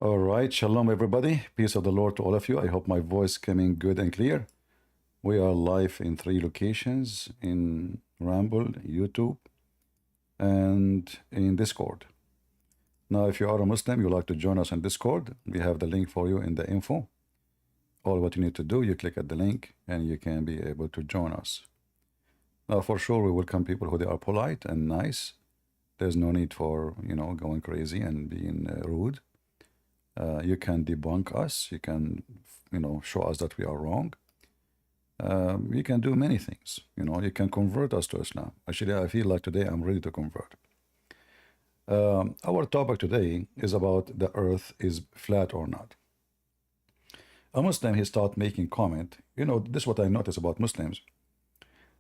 All right, shalom everybody. Peace of the Lord to all of you. I hope my voice coming good and clear. We are live in 3 locations in Ramble, YouTube, and in Discord. Now, if you are a Muslim, you like to join us on Discord, we have the link for you in the info. All what you need to do, you click at the link and you can be able to join us. Now, for sure, we welcome people who they are polite and nice. There's no need for, going crazy and being rude. You can debunk us. You can, show us that we are wrong. You can do many things. You can convert us to Islam. Actually, I feel like today I'm ready to convert. Our topic today is about the earth is flat or not. A Muslim, he start making comment. This is what I notice about Muslims.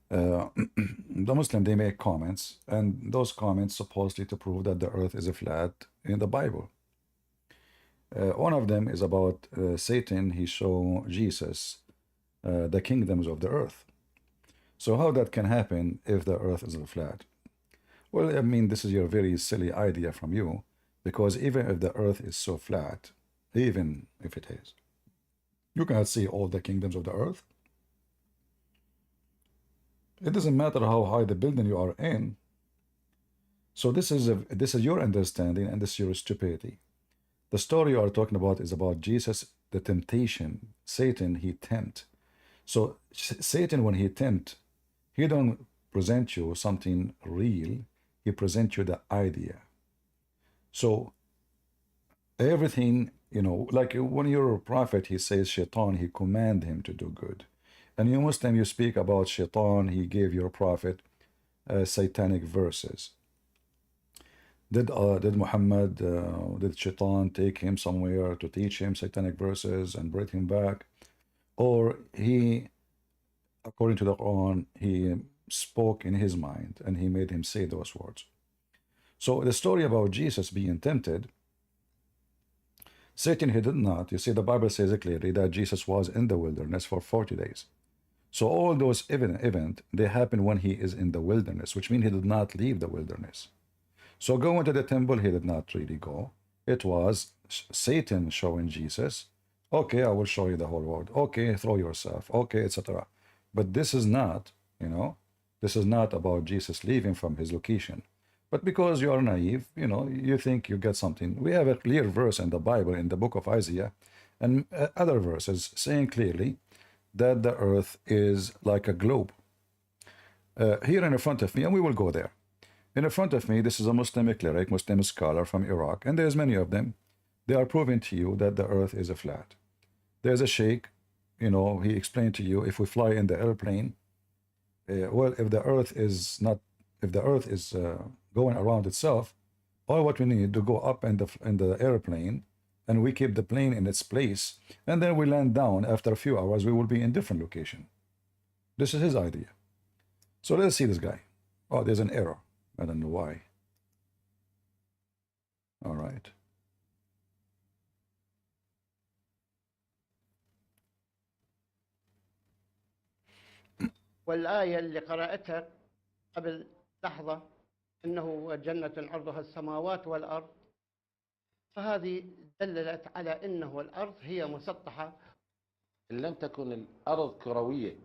The Muslim, they make comments, and those comments supposedly to prove that the earth is flat in the Bible. One of them is about Satan. He show Jesus the kingdoms of the earth. So how that can happen if the earth is flat? Well, I mean, this is your very silly idea from you, because even if the earth is so flat, even if it is, you cannot see all the kingdoms of the earth. It doesn't matter how high the building you are in. So this is your understanding, and this is your stupidity. The story you are talking about is about Jesus, the temptation. Satan, he tempt. So Satan, when he tempt, he don't present you something real. He presents you the idea. So everything, like when you're a prophet, he says shaitan, he command him to do good. And you Muslim, you speak about shaitan, he gave your prophet satanic verses. Did Muhammad, did shaitan take him somewhere to teach him satanic verses and bring him back? Or he, according to the Quran, he spoke in his mind and he made him say those words. So the story about Jesus being tempted, Satan, he did not. You see, the Bible says clearly that Jesus was in the wilderness for 40 days. So all those events, they happen when he is in the wilderness, which means he did not leave the wilderness. So going to the temple, he did not really go. It was Satan showing Jesus, okay, I will show you the whole world. Okay, throw yourself. Okay, etc. But this is not, this is not about Jesus leaving from his location. But because you are naive, you think you get something. We have a clear verse in the Bible, in the book of Isaiah, and other verses saying clearly that the earth is like a globe. Here in front of me, and we will go there. In front of me, this is a Muslim cleric, Muslim scholar from Iraq, and there's many of them. They are proving to you that the earth is flat. There's a sheikh, he explained to you, if we fly in the airplane, well, if the earth is going around itself, all what we need to go up in the airplane, and we keep the plane in its place, and then we land down. After a few hours, we will be in different location. This is his idea. So let's see this guy. Oh, there's an error. I don't know why. All right. والآية اللي قرأتها قبل لحظة أنه جنة عرضها السماوات والأرض، فهذه دللت على أنه الأرض هي مسطحة. إن لم تكن الأرض كروية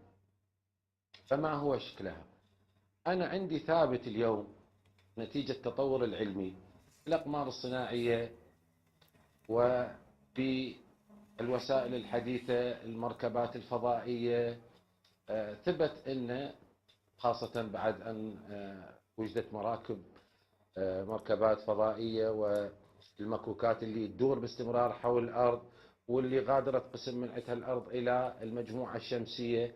فما هو شكلها؟ أنا عندي ثابت اليوم نتيجة التطور العلمي، الأقمار الصناعية وبالوسائل الحديثة، المركبات الفضائية، ثبت أن خاصة بعد أن وجدت مركبات فضائية والمكوكات اللي تدور باستمرار حول الأرض، واللي غادرت قسم من عندها الأرض إلى المجموعة الشمسية،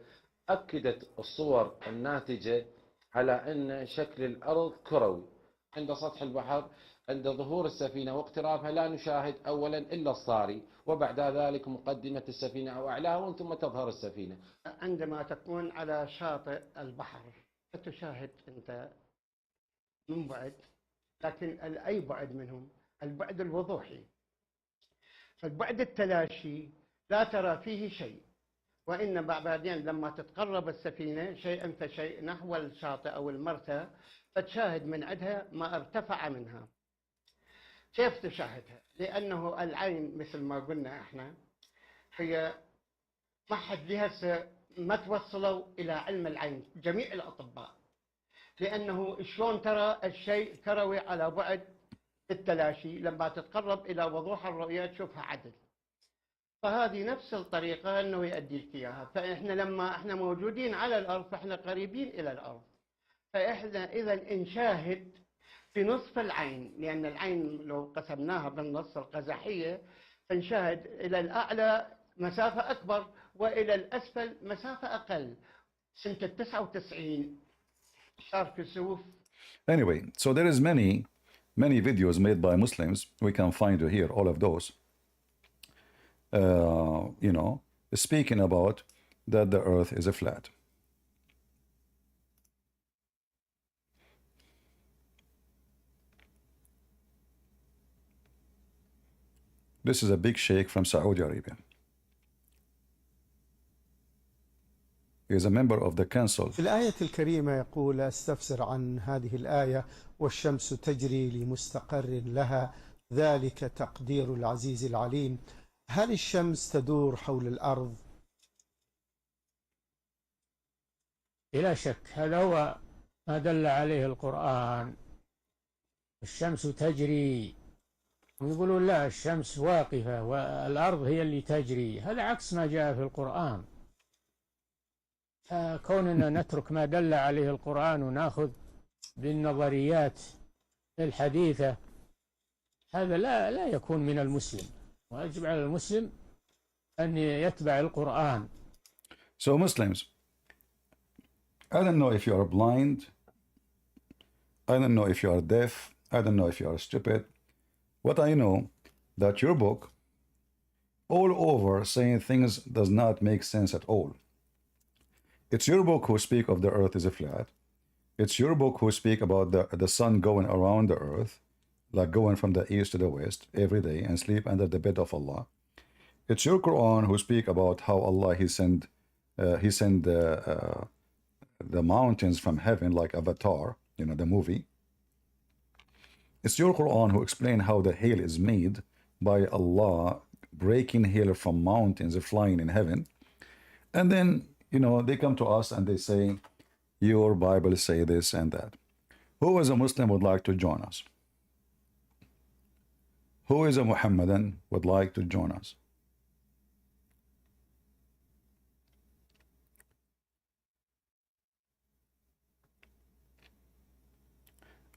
أكدت الصور الناتجة على أن شكل الأرض كروي. عند سطح البحر، عند ظهور السفينة واقترابها، لا نشاهد أولا إلا الصاري، وبعد ذلك مقدمة السفينة أو أعلاها، ومن ثم تظهر السفينة. عندما تكون على شاطئ البحر تشاهد أنت من بعد، لكن أي بعد منهم؟ البعد الوضوحي. فالبعد التلاشي لا ترى فيه شيء، وإنما بعدين لما تتقرب السفينة شيئا فشيء نحو الشاطئ أو المرسى فتشاهد من عندها ما ارتفع منها. كيف تشاهدها؟ لأنه العين مثل ما قلنا إحنا هي ما حد هسه ما توصلوا إلى علم العين جميع الأطباء، لأنه شلون ترى الشيء كروي على بعد التلاشي، لما تتقرب إلى وضوح الرؤية تشوفها عدل. فهذه نفس الطريقة أنه يؤدي لك إياها. فإحنا لما إحنا موجودين على الأرض فإحنا قريبين إلى الأرض، فإحنا إذا نشاهد في نصف العين، لأن العين لو قسمناها بالنص القزحية فنشاهد إلى الأعلى مسافة أكبر وإلى الأسفل مسافة أقل. سنة 99 صار كسوف. Anyway, so there is many videos made by Muslims. We can find here all of those. You know, speaking about that the earth is a flat. This is a big sheikh from Saudi Arabia. He is a member of the council. في الآية الكريمة يقول استفسر عن هذه الآية: والشمس تجري لمستقر لها ذلك تقدير العزيز العليم. هل الشمس تدور حول الأرض؟ بلا شك هذا هو ما دل عليه القرآن. الشمس تجري، ويقولون لا الشمس واقفة والأرض هي اللي تجري. هذا عكس ما جاء في القرآن. فكوننا نترك ما دل عليه القرآن وناخذ بالنظريات الحديثة هذا لا يكون من المسلم، ويجب على المسلم أن يتبع القرآن. So Muslims, I don't know if you are blind, I don't know if you are deaf, I don't know if you are stupid. What I know that your book all over saying things does not make sense at all. It's your book who speak of the earth is a flat. It's your book who speak about the sun going around the earth, like going from the east to the west every day and sleep under the bed of Allah. It's your Quran who speak about how Allah he send the mountains from heaven like Avatar, you know, the movie. It's your Quran who explain how the hail is made by Allah breaking hail from mountains flying in heaven. And then, you know, they come to us and they say, your Bible say this and that. Who as a Muslim would like to join us? Who is a Muhammadan would like to join us?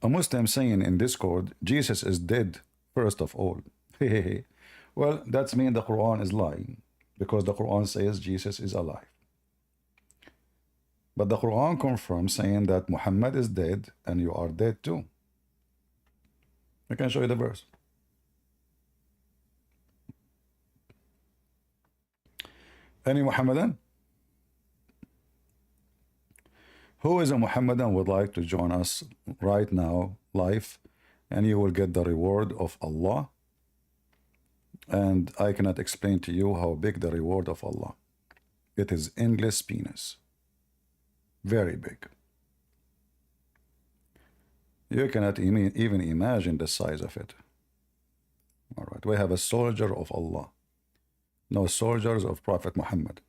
A Muslim saying in Discord, Jesus is dead first of all. Well, that's mean the Quran is lying, because the Quran says Jesus is alive. But the Quran confirms saying that Muhammad is dead and you are dead too. I can show you the verse. Any Muhammadan? Who is a Muhammadan would like to join us right now, live, and you will get the reward of Allah. And I cannot explain to you how big the reward of Allah. It is endless penis. Very big. You cannot even imagine the size of it. All right, we have a soldier of Allah. No soldiers of Prophet Muhammad.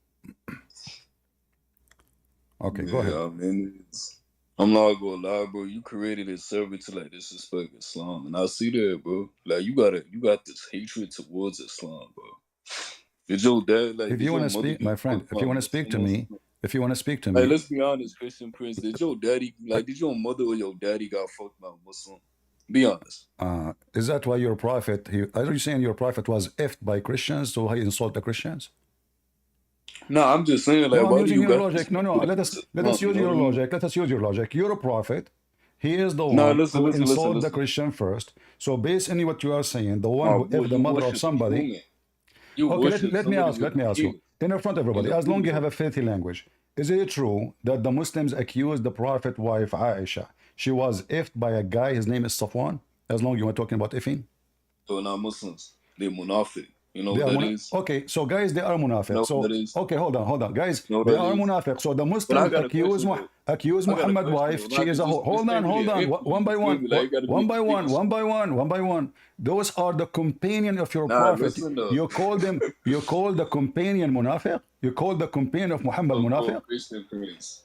Okay, go ahead. I mean, I'm not gonna lie, bro. You created a server to like disrespect Islam, and I see that, bro. Like you got this hatred towards Islam, bro. Did your dad like? If you want to speak, my friend, if you want to speak to me, like, let's be honest, Christian Prince. Did your daddy like? Did your mother or your daddy got fucked by a Muslim? Be honest. Is that why your prophet? Are you saying your prophet was effed by Christians, so he insulted the Christians? No, I'm just saying, like, No, why I'm do using you your got logic. No, let us use your logic. Let us use your logic. You're a prophet. He is the one who insulted the Christian first. So based on what you are saying, the one who effed the mother of somebody. Okay, let me ask you. In front of everybody, as long as you have a filthy language, is it true that the Muslims accuse the prophet wife Aisha? She was effed by a guy, his name is Safwan? As long as you were talking about effing? So not Muslims. They're Munafiq. You know They what are that is? okay, so guys, they are You munafiq. know what So that is? okay, hold on, guys, You know what they that are is? munafiq. So the But I Muslims got a question though. accuse I got a Muhammad question wife. though. She Not is a because whore. this Hold on, ain't really an one interview. by You feel one, me? Like it got to be a debate. one by one. Those are the companion of your Nah, prophet. listen though. You call them. You call the companion munafiq. You call the companion of Muhammad So munafiq. Christian Prince.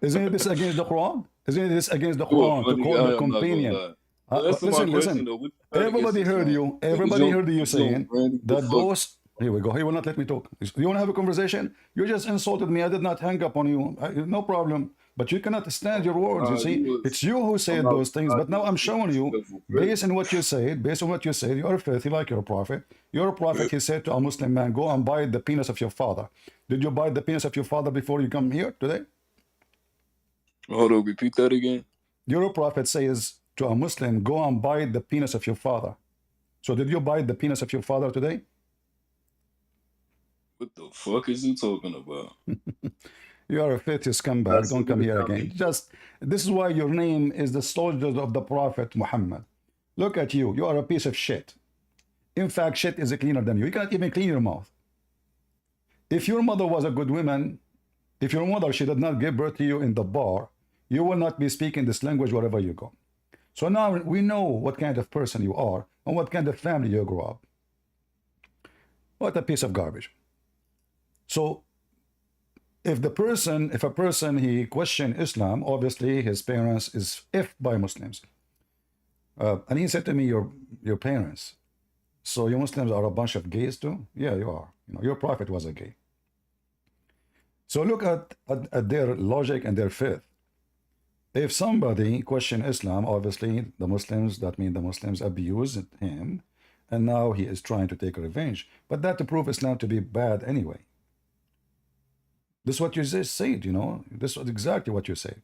Isn't this against the Quran? Isn't this against the You a Quran to funny call the guy. I'm not gonna companion? lie. So answer my Listen, question listen. though. What you got against Everybody Islam? heard you Islam saying random the that fuck. those. Here we go. He will not let me talk. You want to have a conversation? You just insulted me. I did not hang up on you. No problem. But you cannot stand your words. You Nah, see, you was. it's you who I'm said not those things. gonna lie. But You now was I'm a showing you, disrespectful person. based on what you said, you are filthy like your prophet. Your prophet, he said to a Muslim man, go and bite the penis of your father. Did you bite the penis of your father before you come here today? Hold on, repeat that again. Your prophet says to a Muslim, go and bite the penis of your father. So did you bite the penis of your father today? What the fuck is you talking about? You are a filthy scumbag. That's Don't super come the here again. dummy. This is why your name is the soldiers of the Prophet Muhammad. Look at you. You are a piece of shit. In fact, shit is cleaner than you. You cannot even clean your mouth. If your mother was a good woman, if your mother, she did not give birth to you in the bar, you will not be speaking this language wherever you go. So now we know what kind of person you are and what kind of family you grew up. What a piece of garbage. So if a person he question Islam, obviously his parents is if by Muslims. And he said to me, your parents. So you Muslims are a bunch of gays too? Yeah, you are. Your prophet was a gay. So look at their logic and their faith. If somebody question Islam, obviously the Muslims, that means the Muslims abused him, and now he is trying to take revenge. But that to prove Islam to be bad anyway. This is what you just said, This is exactly what you said.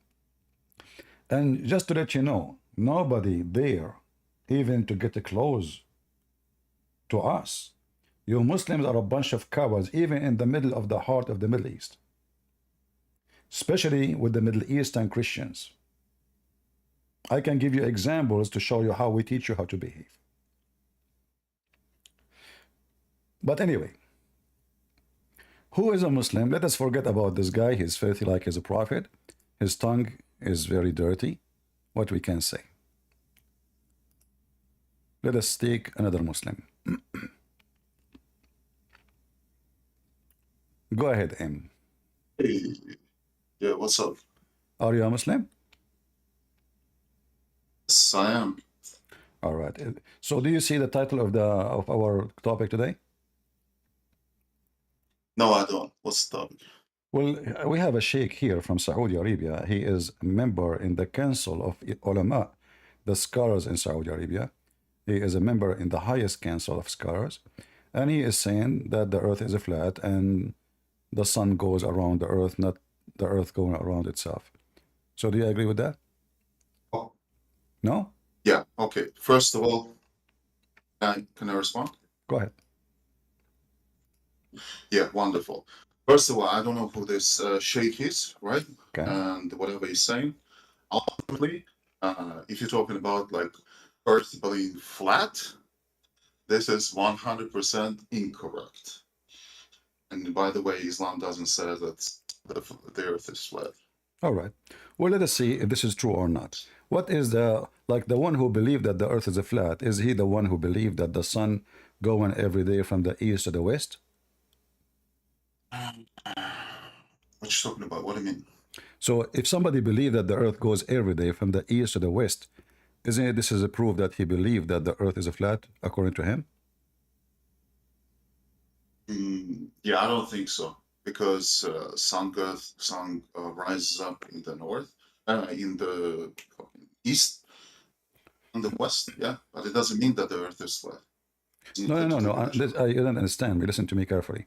And just to let you know, nobody there even to get close to us. You Muslims are a bunch of cowards, even in the middle of the heart of the Middle East. Especially with the Middle Eastern Christians. I can give you examples to show you how we teach you how to behave. But anyway, who is a Muslim? Let us forget about this guy. He's filthy like he's a prophet. His tongue is very dirty. What we can say. Let us take another Muslim. Go ahead, M. Hey, yeah, what's up? Are you a Muslim? Yes, I am. All right. So do you see the title of our topic today? No, I don't. What's the topic? Well, we have a sheikh here from Saudi Arabia. He is a member in the Council of Ulama, the scholars in Saudi Arabia. He is a member in the highest council of scholars. And he is saying that the earth is flat and the sun goes around the earth, not the earth going around itself. So do you agree with that? Oh, No? yeah, okay. First of all, can I respond? Go ahead. Yeah, wonderful. First of all, I don't know who this sheikh is, right? Okay. And whatever he's saying. Ultimately, if you're talking about like Earth being flat, this is 100% incorrect. And by the way, Islam doesn't say that the Earth is flat. All right. Well, let us see if this is true or not. What is the one who believed that the earth is flat? Is he the one who believed that the sun going every day from the east to the west? What you talking about? What do you mean? So if somebody believed that the earth goes every day from the east to the west, isn't it this is a proof that he believed that the earth is flat according to him? Yeah, I don't think so, because sun rises up in the north, in the east, and the west. Yeah, but it doesn't mean that the Earth is flat. No. I don't understand. Listen to me carefully.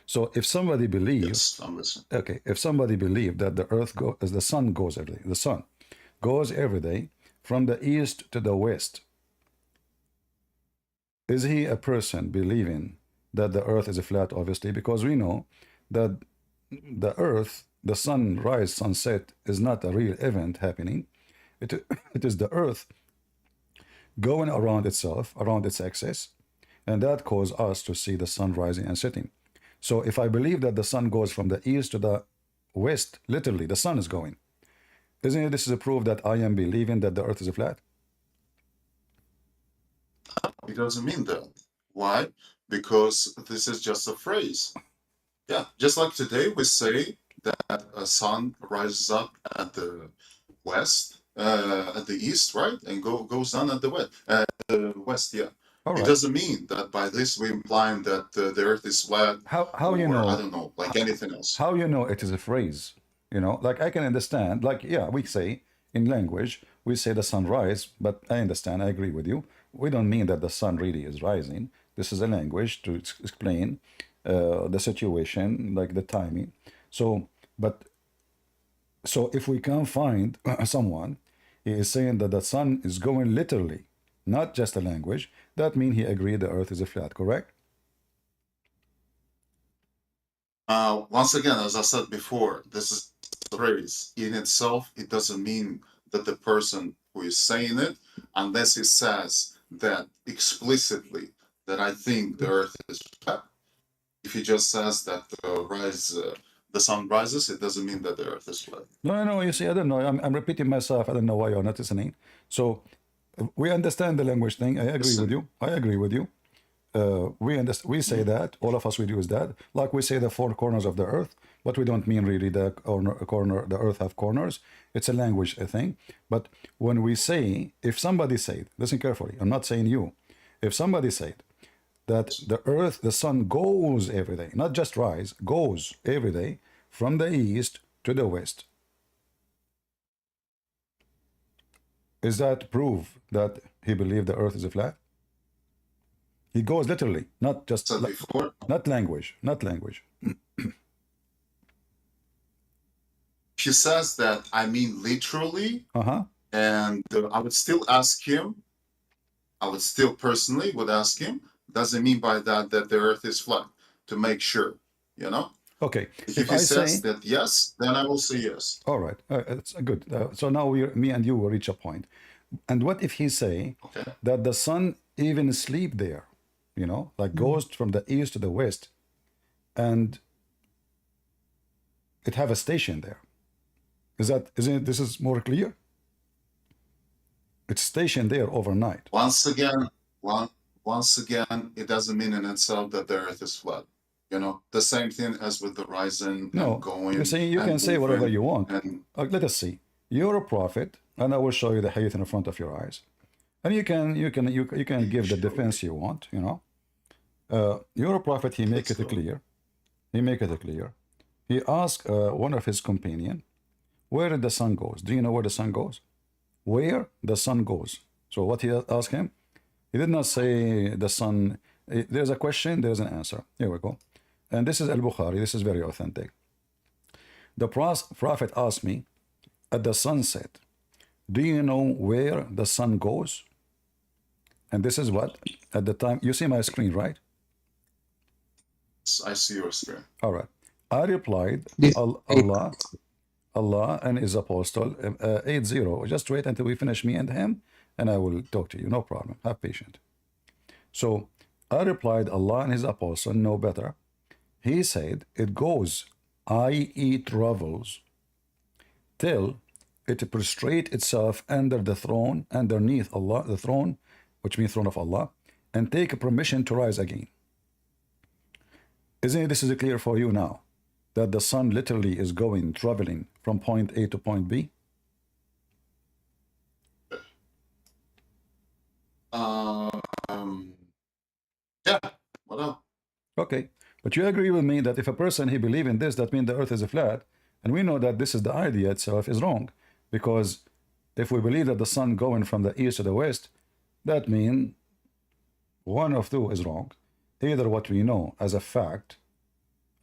So if somebody believes, Yes, I'm listening. okay, if somebody believed that the sun goes every day, the sun goes every day from the east to the west, is he a person believing that the earth is flat? Obviously, because we know that the earth, the sunrise, sunset is not a real event happening. It is the earth going around itself, around its axis, and that causes us to see the sun rising and setting. So if I believe that the sun goes from the east to the west, literally the sun is going, isn't it this is a proof that I am believing that the earth is flat? It doesn't mean that. Why? Because this is just a phrase. Yeah, just like today we say that a sun rises up at the west, at the east, right, and goes down at the west. Yeah. All It right. doesn't mean that by this we implying that the earth is flat, How you or I know? don't know, like anything else. How you know it is a phrase? You know, like I can understand. Like yeah, we say in language we say the sun rise, but I understand. I agree with you. We don't mean that the sun really is rising. This is a language to explain the situation, like the timing. So, but so if we can find someone, he is saying that the sun is going literally, not just a language. That means he agreed the earth is a flat, correct? Once again, as I said before, this is a phrase in itself. It doesn't mean that the person who is saying it, unless he says that explicitly, that I think the earth is flat. If he just says that the sun rises, it doesn't mean that the earth is flat. No. You see, I don't know. I'm repeating myself. I don't know why you're not listening. So we understand the language thing. I agree with you. I agree with you. We understand. We say that all of us we use that. Like we say the four corners of the earth, but we don't mean really the corner. The earth have corners. It's a language thing. But when we say, if somebody said, listen carefully. I'm not saying you. If somebody said that the earth, the sun goes every day, not just rise, goes every day from the east to the west. Is that proof that he believed the earth is a flat? He goes literally, not just Said before, not language, not language. she says that I mean literally, Uh-huh. and I would still ask him. I would still personally would ask him, does it mean by that that the earth is flat? To make sure, you know? Okay. If he says that yes, then I will say yes. All right, it's good. So now me and you will reach a point. And what if he say Okay. that the sun even sleep there, you know, like goes from the east to the west, and it have a station there? Isn't it, this is more clear? It's stationed there overnight. Once again, it doesn't mean in itself that the earth is flat. You know, the same thing as with the rising No, and going. you're saying you and can say whatever moving you want. and Let us see. You're a prophet, and I will show you the hadith in front of your eyes, and you can give the defense you want. You know, you're a prophet. He make it clear. He make it clear. He asked one of his companion, where did the sun goes? Do you know where the sun goes? Where the sun goes? So what he asked him? He did not say the sun. There's a question. There's an answer. Here we go. And this is Al-Bukhari. This is very authentic. The prophet asked me at the sunset, do you know where the sun goes? And this is what, at the time, you see my screen, right? I see your screen. All right. I replied, Allah and his apostle, 8-0. Just wait until we finish me and him, and I will talk to you. No problem. Have patience. So I replied, Allah and his apostle know better. He said, it goes, i.e. travels, till it prostrate itself under the throne, underneath Allah, the throne, which means throne of Allah, and take permission to rise again. Isn't it, this is clear for you now, that the sun literally is going, traveling from point A to point B? Yeah, what up? Okay, but you agree with me that if a person he believe in this, that means the earth is a flat, and we know that this is the idea itself is wrong, because if we believe that the sun going from the east to the west, that means one of two is wrong. Either what we know as a fact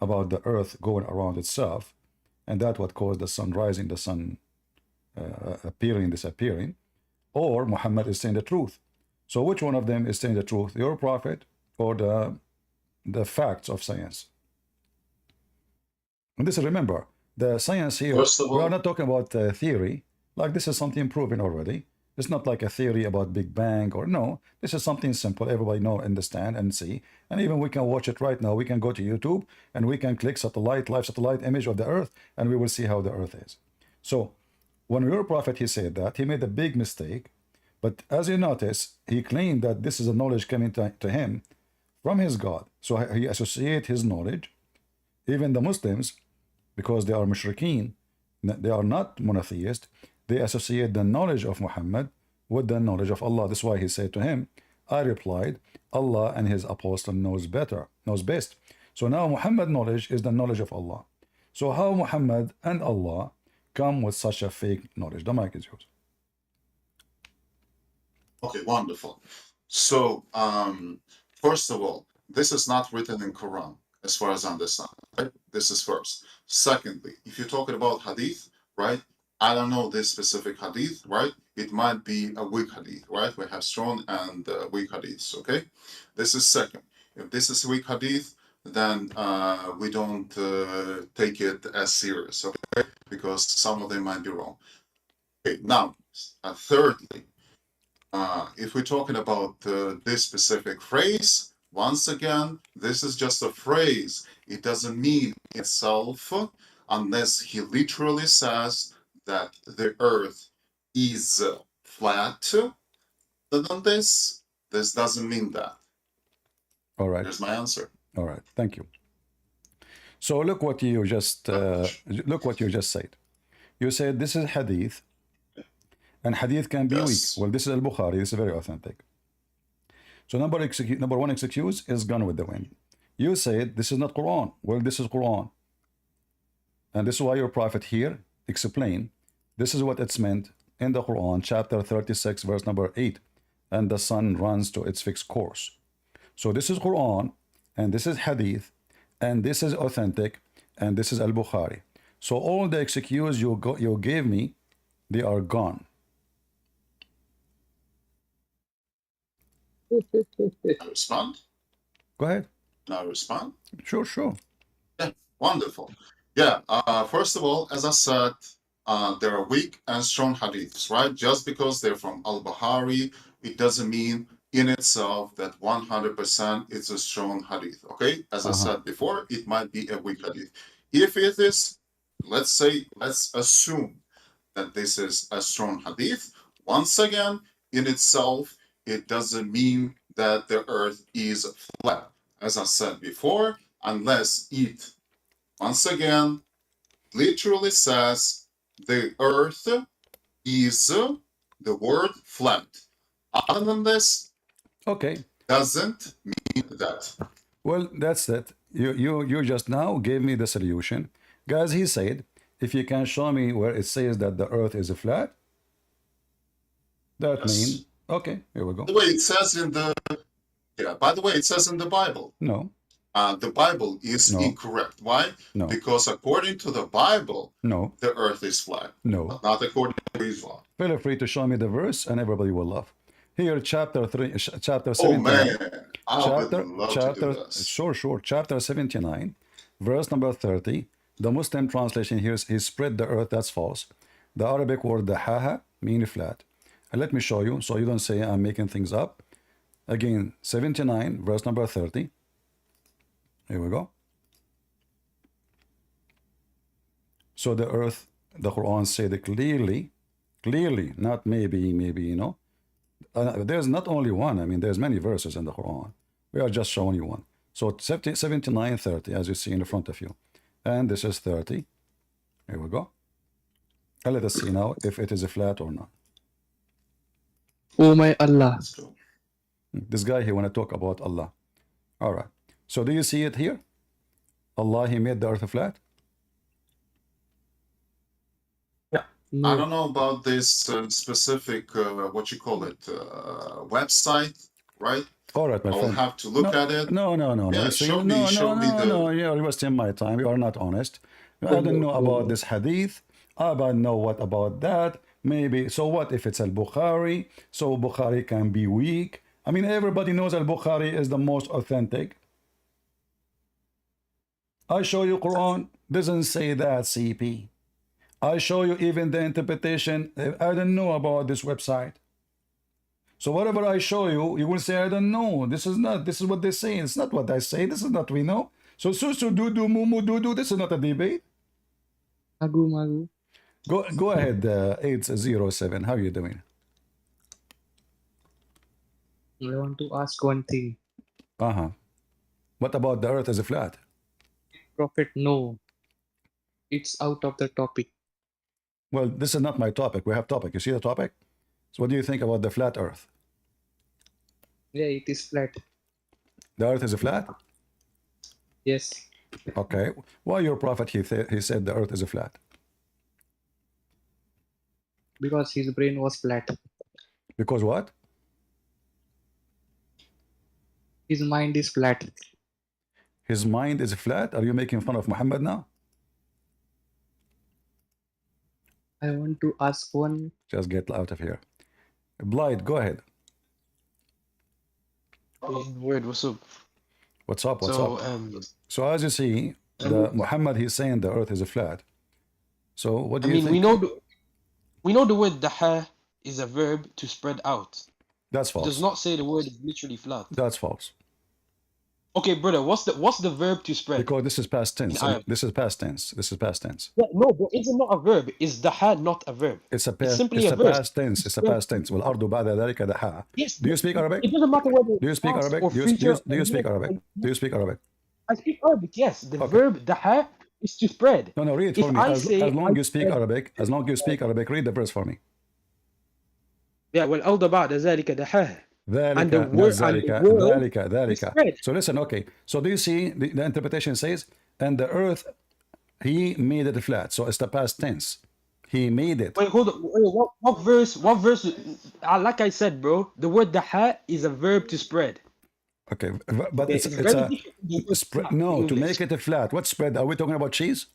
about the earth going around itself, and that what caused the sun rising, the sun appearing, disappearing, or Muhammad is saying the truth. So which one of them is saying the truth, your prophet or the facts of science? And this is, remember, the science here, First of we are all, not talking about theory, like this is something proven already. It's not like a theory about Big Bang or no. This is something simple. Everybody know, understand, and see. And even we can watch it right now. We can go to YouTube and we can click satellite, live satellite image of the Earth, and we will see how the Earth is. So when your prophet, he said that, he made a big mistake. But as you notice, he claimed that this is a knowledge coming to him from his God. So he associate his knowledge. Even the Muslims, because they are mushrikeen, they are not monotheist, they associate the knowledge of Muhammad with the knowledge of Allah. That's why he said to him, I replied, Allah and his apostle knows better, knows best. So now Muhammad knowledge is the knowledge of Allah. So how Muhammad and Allah come with such a fake knowledge? The mic is yours. Okay, wonderful. So, first of all, this is not written in Quran, as far as I understand. Right? This is first. Secondly, if you're talking about hadith, right? I don't know this specific hadith, right? It might be a weak hadith, right? We have strong and weak hadiths, okay? This is second. If this is weak hadith, then we don't take it as serious, okay? Because some of them might be wrong. Okay, now, thirdly, if we're talking about this specific phrase, once again, this is just a phrase. It doesn't mean itself unless he literally says that the earth is flat. Than this doesn't mean that. All right. There's my answer. All right. Thank you. So look what you just said. You said this is hadith, and hadith can be Yes. weak. Well, this is al-Bukhari. This is very authentic. So number one excuse is gone with the wind. You said this is not Quran. Well, this is Quran. And this is why your prophet here explained this is what it's meant in the Quran, chapter 36, verse number 8. And the sun runs to its fixed course. So this is Quran, and this is hadith, and this is authentic, and this is al-Bukhari. So all the excuses you gave me, they are gone. I respond? Go ahead. Now respond? Sure. Yeah, wonderful. Yeah, first of all, as I said, there are weak and strong hadiths, right? Just because they're from al-Bukhari, it doesn't mean in itself that 100% it's a strong hadith, okay? As I said before, it might be a weak hadith. If it is, let's assume that this is a strong hadith. Once again, in itself, it doesn't mean that the earth is flat. As I said before, unless it, once again, literally says the earth is the word flat. Other than this, Okay. doesn't mean that. Well, that's it. You just now gave me the solution. Guys, he said, if you can show me where it says that the earth is flat, that means, okay, here we go. By the way, it says in the Bible. No. The Bible is incorrect. Why? No. Because according to the Bible, No. the earth is flat. No. But not according to Islam. Feel free to show me the verse and everybody will laugh. Here, chapter 79. Oh man, I would love to do this. Sure. Chapter 79, verse number 30. The Muslim translation here is he spread the earth. That's false. The Arabic word dahaha means flat. And let me show you so you don't say I'm making things up. Again, 79, verse number 30. Here we go. So the earth, the Quran said it clearly, not maybe, there's not only one. I mean, there's many verses in the Quran. We are just showing you one. So 79, 30, as you see in the front of you. And this is 30. Here we go. And let us see now if it is a flat or not. Oh my Allah. Let's go. This guy here want to talk about Allah. All right. So do you see it here? Allah, he made the earth flat? I don't know about this specific, website, right? All right, my I'll friend. have to look at it. No. Yeah, show me the... You're wasting my time. You are not honest. I don't know about this hadith. I don't know what about that. Maybe. So what if it's al-Bukhari? So Bukhari can be weak. I mean, everybody knows al-Bukhari is the most authentic. I show you Quran. Doesn't say that, CP. I show you even the interpretation. I don't know about this website. So whatever I show you, you will say, I don't know. This is not. This is what they say. It's not what I say. This is not we know. So do do mumu do. This is not a debate. Magu, Magu. Go ahead. 807. How are you doing? I want to ask one thing. What about the Earth is flat? Prophet, no. It's out of the topic. Well, this is not my topic. We have topic. You see the topic? So what do you think about the flat Earth? Yeah, it is flat. The Earth is flat? Yes. Okay. Why your prophet, he said the Earth is flat? Because his brain was flat. Because what? His mind is flat. His mind is flat? Are you making fun of Muhammad now? I want to ask one. Just get out of here. Blight, go ahead. Word, what's up? What's up? What's So, up? So as you see, the Muhammad, he's saying the Earth is flat. So what do I you mean, think? we know the word daha is a verb to spread out. That's It false. does not say the word is literally flat. That's false. Okay, brother, what's the verb to spread? Because this is past tense. Arab. This is past tense. This is past tense. Yeah, no, but is it not a verb? Is daha not a verb? It's a It's past. simply It's a a verb. past tense. It's a past tense. والأرض بعد ذلك دحاها. Yes. Do you speak Arabic? It doesn't matter whether Do you it's speak past Arabic? or Do future. you speak Arabic? Do you speak Arabic? I speak Arabic, yes. The Okay. verb daha is to spread. No, read it If for me. I As say long I you speak spread- Arabic, as long you speak Arabic, read the verse for me. Yeah, والأرض بعد ذلك دحاها. ذلك And the not word- and ذلك the word ذلك ذلك. spread. So listen, okay. So do you see the interpretation says, and the earth, he made it flat. So it's the past tense. He made it. Wait, hold on. Wait, what verse? What verse? Like I said, bro, the word daha is a verb to spread. Okay, but Okay, it's very a different from the word spread. flat No, in to English. make it flat. What spread? Are we talking about cheese?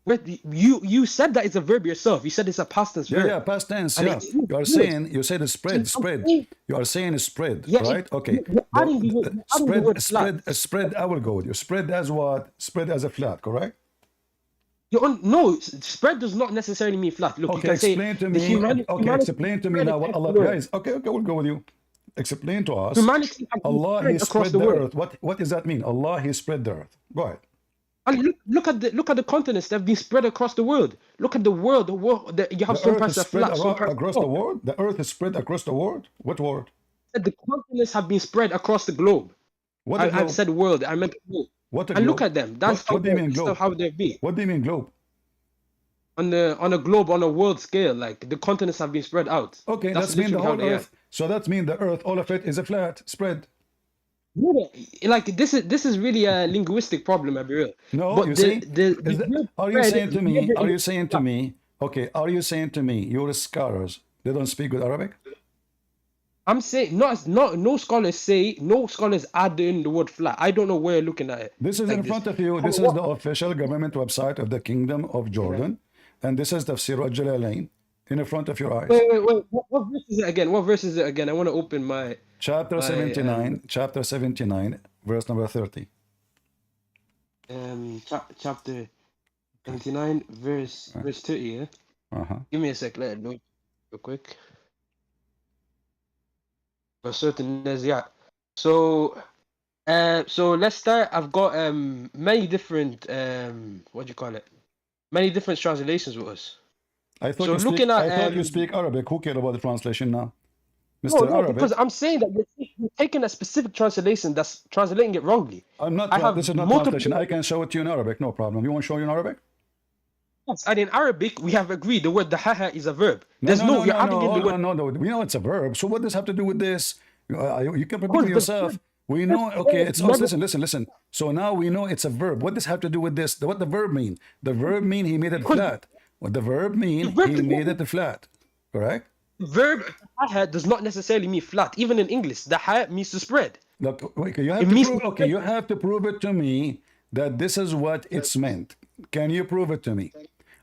Wait, you said that it's a verb yourself. You said it's a past tense Yeah, verb. yeah, past tense. And Yeah, it's you are good. saying you said spread, I'm spread. saying- You are saying spread, Yeah, right? Okay. you're adding the word- you're adding the word flat. Spread. I will go with you. Spread as what? Spread as a flat, correct? No, spread does not necessarily mean flat. Look, you Okay, can say explain to the me. humanity. Okay, explain to me spread now what across Allah, the world. guys. Okay, we'll go with you. Explain to us. Humanity has been Allah, spread He across spread the the world. earth. What does that mean? Allah, He spread the earth. Go ahead. And look at the continents that have been spread across the world. Look at the world. You have The some earth parts is are spread flat, some parts across are the not. world. The earth is spread across the world. What world? The continents have been spread across the globe. What the I've globe? said world. I meant globe. What the And globe? look at them. That's What do you mean globe? how they've been What do you mean globe? on a globe, on a world scale. Like the continents have been spread out. Okay, That's that's mean the literally how whole they earth. So that means the earth, all of it is a flat spread. Yeah, like this is really a linguistic problem, I'll be real. No, But you see, word are you spread saying to me? never Are you is saying to flat. me? Okay, are you saying to me? Your scholars, they don't speak good Arabic. I'm saying no scholars say, no scholars add in the word flat. I don't know where you're looking at it. This is like in this. front of you. This is the official government website of the Kingdom of Jordan, and this is Tafsir al-Jalalain in front of your eyes. Wait. What verse is it again? What verse is it again? I want to open my Chapter 79, chapter 79, verse number 30. chapter 79, verse 30. Yeah. Give me a sec. Let it load real quick. For certain yeah. So let's start. I've got many different what do you call it? Many different translations with us. I thought So you speak. looking at, I thought you speak Arabic. Who cares about the translation now, No, Mr. no, Arabic? because I'm saying that you're taking a specific translation that's translating it wrongly. I'm not. I have This is not multiple- translation. I can show it to you in Arabic. No problem. You want to show you in Arabic? And in Arabic, we have agreed the word dahaha is a verb. No, There's no, you're no, adding in the no, word. no. We know it's a verb. So what does have to do with this? You can repeat Course, it but- yourself. We know. Okay, it's never- listen. So now we know it's a verb. What does have to do with this? What the verb mean? The verb mean he made it flat. What the verb mean? The verb He is made not- it flat. Correct? Verb dahaha does not necessarily mean flat. Even in English, dahaha means to spread. Look, okay, you have It to means- prove. Okay, you have to prove it to me that this is what it's meant. Can you prove it to me?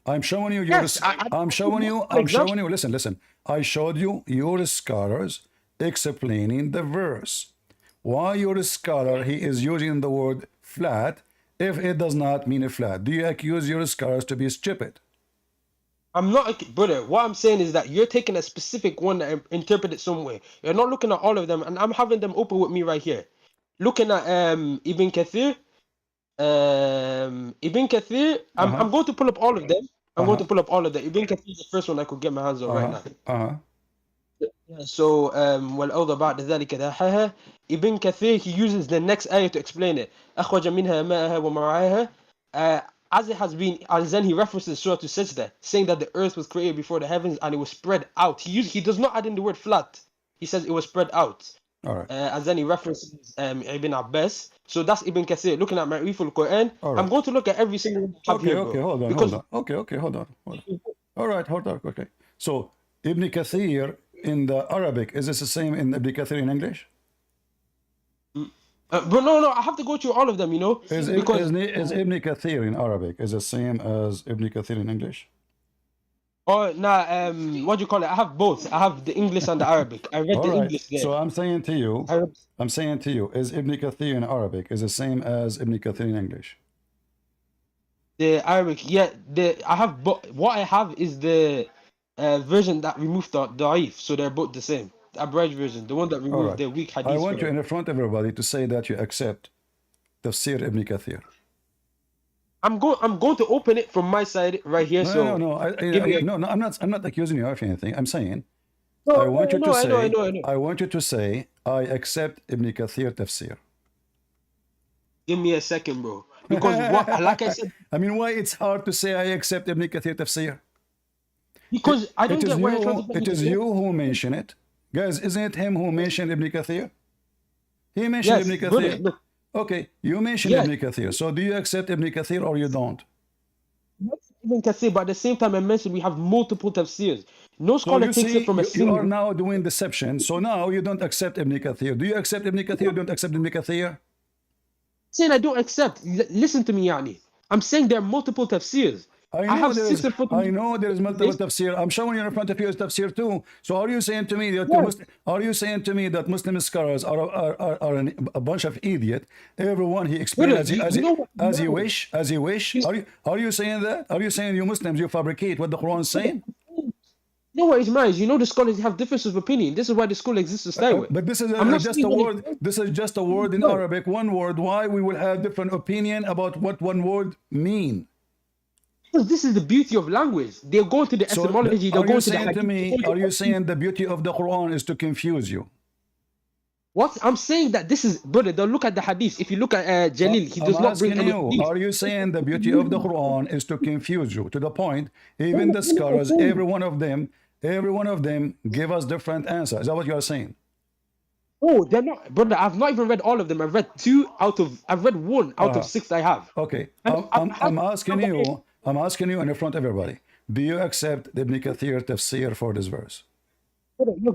I'm showing you your. Yes, I- I'm showing you. I'm showing you. Listen. I showed you your scholars explaining the verse. Why your scholar he is using the word flat if it does not mean a flat? Do you accuse your scholars to be stupid? I'm not, brother. What I'm saying is that you're taking a specific one and interpret it some way. You're not looking at all of them, and I'm having them open with me right here. Looking at Ibn Kathir, Ibn Kathir. I'm going to pull up all of them. I'm going to pull up all of them. Ibn Kathir is the first one I could get my hands on right now. So والأوضى بعد ذلك داحها. Ibn Kathir, he uses the next ayah to explain it. أخرج منها ماءها ومرعاها. As it has been, and then he references Surah to Sajda, saying that the earth was created before the heavens and it was spread out. He does not add in the word flat. He says it was spread out. All right. And then he references Ibn Abbas. So that's Ibn Kathir. Looking at Ma'riful Quran, All right. I'm going to look at every single one I have Okay, here, okay, bro. hold on, Because hold on. Okay, hold on. All right, hold on. Okay. So Ibn Kathir in the Arabic, is this the same in Ibn Kathir in English? but no, I have to go through all of them, you know, Is Ibn Kathir in Arabic is the same as Ibn Kathir in English? Oh, nah, what do you call it? I have both. I have the English and the Arabic. I read All the right. English there. So I'm saying to you, is Ibn Kathir in Arabic is the same as Ibn Kathir in English? The Arabic, yeah. I have, but what I have is the version that removed the da'if, so they're both the same. The abridged version, the one that All removed right. the weak hadith. I want you in front of everybody to say that you accept Tafsir Ibn Kathir. I'm going to open it from my side right here. No. I'm not accusing you of anything. I'm saying I want you to say I accept Ibn Kathir Tafsir. Give me a second, bro. Because what, like I said, I mean, why it's hard to say I accept Ibn Kathir Tafsir? Because I don't get where you're trying to it is you who mention it. Guys, isn't it him who mentioned Ibn Kathir? He mentioned Ibn Kathir. Brother, look. Okay, you mentioned Ibn Kathir. So do you accept Ibn Kathir or you don't? Ibn Kathir, but at the same time I mentioned we have multiple tafsirs. No scholar takes it from a single. You are now doing deception. So now you don't accept Ibn Kathir. Do you accept Ibn Kathir or don't accept Ibn Kathir? Saying I don't accept. Listen to me, Yani. I'm saying there are multiple tafsirs. I know there is multiple tafsir. I'm showing you in front of you is tafsir too. So are you saying to me that Muslim scholars are a bunch of idiot? Everyone he explains as he wish. Are you saying that? Are you saying you Muslims you fabricate what the Quran is saying? No worries, Miles. You know the scholars have differences of opinion. This is why the school exists to start with. But this is just a word. This is just a word in Arabic. One word. Why we will have different opinion about what one word mean? Because this is the beauty of language. They go to the etymology. They go to the hadith. Are you saying the beauty of the Quran is to confuse you? What I'm saying that this is, brother. Don't look at the hadith. If you look at Jalil, he does not bring any. Are you saying the beauty of the Quran is to confuse you to the point? Even the scholars, every one of them give us different answers. Is that what you are saying? Oh, they're not, brother. I've not even read all of them. I've read one out of 6 I have. Okay, I'm asking you in front of everybody. Do you accept the Ibn Kathir tafsir for this verse?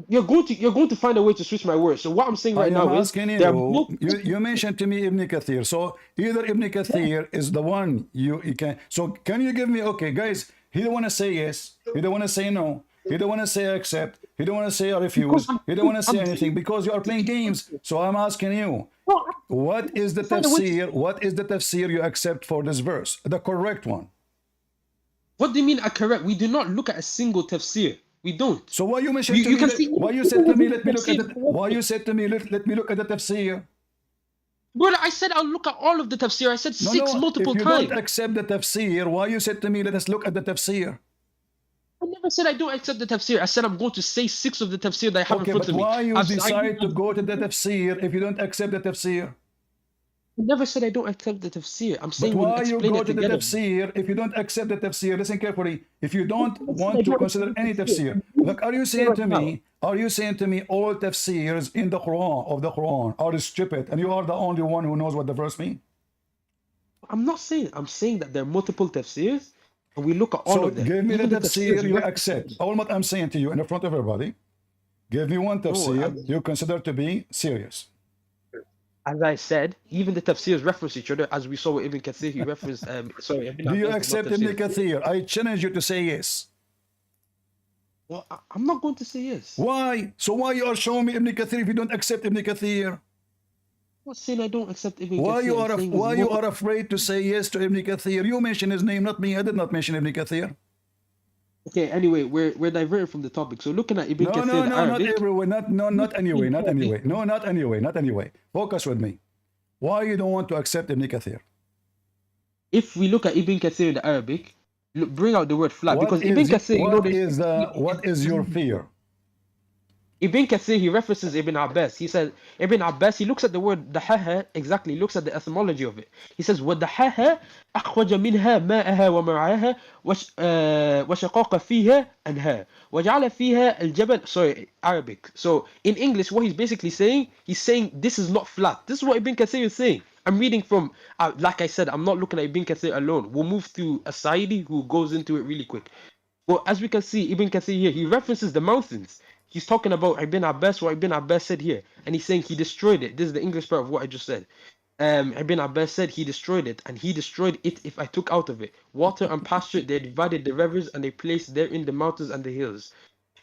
You're going to find a way to switch my words. So what I'm saying right now is you mentioned to me Ibn Kathir. So either Ibn Kathir is the one you can. So can you give me? Okay, guys. He don't want to say yes. He don't want to say no. He don't want to say accept. He don't want to say refuse. He don't want to say anything because you are playing games. So I'm asking you, what is the tafsir? What is the tafsir you accept for this verse? The correct one. What do you mean correct? We do not look at a single tafsir. We don't. So why you mentioned to me? Why you said to me? Let me look at it. Why you said to me? Let me look at the tafsir. Brother, I said I'll look at all of the tafsir. I said six multiple times. If you don't accept the tafsir, why you said to me? Let us look at the tafsir. I never said I don't accept the tafsir. I said I'm going to say 6 of the tafsir that I have in front of me. Why you decide to go to the tafsir if you don't accept the tafsir? I never said I don't accept the tafsir. I'm saying we'll explain it together. Why you go to the tafsir if you don't accept the tafsir? Listen carefully. If you don't want to consider any tafsir, like are you saying to me? Are you saying to me all tafsirs in the Quran are stupid and you are the only one who knows what the verse means? I'm not saying. I'm saying that there are multiple tafsirs. And we look at all of them. Give me the tafsir you accept. All what I'm saying to you in front of everybody. Give me one tafsir you consider to be serious. As I said, even the tafsirs reference each other. As we saw with Ibn Kathir, he referenced. Do you accept Ibn Kathir? I challenge you to say yes. Well, I'm not going to say yes. Why? So why you are showing me Ibn Kathir if you don't accept Ibn Kathir? I'm not saying I don't accept Ibn Kathir. Why you are afraid to say yes to Ibn Kathir? You mentioned his name, not me. I did not mention Ibn Kathir. Okay, anyway, we're diverting from the topic. So looking at Ibn No, Kathir, no, the no, not Arabic. everywhere. Not anyway. Not Arabic. anyway. No, not anyway. Not anyway. Focus with me. Why you don't want to accept Ibn Kathir? If we look at Ibn Kathir in the Arabic, look, bring out the word flat because Ibn Kathir, you know, What is your fear? Ibn Kathir, he references Ibn Abbas. He says, Ibn Abbas, he looks at the word dahaha, exactly, he looks at the etymology of it. He says, وَدَحَاهَا أَخْرَجَ مِنْهَا مَاءَهَا وَمَرْعَاهَا وَشَقَاقَ فِيهَا أَنْهَا وَجَعَلَ فِيهَا الْجَبَلَ. Sorry, Arabic. So in English, what he's basically saying, he's saying this is not flat. This is what Ibn Kathir is saying. I'm reading from, like I said, I'm not looking at Ibn Kathir alone. We'll move to Asaidi, who goes into it really quick. Well, as we can see, Ibn Kathir here, he references the mountains. He's talking about Ibn Abbas, what Ibn Abbas said here. And he's saying he destroyed it. This is the English part of what I just said. Ibn Abbas said he destroyed it, and he destroyed it if I took out of it water and pasture. They divided the rivers, and they placed therein the mountains and the hills.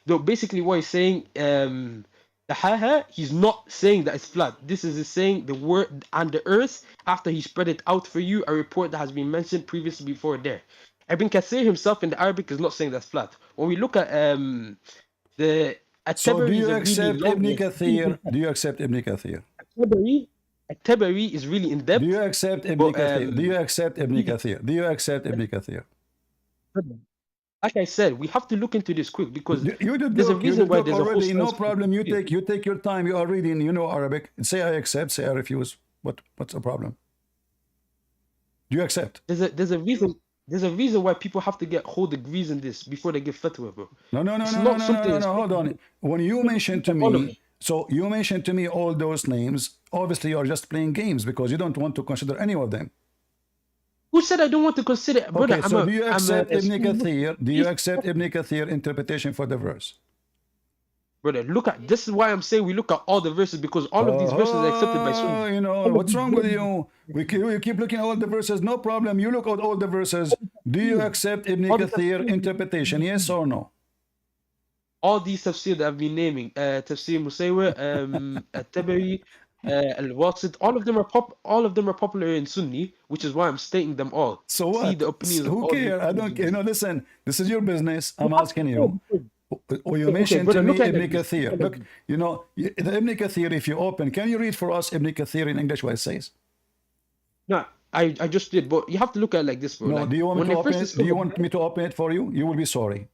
So basically what he's saying, the haha, he's not saying that it's flat. This is saying the word and the earth, after he spread it out for you, a report that has been mentioned previously before there. Ibn Kathir himself in the Arabic is not saying that's flat. When we look at the So do At-Tabari is you a really accept long Ibn one. Kathir? Do you accept Ibn Kathir? At-Tabari is really in Do you depth, accept Ibn but Kathir? Do you accept Ibn Kathir? Do you accept Ibn Kathir? like I said, we have to look into this quick because You did there's a look. You reason did why look there's a whole already. No science. problem. You take your time. You are reading. You know Arabic. Say I accept. Say I refuse. What's the problem? Do you accept? There's a reason why people have to get whole degrees in this before they give fatwa, bro. No, no, no, It's no, no, not no, no, something no, that's no. Hold on. When you mentioned to me, so you mentioned to me all those names. Obviously, you are just playing games because you don't want to consider any of them. Who said I don't want to consider it, brother? Okay, so do you I'm a accept Ibn Sunni Muslim. Kathir? Do you accept Ibn Kathir interpretation for the verse? Brother, look at this is why I'm saying we look at all the verses because all of these verses are accepted by Sunni. You know, what's wrong with you? We keep looking at all the verses, no problem. You look at all the verses. Do you accept Ibn All the Kathir interpretation? Yes or no? all these tafsir that I've been naming, tafsir Musaywa, At-Tabari, Al-Wasit, all of them are popular in Sunni, which is why I'm stating them all. So See what? the opinions of Who all these. care? I don't. You know, listen. This is your business. I'm You have asking to you. know. Or you Okay, mentioned brother, to me look at Ibn this. Kathir. Look, you know, the Ibn Kathir. If you open, can you read for us Ibn Kathir in English what it says? No, I just did, but you have to look at it like this, bro. No. Like Do you want me when to they open first it? Do discovered, you want me to open it for you? You will be sorry.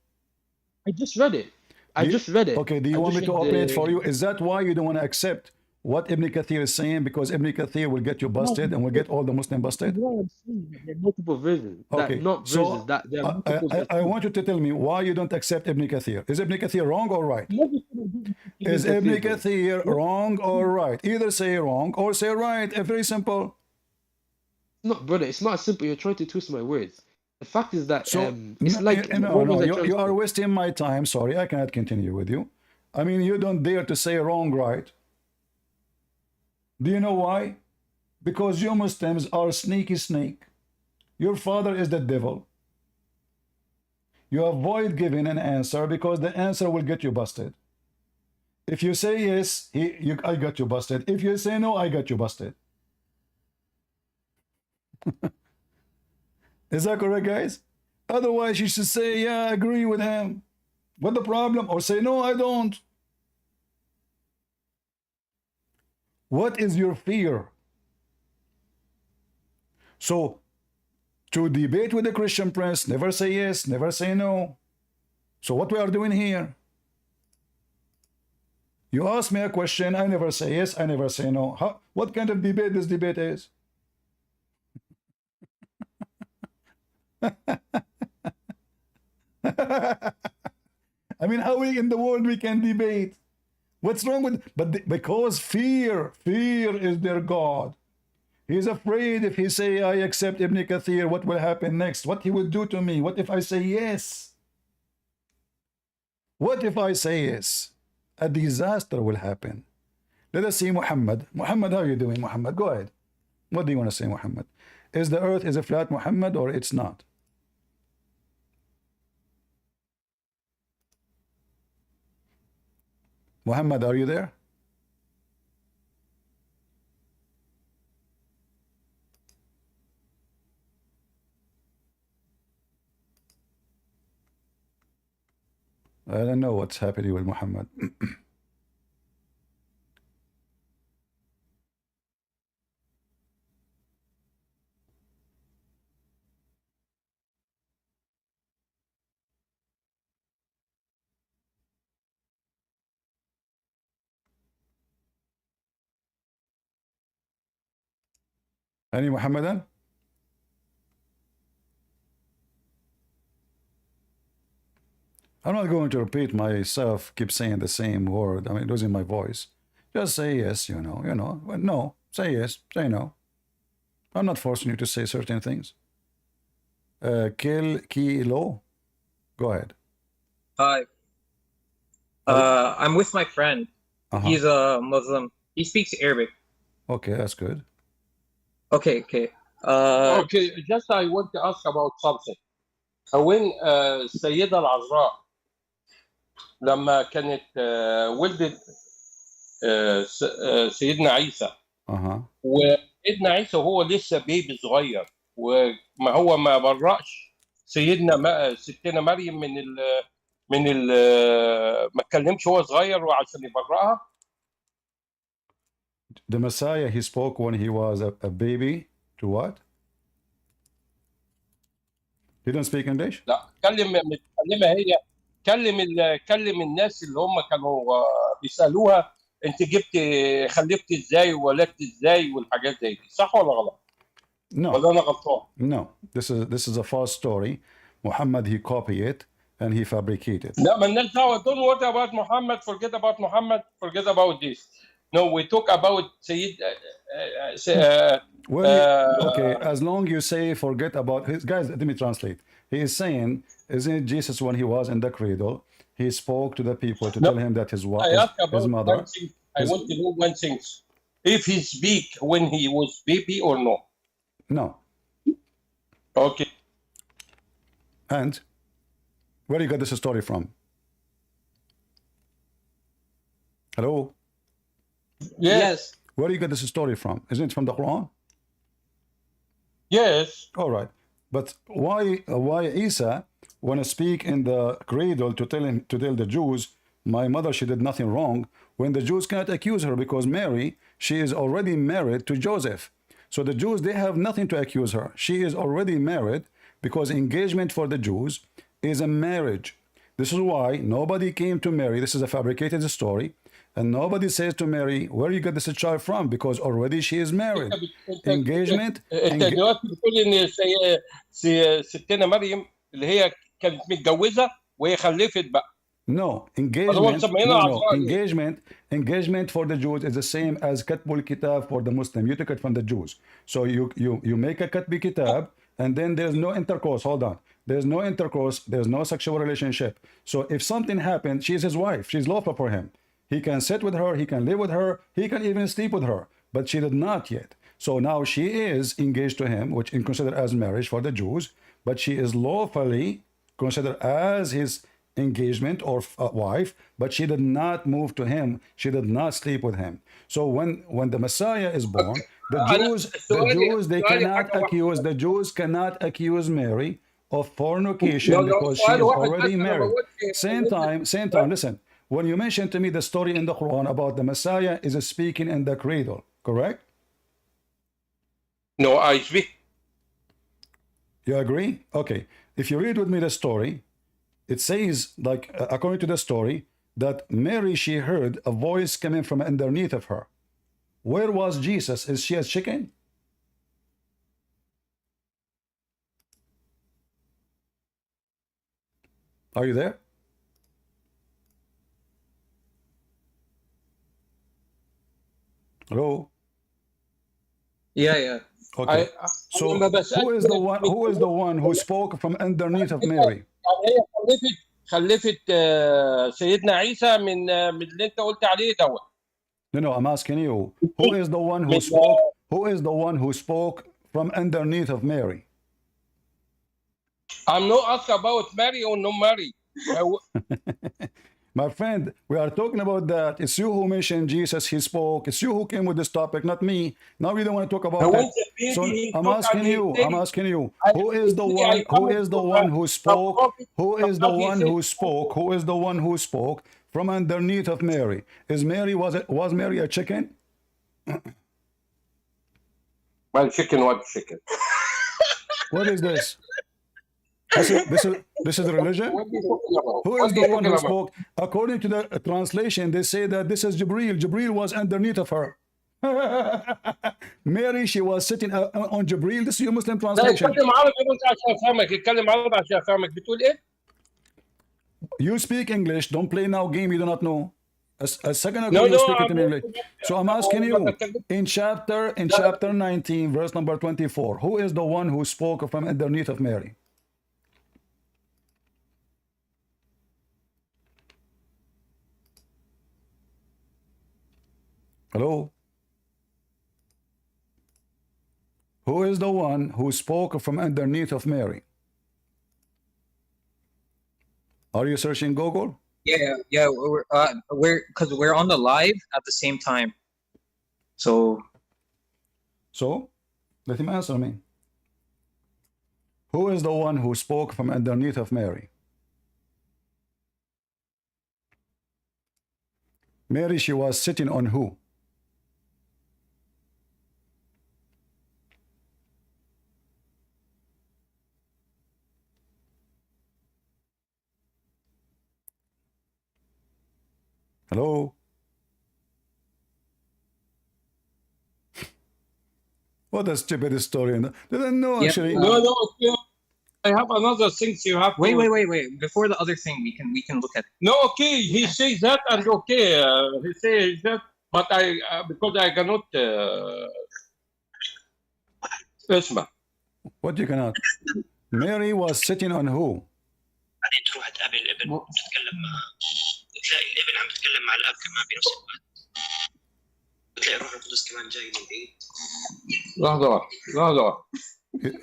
I just read it. I Do you- just read it. Okay, do you I want me just to read open it for the. you? Is that why you don't want to accept what Ibn Kathir is saying? Because Ibn Kathir will get you busted and will get all the Muslim busted? Why I'm saying that there are multiple versions. That Okay, not versions. so That there are multiple I versions. want you to tell me why you don't accept Ibn Kathir. Is Ibn Kathir wrong or right? Never said I didn't think Is Ibn Ibn Kathir, bro. Kathir wrong or right? Either say wrong or say right. Very simple. No, brother, it's not as simple. You're trying to twist my words. The fact is that So, it's like what was I trying you to are say? wasting my time. Sorry, I cannot continue with you. I mean, you don't dare to say wrong, right? Do you know why? Because you Muslims are sneaky snake. Your father is the devil. You avoid giving an answer because the answer will get you busted. If you say yes, I got you busted. If you say no, I got you busted. Is that correct, guys? Otherwise, you should say, yeah, I agree with him. What the problem? Or say, no, I don't. What is your fear? So, to debate with the Christian Prince, never say yes, never say no. So what we are doing here? You ask me a question, I never say yes, I never say no. What kind of debate this debate is? I mean, how in the world we can debate? What's wrong with? Because fear is their God. He's afraid if he say I accept Ibn Kathir, what will happen next? What he would do to me? What if I say yes? What if I say yes? A disaster will happen. Let us see Muhammad. Muhammad, how are you doing, Muhammad? Go ahead. What do you want to say, Muhammad? Is the earth is a flat, Muhammad, or it's not? Muhammad, are you there? I don't know what's happening with Muhammad. Any Muhammadan? I'm not going to repeat myself, keep saying the same word. I mean, losing my voice. Just say yes, you know. No, say yes, say no. I'm not forcing you to say certain things. Kilo, go ahead. Hi. I'm with my friend. He's a Muslim. He speaks Arabic. Okay, that's good. Okay. Okay, just I want to ask about something. When السيدة العذراء لما كانت ولدت سيدنا عيسى وسيدنا عيسى وهو لسه بيبي صغير وما هو ما برأش ستنا مريم ما اتكلمش هو صغير وعشان يبرأها. The Messiah, he spoke when he was a baby to what? He didn't speak English? لا متكلمه هي كلم الناس اللي هم كانوا بيسالوها انت خلفت ازاي وولدت ازاي والحاجات زي دي، صح ولا غلط؟ No. ولا انا غلطان؟ No. This is a false story. Muhammad, he copied it and he fabricated. لا مالناش دعوه. Don't worry about Muhammad. Forget about Muhammad. Forget about this. No, we talk about Sayyid. Okay, as long you say forget about his guys, let me translate. He is saying, isn't it Jesus when he was in the cradle? He spoke to the people to tell him that his wife, his mother. I want to know one thing. If he speak when he was baby or no? No. Okay. And where you got this story from? Hello? Yes. Where you got this story from? Isn't it from the Quran? Yes. All right. But why Isa want to speak in the cradle to tell the Jews, my mother, she did nothing wrong, when the Jews cannot accuse her because Mary, she is already married to Joseph. So the Jews, they have nothing to accuse her. She is already married because engagement for the Jews is a marriage. This is why nobody came to Mary. This is a fabricated story. And nobody says to Mary, where you got this child from? Because already she is married. Engagement. انت دلوقتي بتقول ان ستنا مريم اللي هي كانت متجوزه وهي خلفت بقى. No, engagement for the Jews is the same as katbul kitab for the Muslim. You took it from the Jews. So you make a katbi kitab and then there's no intercourse. Hold on. There's no intercourse. There's no sexual relationship. So if something happened, she's his wife. She's lawful for him. He can sit with her. He can live with her. He can even sleep with her. But she did not yet. So now she is engaged to him, which is considered as marriage for the Jews. But she is lawfully considered as his engagement or wife, but she did not move to him. She did not sleep with him. So when the Messiah is born, the Jews cannot accuse Mary of fornication because she is already married. Same time, listen. When you mentioned to me the story in the Quran about the Messiah is speaking in the cradle, correct? No, I speak. You agree? Okay. If you read with me the story, it says, like, according to the story, that Mary, she heard a voice coming from underneath of her. Where was Jesus? Is she a chicken? Are you there? Hello? Yeah. Okay. So who is the one who spoke from underneath of Mary? خلفت سيدنا عيسى من اللي انت قلت عليه دوت. No, I'm asking you, who is the one who spoke? Who is the one who spoke from underneath of Mary? I'm not asking about Mary or no Mary. My friend, we are talking about that. It's you who mentioned Jesus, he spoke. It's you who came with this topic, not me. Now you don't want to talk about it. So I'm asking you, who is the one who spoke? Who is the one who spoke? Who is the one who spoke from underneath of Mary? Was Mary a chicken? Well, chicken, what chicken? What is this? This is religion? Who is the one who spoke? According to the translation, they say that this is Jibril. Jibril was underneath of her. Mary, she was sitting on Jibril. This is your Muslim translation. You speak English. Don't play now game you do not know. A second ago you speak it in English. So I'm asking you, in chapter 19, verse number 24, who is the one who spoke from underneath of Mary? Hello? Who is the one who spoke from underneath of Mary? Are you searching Google? Yeah, we're on the live at the same time. So let him answer me. Who is the one who spoke from underneath of Mary? Mary, she was sitting on who? Hello? What a stupid story. They don't know actually. No, I have another thing you have. Wait. Before the other thing, we can look at. No, okay. He says that, and okay, he says that, but I because I cannot. What you cannot? Mary was sitting on who? بعدين تروح تقابل الابن وتتكلم معه، بتلاقي الابن عم يتكلم مع الاب كمان بنفس الوقت، بتلاقي الروح القدس كمان جاي من بعيد. لحظة.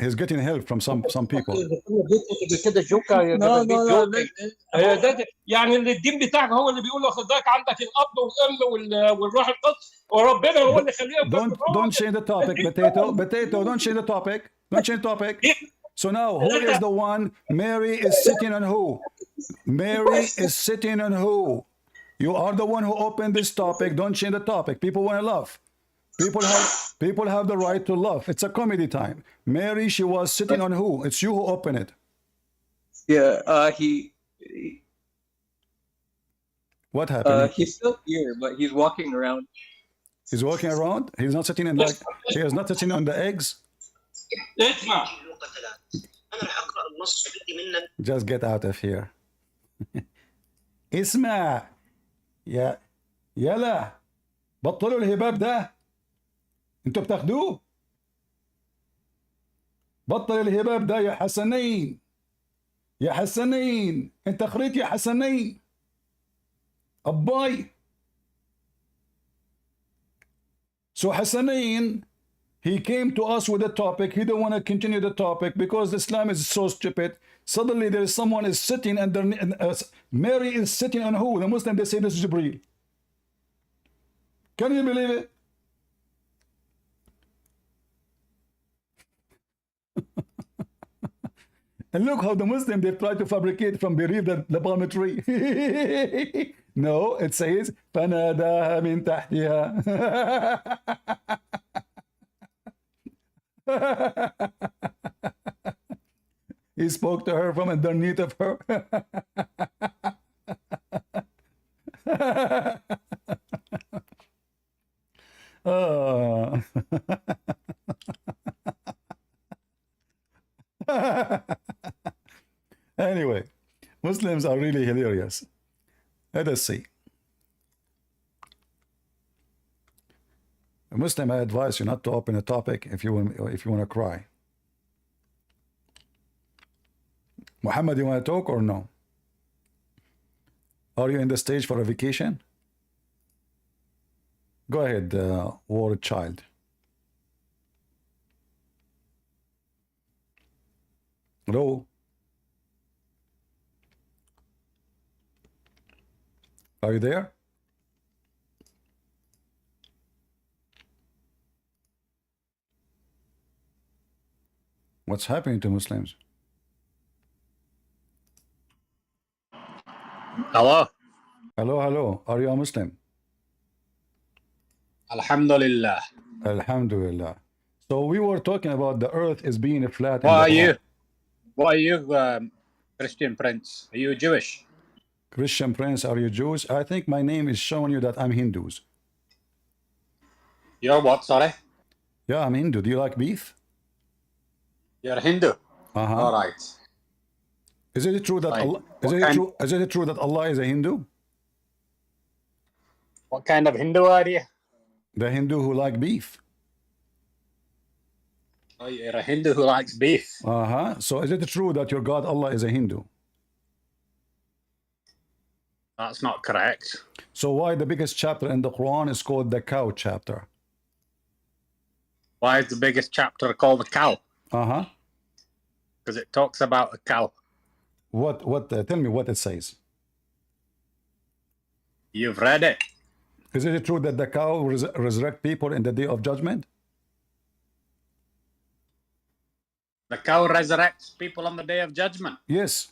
He's getting help from some people. No. يعني الدين بتاعك هو اللي بيقول لك عندك الاب والام والروح القدس وربنا هو اللي خليهم. Don't change the topic, potato. Don't change the topic. Don't change the topic. So now, who is the one? Mary is sitting on who? Mary is sitting on who? You are the one who opened this topic. Don't change the topic. People want to laugh. People have the right to laugh. It's a comedy time. Mary, she was sitting on who? It's you who opened it. Yeah, What happened? He's still here, but he's walking around. He's walking around? He's not sitting in like he is not sitting on the eggs? Just get out of here. اسمع يلا بطلوا الهباب ده. انتوا بتاخدوه. بطل الهباب ده يا حسنين. يا حسنين انت خريت يا حسنين. أباي. So Hassanin, he came to us with a topic. He don't want to continue the topic because Islam is so stupid. Suddenly there is someone is sitting under Mary is sitting on who? The Muslim, they say this is Jibreel. Can you believe it? And look how the Muslim, they try to fabricate from belief that the palm tree. No, it says فناداها من تحتها. He spoke to her from underneath of her. Oh. Anyway, Muslims are really hilarious. Let us see. A Muslim, I advise you not to open a topic if you want to cry. Muhammad, you want to talk or no? Are you in the stage for a vacation? Go ahead, war child. Hello? Are you there? What's happening to Muslims? Hello. Hello, hello. Are you a Muslim? Alhamdulillah. Alhamdulillah. So we were talking about the earth is being flat. What are you? What are you, Christian Prince? Are you Jewish? Christian Prince, are you Jews? I think my name is showing you that I'm Hindus. You're what, sorry? Yeah, I'm Hindu. Do you like beef? You're a Hindu? All right. Is it true that Allah, is it true that Allah is a Hindu? What kind of Hindu are you? The Hindu who like beef. Oh, you're a Hindu who likes beef. So is it true that your God Allah is a Hindu? That's not correct. So why the biggest chapter in the Quran is called the cow chapter? Why is the biggest chapter called the cow? Because it talks about a cow. Tell me what it says. You've read it. Is it true that the cow resurrect people in the day of judgment? The cow resurrects people on the day of judgment? Yes.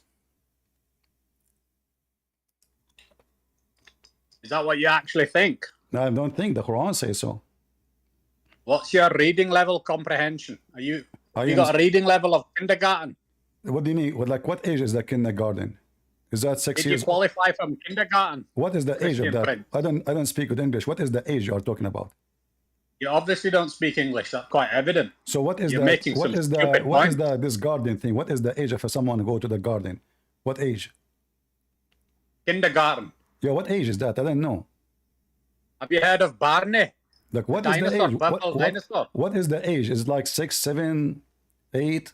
Is that what you actually think? No, I don't think the Quran says so. What's your reading level comprehension? You got a reading level of kindergarten? What do you mean? What age is the kindergarten? Is that 6 years? Did you qualify from kindergarten? What is the age of that? Prince? I don't speak good English. What is the age you are talking about? You obviously don't speak English. That's quite evident. So what is this garden thing? What is the age of someone who go to the garden? What age? Kindergarten. Yeah, what age is that? I don't know. Have you heard of Barney? Like what is the age? What is the age? Is it like 6, 7, 8?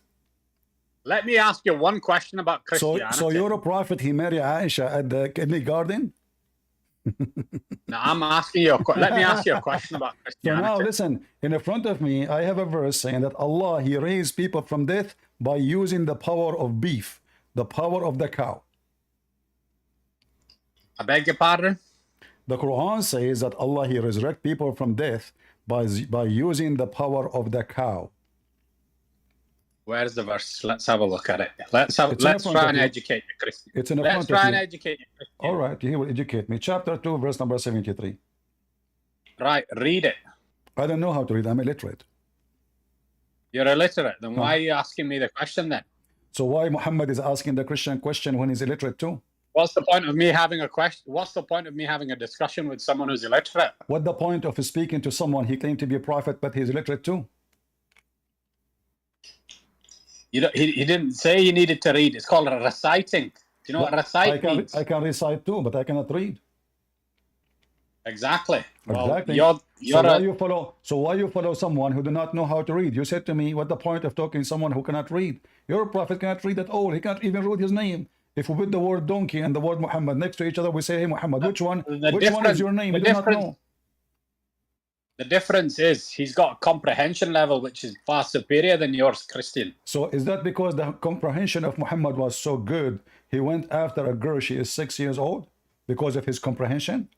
Let me ask you one question about Christianity. So your prophet, he married Aisha at the kindergarten? No, I'm asking you. Let me ask you a question about Christianity. So now listen, in front of me, I have a verse saying that Allah, he raised people from death by using the power of beef, the power of the cow. I beg your pardon? The Quran says that Allah, he resurrect people from death by using the power of the cow. Where's the verse? Let's have a look at it. Let's try and educate you, Christian. It's in the Let's try and educate you, Christian. All right, he will educate me. Chapter 2, verse number 73. Right, read it. I don't know how to read. I'm illiterate. You're illiterate. Then why are you asking me the question then? So why Muhammad is asking the Christian question when he's illiterate too? What's the point of me having a question? What's the point of me having a discussion with someone who's illiterate? What's the point of speaking to someone he claimed to be a prophet, but he's illiterate too? He didn't say you needed to read. It's called reciting. Do you know what recite means? I can recite too, but I cannot read. Exactly. Exactly. Well, so why you follow someone who do not know how to read? You said to me, what the point of talking to someone who cannot read? Your prophet cannot read at all. He can't even read his name. If we put the word donkey and the word Muhammad next to each other, we say, hey Muhammad, which one is your name? We do not know. The difference is he's got a comprehension level which is far superior than yours, Christian. So is that because the comprehension of Muhammad was so good, he went after a girl, she is 6 years old, because of his comprehension?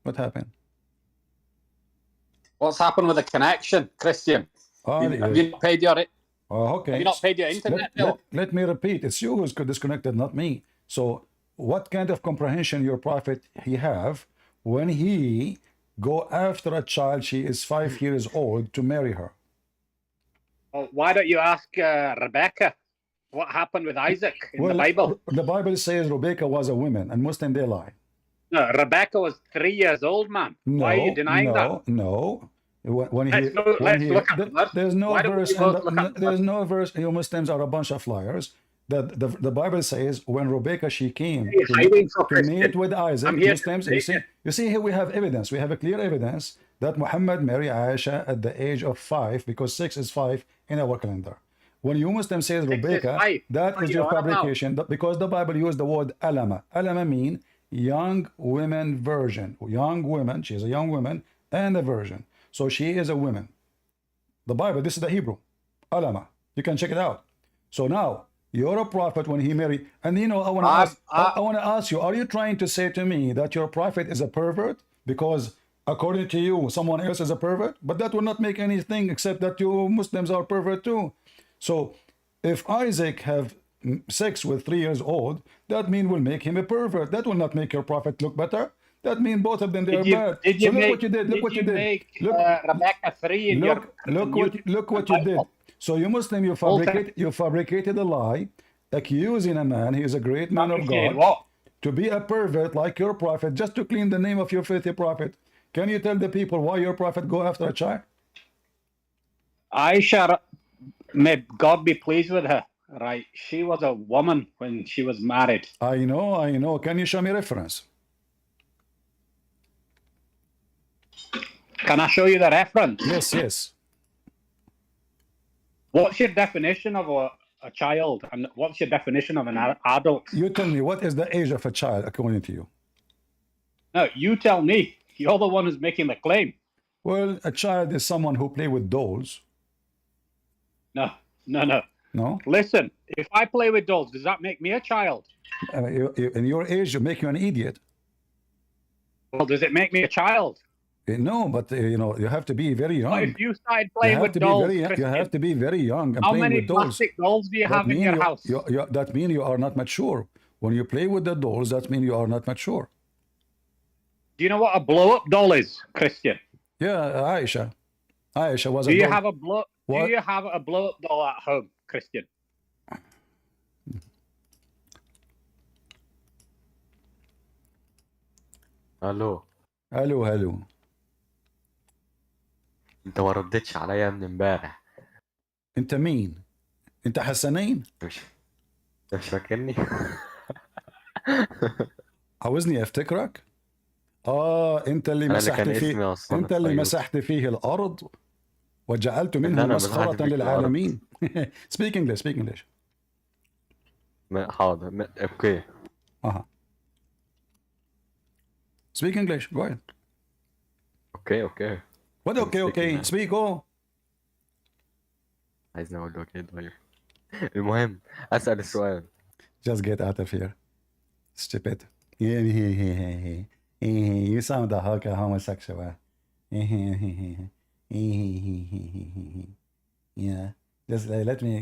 What happened? What's happened with the connection, Christian? Have you not paid your... okay. Have you not paid your internet bill? Let me repeat. It's you who's disconnected, not me. So what kind of comprehension your prophet he have when he go after a child, she is 5 years old, to marry her? Well, why don't you ask Rebecca what happened with Isaac in the Bible? The Bible says Rebecca was a woman, and Muslim, they lie. No, Rebecca was 3 years old, man. No, why are you denying that? No. There's no verse. There's no verse. You Muslims are a bunch of liars. The Bible says when Rebecca she came to meet with Isaac, Muslims. You see here we have evidence. We have a clear evidence that Muhammad married Aisha at the age of 5, because 6 is 5 in our calendar. When you Muslim says Rebecca, that is your fabrication. Because the Bible used the word alama. Alama mean young women virgin. Young woman. She is a young woman and a virgin. So she is a woman. The Bible, this is the Hebrew. Alama. You can check it out. So now you're a prophet when he married, and you know I want to ask. I want to ask you: are you trying to say to me that your prophet is a pervert because according to you someone else is a pervert? But that will not make anything except that you Muslims are pervert too. So if Isaac have sex with 3 years old, that mean will make him a pervert. That will not make your prophet look better. That means both of them they are bad. So look what you did. Look what you did. Look, Rebecca 3 in your look what you did. So you Muslim, you fabricated a lie, accusing a man. He is a great man of God. What? To be a pervert like your prophet, just to clean the name of your filthy prophet. Can you tell the people why your prophet go after a child? Aisha, may God be pleased with her. Right, she was a woman when she was married. I know. Can you show me reference? Can I show you the reference? Yes. What's your definition of a child, and what's your definition of an adult? You tell me, what is the age of a child according to you? No, you tell me. You're the one who's making the claim. Well, a child is someone who play with dolls. No. No? Listen, if I play with dolls, does that make me a child? In your age, you make you an idiot. Well, does it make me a child? No, but you know, you have to be very young. But if you started playing with dolls, you have to be very young and how playing many with dolls. plastic dolls do you have in your house? That means you are not mature. When you play with the dolls, that means you are not mature. Do you know what a blow-up doll is, Christian? Yeah, Aisha was Do you have a blow-up doll at home, Christian? الو الو انت ما ردتش عليا من امبارح. انت مين؟ انت حسنين؟ مش فاكرني؟ عاوزني افتكرك؟ انت اللي مسحت فيه، انت اللي مسحت فيه الارض وجعلت منه مسخرة للعالمين. Speak English. حاضر. اوكي. Speak English. Go ahead. اوكي. What okay. Speak. عايزني اقول له كده طيب. المهم اسال السؤال. Just get out of here. Stupid. You sound like a homosexual. Yeah. Just let me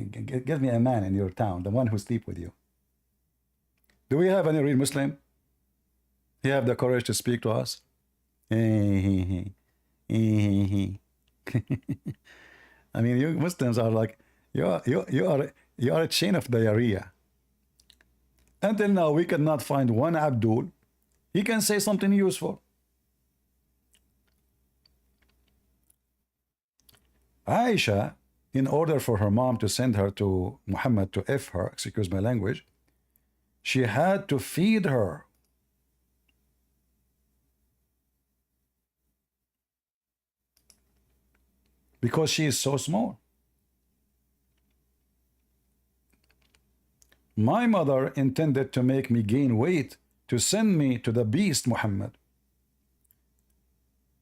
give me a man in your town, the one who sleep with you. Do we have any real Muslim? You have the courage to speak to us? I mean, you Muslims are like you are a chain of diarrhea. Until now, we cannot find one Abdul. He can say something useful. Aisha, in order for her mom to send her to Muhammad to F her, excuse my language, she had to feed her. Because she is so small. My mother intended to make me gain weight to send me to the beast Muhammad.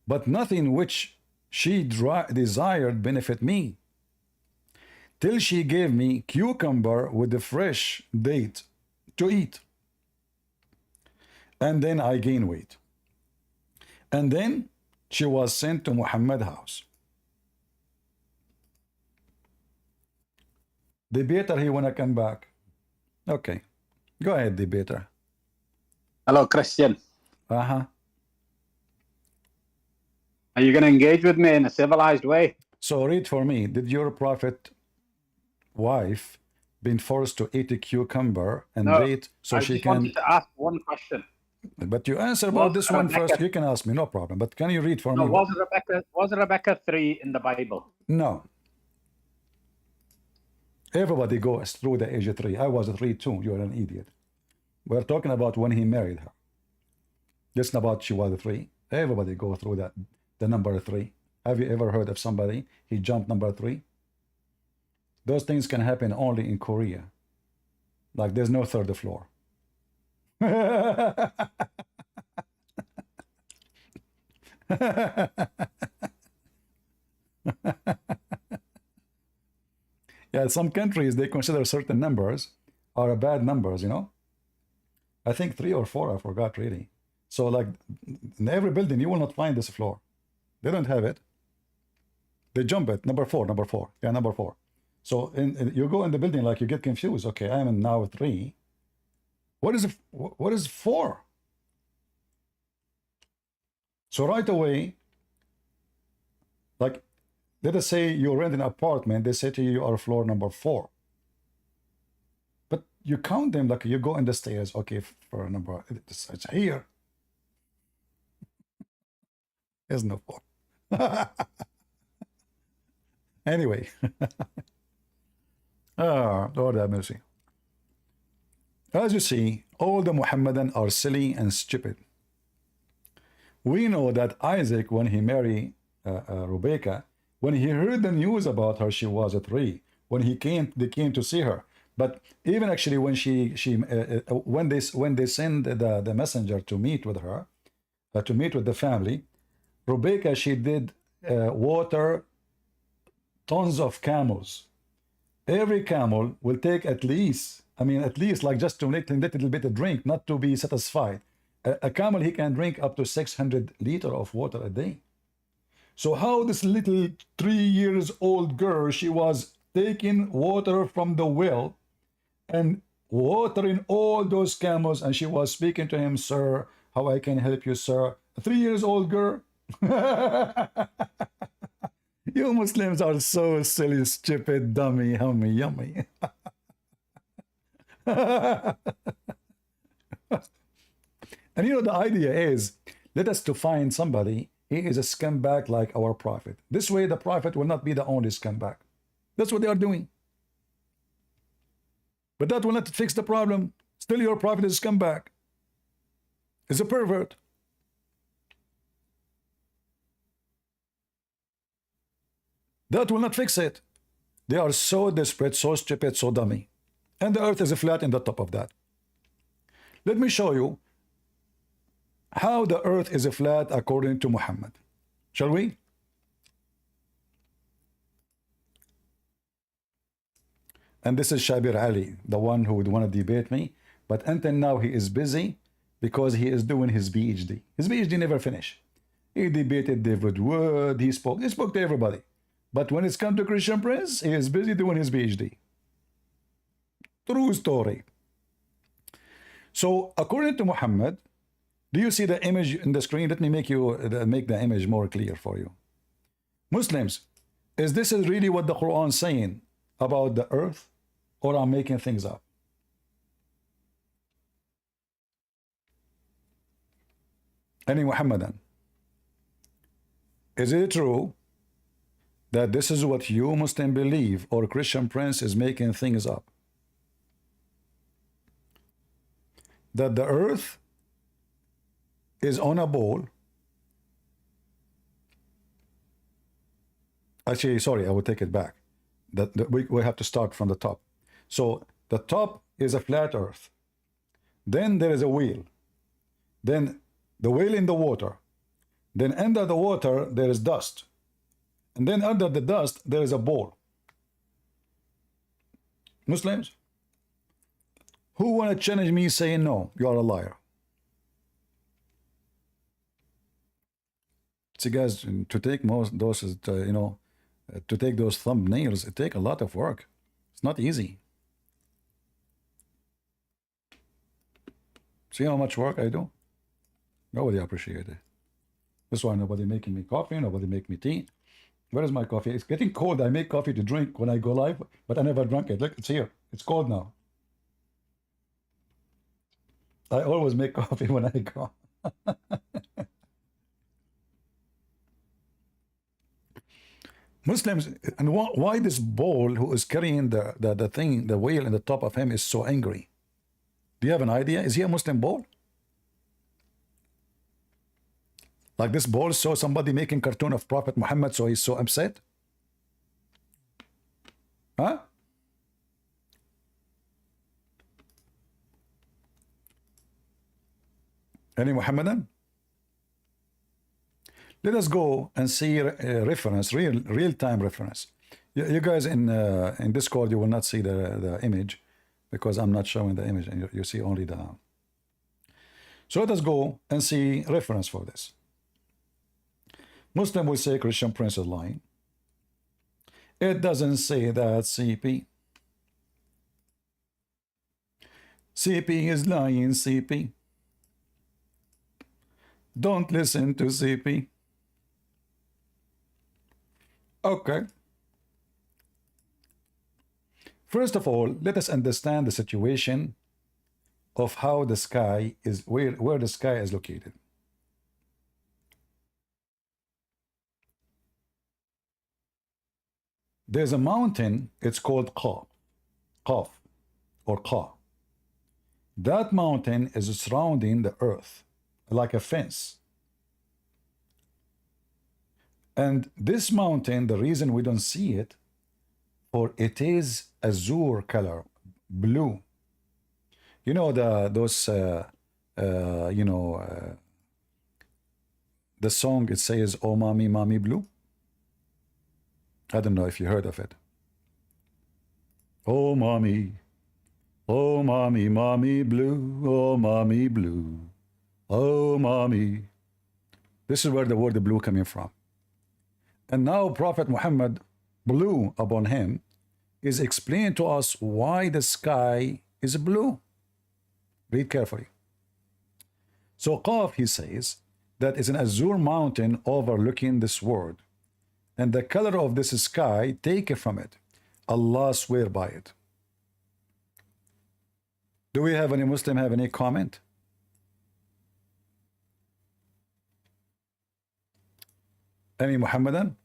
But nothing which she desired benefit me, till she gave me cucumber with the fresh date to eat. And then I gained weight. And then she was sent to Muhammad's house. Debater, he wanna come back. Okay. Go ahead, debater. Hello, Christian. Uh-huh. Are you going to engage with me in a civilized way? So read for me. Did your prophet wife been forced to eat a cucumber and wait so she can... I just wanted to ask one question. But you answer about this one first. You can ask me, no problem. But can you read for me? Was Rebecca 3 in the Bible? No. Everybody goes through the age of 3. I was 3 too. You're an idiot. We're talking about when he married her. Listen about she was 3. Everybody go through that. The number 3. Have you ever heard of somebody he jumped number 3? Those things can happen only in Korea. Like there's no third floor. Yeah, some countries, they consider certain numbers are bad numbers, you know. I think 3 or 4, I forgot really. So like in every building, you will not find this floor. They don't have it. They jump it, number 4, number 4. Yeah, number 4. So you go in the building, like you get confused. Okay, I am in now 3. What is 4? So right away, like, let us say you rent an apartment, they say to you, you are floor number 4. But you count them, like you go in the stairs, okay, for a number, it's here. There's no 4. Anyway. Lord have mercy. As you see, all the Muhammadan are silly and stupid. We know that Isaac, when he married Rebecca, when he heard the news about her, she was 3. When they came to see her. But even actually, when when they send the messenger to meet with her, to meet with the family, Rebecca, she did water tons of camels. Every camel will take at least like just to make a little bit of drink, not to be satisfied. A camel, he can drink up to 600 liters of water a day. So how this little 3-year-old girl, she was taking water from the well and watering all those camels, and she was speaking to him, sir, how I can help you, sir? A 3-year-old girl? You Muslims are so silly, stupid, dummy, hummy, yummy. And you know, the idea is, let us to find somebody, he is a scumbag like our prophet. This way the prophet will not be the only scumbag. That's what they are doing. But that will not fix the problem. Still your prophet is a scumbag. Is a pervert. That will not fix it. They are so desperate, so stupid, so dummy. And the earth is flat in the top of that. Let me show you how the earth is flat according to Muhammad. Shall we? And this is Shabir Ali, the one who would want to debate me. But until now, he is busy because he is doing his PhD. His PhD never finished. He debated David Wood. He spoke to everybody. But when it's come to Christian Prince, he is busy doing his PhD. True story. So according to Muhammad, do you see the image in the screen? Let me make the image more clear for you. Muslims, is this really what the Quran is saying about the earth, or I'm making things up? Any Muhammadan, is it true that this is what you Muslim believe, or Christian Prince is making things up? That the earth is on a ball. Actually, sorry, I will take it back. We have to start from the top. So the top is a flat earth. Then there is a wheel. Then the wheel in the water. Then under the water, there is dust. And then under the dust, there is a ball. Muslims, who want to challenge me saying, no, you are a liar? See, guys, to take those, to take those thumbnails, it takes a lot of work. It's not easy. See how much work I do? Nobody appreciates it. That's why nobody making me coffee, nobody make me tea. Where is my coffee? It's getting cold. I make coffee to drink when I go live, but I never drank it. Look, it's here. It's cold now. I always make coffee when I go. Muslims, and why this bull who is carrying the thing, the wheel in the top of him, is so angry? Do you have an idea? Is he a Muslim bull? Like this bull saw somebody making cartoon of Prophet Muhammad, so he's so upset? Huh? Any Muhammadan? Let us go and see a reference, real-time reference. You guys in Discord, you will not see the image because I'm not showing the image, and you see only the. So let us go and see reference for this. Muslim will say Christian Prince is lying. It doesn't say that CP. CP is lying, CP. Don't listen to CP. Okay. First of all, let us understand the situation of how the sky is, where the sky is located. There's a mountain, it's called Qaf or Qa. That mountain is surrounding the earth like a fence. And this mountain, the reason we don't see it, for it is azure color, blue. You know the song, it says, "Oh mommy, mommy blue." I don't know if you heard of it. Oh mommy, mommy blue, oh mommy blue, oh mommy. This is where the word blue coming from. And now Prophet Muhammad blew upon him is explained to us why the sky is blue. Read carefully. So Qaf, he says, that is an azure mountain overlooking this world. And the color of this sky, take it from it. Allah swear by it. Do we have any Muslim have any comment? Any Muhammadan?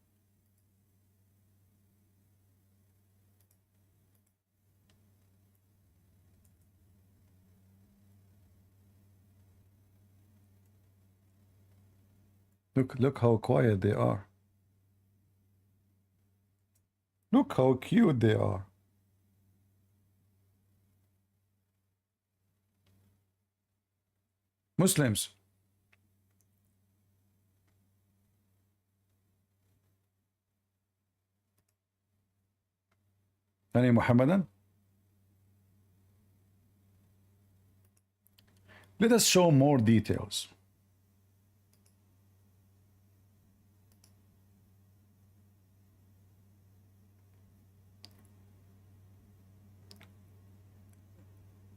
Look how quiet they are. Look how cute they are. Muslims. Any Muhammadan? Let us show more details.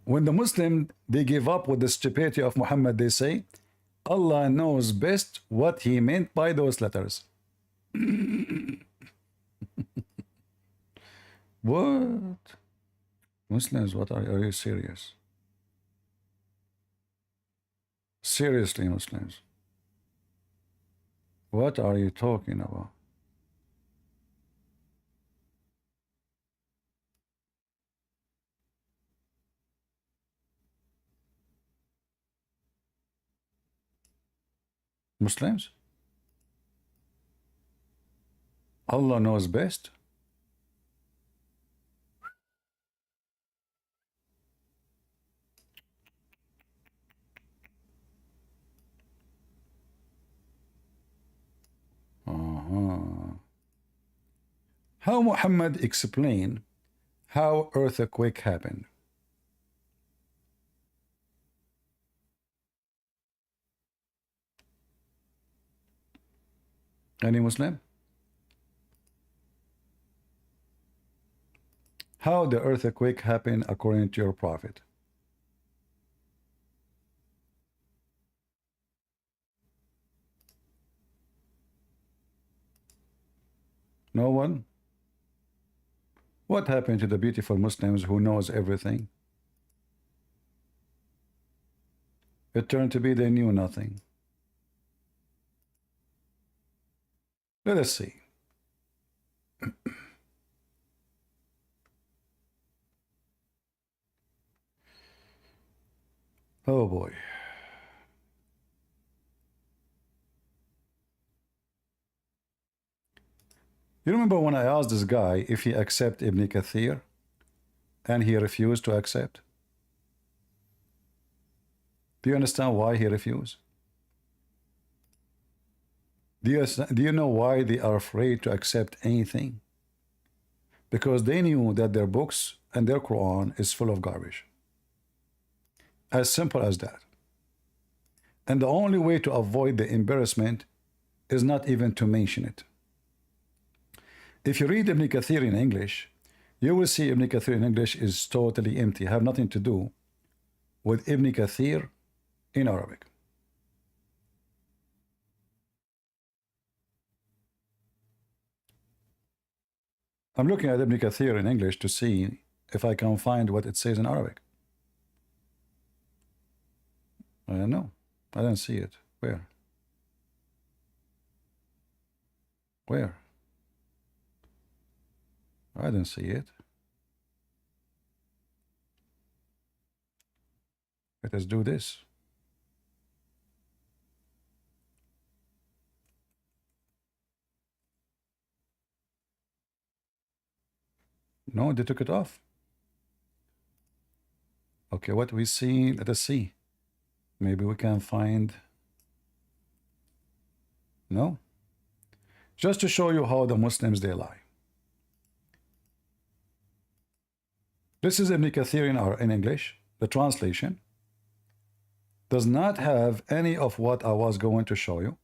When the Muslim, they give up with the stupidity of Muhammad, they say, Allah knows best what he meant by those letters. What? Muslims, what are you serious? Seriously, Muslims. What are you talking about? Muslims? Allah knows best? How Muhammad explained how earthquake happened? Any Muslim? How the earthquake happened according to your prophet? No one? What happened to the beautiful Muslims who knows everything? It turned to be they knew nothing. Let us see. Oh boy. You remember when I asked this guy if he accept Ibn Kathir and he refused to accept? Do you understand why he refused? Do you know why they are afraid to accept anything? because they knew that their books and their Quran is full of garbage. As simple as that. And the only way to avoid the embarrassment is not even to mention it. If you read Ibn Kathir in English, you will see Ibn Kathir in English is totally empty, have nothing to do with Ibn Kathir in Arabic. I'm looking at Ibn Kathir in English to see if I can find what it says in Arabic. I don't know. I don't see it. Where? Where? I don't see it. Let us do this. No, they took it off. Okay, what we see, let us see. Maybe we can find. No. Just to show you how the Muslims, they lie. This is Ibn Kathir in English. The translation does not have any of what I was going to show you.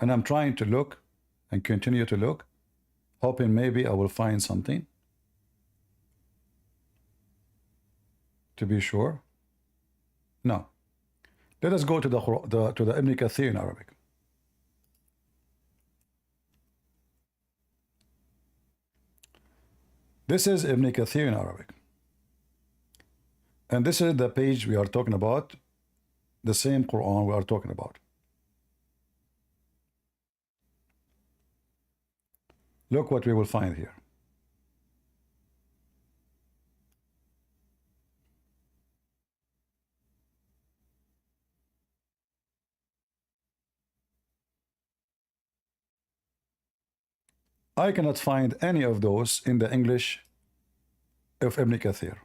And I'm trying to look and continue to look, hoping maybe I will find something. To be sure. No. Let us go to the Ibn Kathir in Arabic. This is Ibn Kathir in Arabic. And this is the page we are talking about, the same Quran we are talking about. Look what we will find here. I cannot find any of those in the English of Ibn Kathir.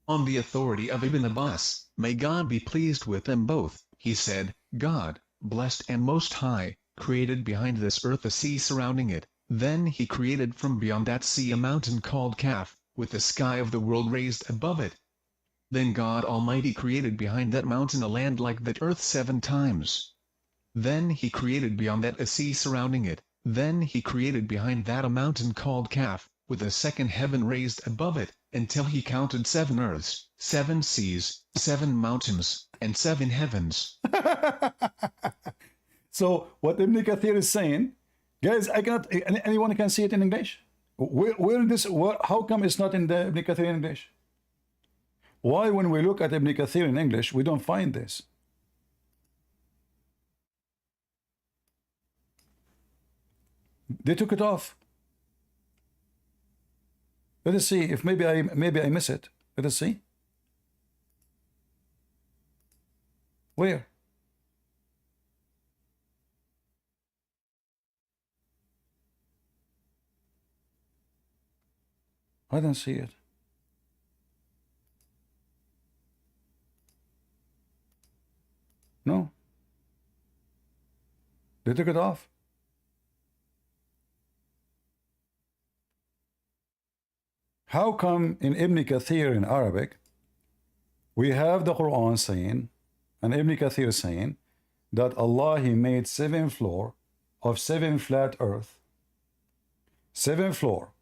On the authority of Ibn Abbas, may God be pleased with them both, he said, God, blessed and most high, created behind this earth a sea surrounding it, then he created from beyond that sea a mountain called Kaf, with the sky of the world raised above it. Then God Almighty created behind that mountain a land like that earth 7 times. Then he created beyond that a sea surrounding it, then he created behind that a mountain called Kaf, with a second heaven raised above it, until he counted 7 earths, 7 seas, 7 mountains, and 7 heavens. So what Ibn Kathir is saying, guys, I cannot. Anyone can see it in English. How come it's not in the Ibn Kathir in English? Why, when we look at Ibn Kathir in English, we don't find this? They took it off. Let us see if maybe I miss it. Let us see. Where? I don't see it. No. They took it off. How come in Ibn Kathir in Arabic, we have the Quran saying, and Ibn Kathir saying, that Allah, He made 7 floor of 7 flat earth. 7 floor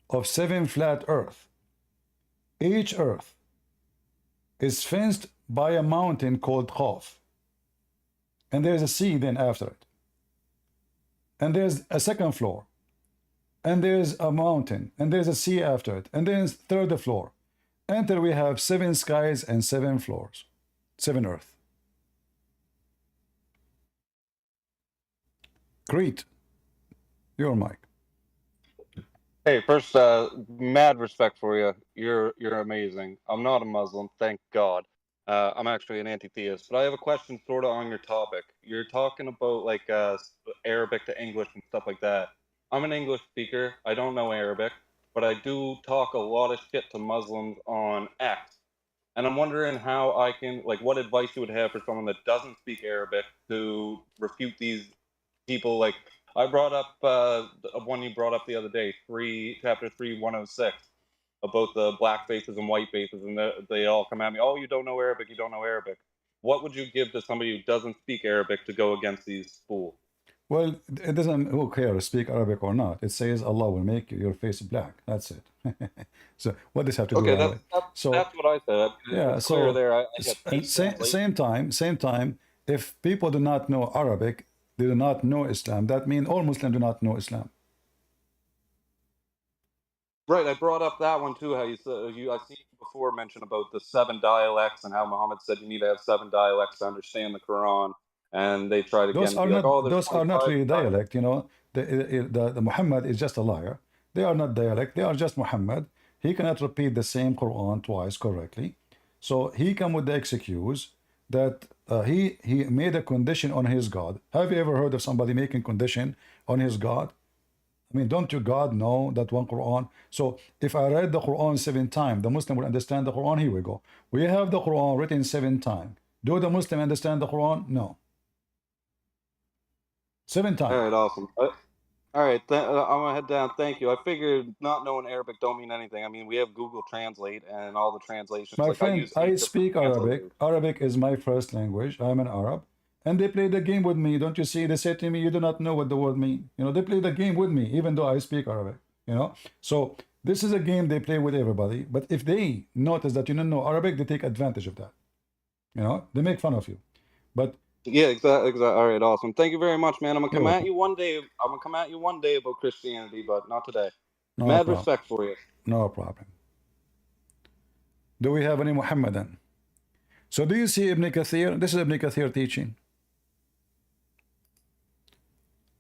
of 7 flat earth. Each earth is fenced by a mountain called Qaf. And there's a sea then after it. And there's a second floor. And there's a mountain, and there's a sea after it, and then third floor, until we have 7 skies and 7 floors, 7 earth. Great. Your mic. Hey, first, mad respect for you. You're amazing. I'm not a Muslim, thank God. I'm actually an anti-theist, but I have a question sort of on your topic. You're talking about like Arabic to English and stuff like that. I'm an English speaker. I don't know Arabic, but I do talk a lot of shit to Muslims on X. And I'm wondering how I can, like, what advice you would have for someone that doesn't speak Arabic to refute these people. Like, I brought up one you brought up the other day, chapter 3:106, about the black faces and white faces, and they all come at me, oh, you don't know Arabic, you don't know Arabic. What would you give to somebody who doesn't speak Arabic to go against these fools? Well, it doesn't who cares speak Arabic or not. It says Allah will make your face black. That's it. So what does have to do Okay, with Arabic? that's what I said. Yeah. It's clear So there. I get and same time, if people do not know Arabic, they do not know Islam. That means all Muslims do not know Islam. Right, I brought up that one too. How you said I've seen you before mention about the 7 dialects and how Muhammad said you need to have 7 dialects to understand the Quran, and they tried again to be like, oh, there's Those are not 25 really dialect. You know, the Muhammad is just a liar. They are not dialect. They are just Muhammad. He cannot repeat the same Quran twice correctly. So he come with the excuse that he made a condition on his God. Have you ever heard of somebody making condition on his God? I mean, don't your God know that one Quran? So if I read the Quran 7 times, the Muslim will understand the Quran. Here we go. We have the Quran written 7 times. Do the Muslim understand the Quran? No. 7 times. All right, awesome. All right, I'm gonna head down. Thank you. I figured not knowing Arabic don't mean anything. I mean, we have Google Translate and all the translations. My Like I friend, use 8 I different speak Arabic. translators. Arabic is my first language. I'm an Arab. And they play the game with me. Don't you see? They say to me, you do not know what the word mean. You know, they play the game with me, even though I speak Arabic. You know? So this is a game they play with everybody. But if they notice that you don't know Arabic, they take advantage of that. You know, they make fun of you. But Yeah, exactly. All right, awesome. Thank you very much, man. I'm gonna you're come at welcome. you one day. I'm gonna come at you one day about Christianity, but not today. No Mad problem. respect for you. No problem. Do we have any Muhammadan? So do you see Ibn Kathir? This is Ibn Kathir teaching.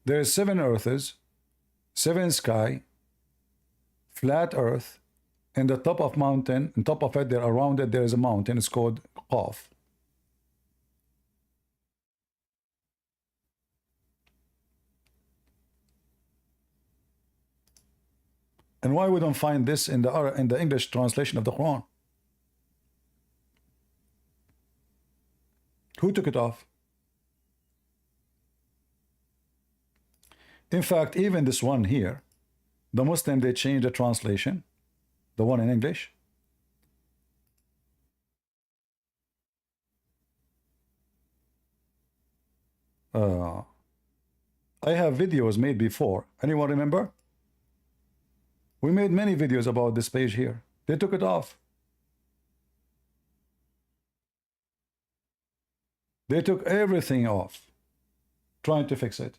There is 7 earths, 7 sky, flat earth, and the top of mountain, on top of it, there around it, there is a mountain. It's called Qaf. And why we don't find this in the English translation of the Quran? Who took it off? In fact, even this one here, the Muslim, they changed the translation, the one in English. I have videos made before. Anyone remember? We made many videos about this page here. They took it off. They took everything off, trying to fix it.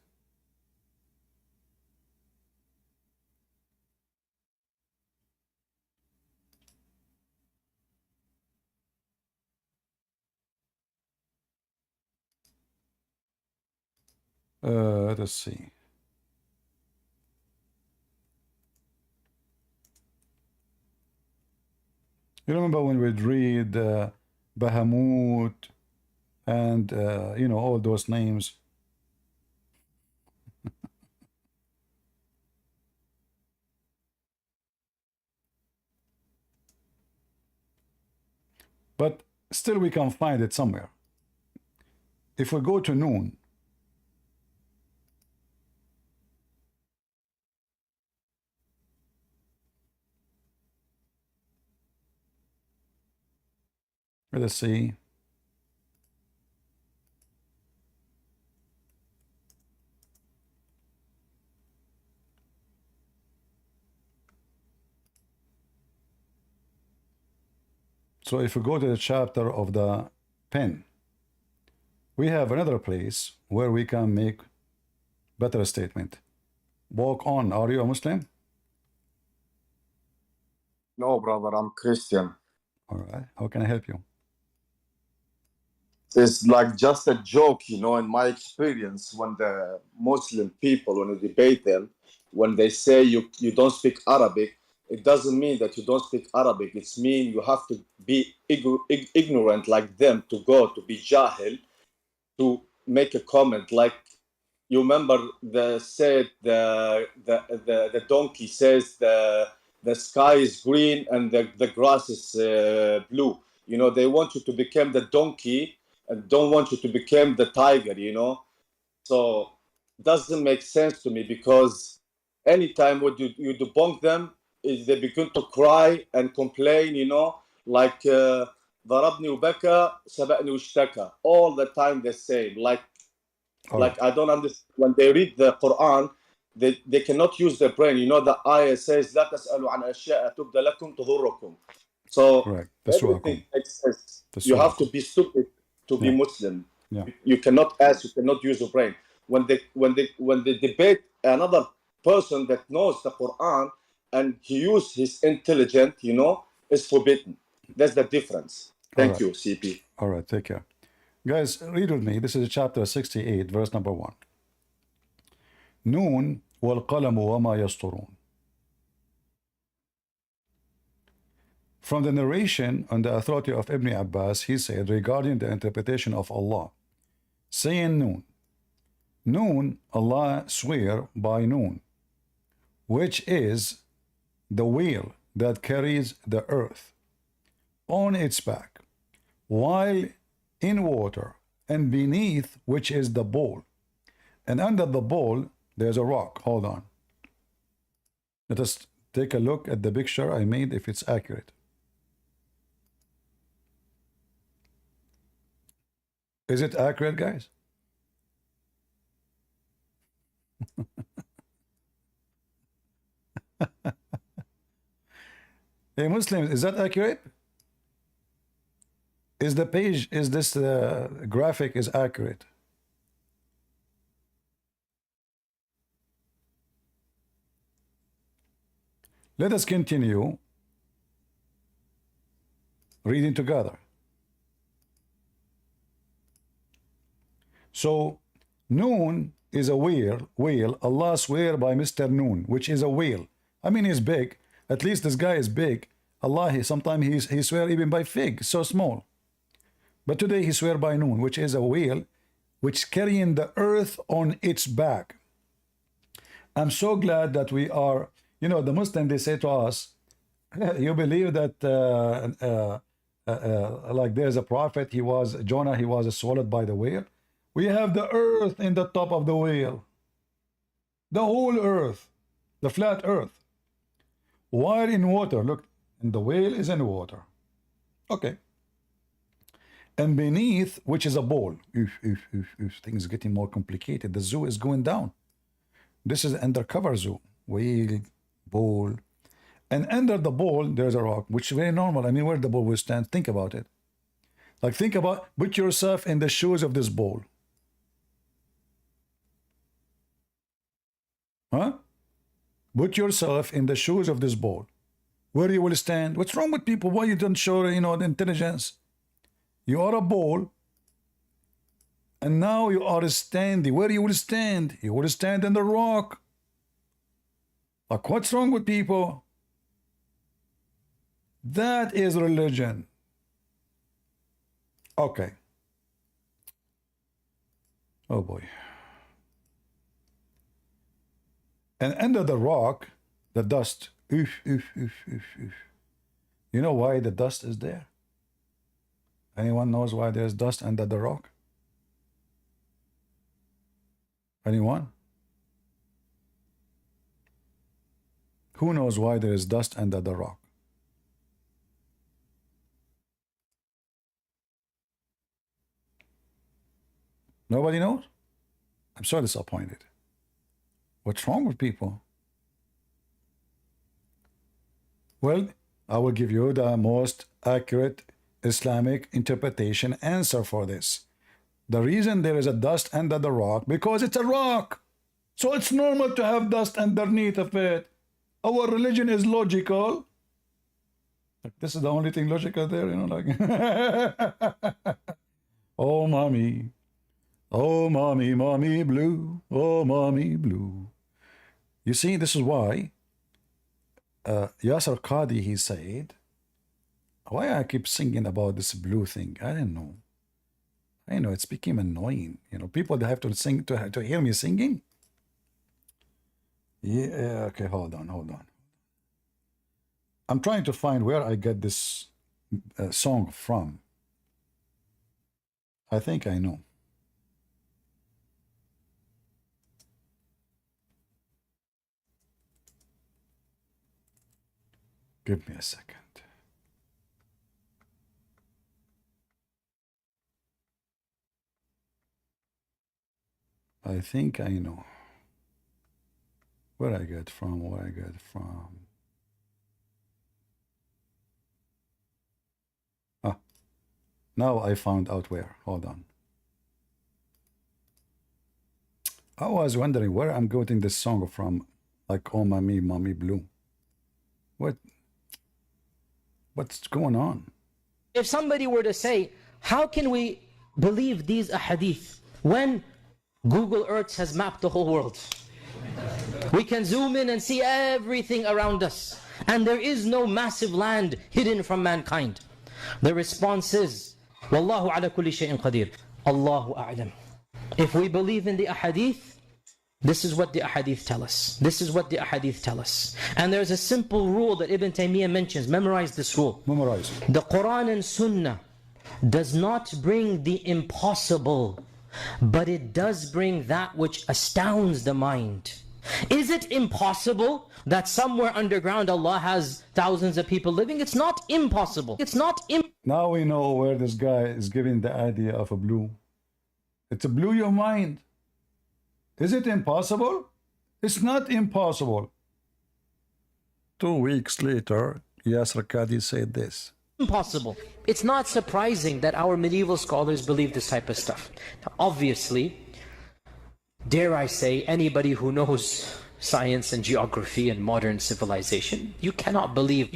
Let's see. You remember when we'd read Bahamut and you know, all those names? But still we can find it somewhere. If we go to Noon, let's see. So if we go to the chapter of the pen, we have another place where we can make better statement. Walk on. Are you a Muslim? No, brother, I'm Christian. All right. How can I help you? It's like just a joke, you know, in my experience, when the Muslim people, when you debate them, when they say you don't speak Arabic, it doesn't mean that you don't speak Arabic. It's mean you have to be ignorant like them to go to be jahil to make a comment. Like you remember the donkey says the sky is green and the grass is blue. You know, they want you to become the donkey and don't want you to become the tiger, you know. So it doesn't make sense to me, because anytime when you debunk them, they begin to cry and complain, you know, like ضربني وبكى سبقني واشتكى, all the time the same. Like I don't understand, when they read the Quran, they cannot use their brain. You know, the ayah says لا تسألوا عن أشياء تبدى لكم تضركم. So Correct. everything makes sense. You have to be stupid to be Muslim. Yeah. You cannot ask, you cannot use your brain. When they debate another person that knows the Quran and he use his intelligence, you know, is forbidden. That's the difference. Thank you, CP. All right, take care. Guys, read with me. This is chapter 68, verse number 1. Noon والقلم وما يسطرون. From the narration on the authority of Ibn Abbas, he said regarding the interpretation of Allah, saying Noon. Noon, Allah swear by Noon, which is the wheel that carries the earth on its back, while in water, and beneath which is the bowl, and under the bowl there's a rock. Hold on. Let us take a look at the picture I made, if it's accurate. Is it accurate, guys? Hey, Muslims, is that accurate? Is the page, is this graphic is accurate? Let us continue reading together. So, Noon is a whale. Allah swear by Mr. Noon, which is a whale. I mean, he's big. At least this guy is big. Allah, sometimes he swear even by fig, so small. But today he swear by Noon, which is a whale, which carrying the earth on its back. I'm so glad that we are, you know, the Muslim, they say to us, you believe that like there's a prophet, Jonah, he was swallowed by the whale. We have the earth in the top of the whale. The whole earth, the flat earth. While in water, look, and the whale is in water. Okay. And beneath, which is a bowl. Things getting more complicated. The zoo is going down. This is undercover zoo. Whale, bowl. And under the bowl, there's a rock, which is very normal. I mean, where the bowl will stand, think about it. Like, think about, put yourself in the shoes of this bowl. Huh? Put yourself in the shoes of this bowl. Where you will stand. What's wrong with people? Why you don't show, you know, the intelligence? You are a bowl, and now you are standing. Where you will stand? You will stand in the rock. Like, what's wrong with people? That is religion. Okay. Oh boy. And under the rock, the dust. You know why the dust is there? Anyone knows why there's dust under the rock? Anyone? Who knows why there is dust under the rock? Nobody knows? I'm so disappointed. What's wrong with people? Well, I will give you the most accurate Islamic interpretation answer for this. The reason there is a dust under the rock, because it's a rock. So it's normal to have dust underneath of it. Our religion is logical. This is the only thing logical there, you know, like oh mommy. Oh mommy, mommy blue. Oh mommy blue. You see, this is why Yasser Qadi, he said, why I keep singing about this blue thing? I don't know. I know it's became annoying. You know, people, they have to sing to hear me singing. Yeah, okay, hold on. I'm trying to find where I get this song from. I think I know. Give me a second. I think I know where I get from, where I get from. Ah, now I found out where. Hold on. I was wondering where I'm getting this song from, like Oh Mommy, Mommy Blue. What's going on? If somebody were to say, how can we believe these ahadith when Google Earth has mapped the whole world? We can zoom in and see everything around us, and there is no massive land hidden from mankind. The response is, Wallahu ala kulli shay'in qadir. Allahu a'lam. If we believe in the ahadith, this is what the ahadith tell us. This is what the ahadith tell us. And there's a simple rule that Ibn Taymiyyah mentions. Memorize this rule. Memorize. The Quran and Sunnah does not bring the impossible, but it does bring that which astounds the mind. Is it impossible that somewhere underground Allah has thousands of people living? It's not impossible. It's not Now we know where this guy is giving the idea of a blue. It blew your mind. Is it impossible? It's not impossible. 2 weeks later, Yasser Qadi said this. Impossible. It's not surprising that our medieval scholars believe this type of stuff. Now, obviously, dare I say, anybody who knows science and geography and modern civilization, you cannot believe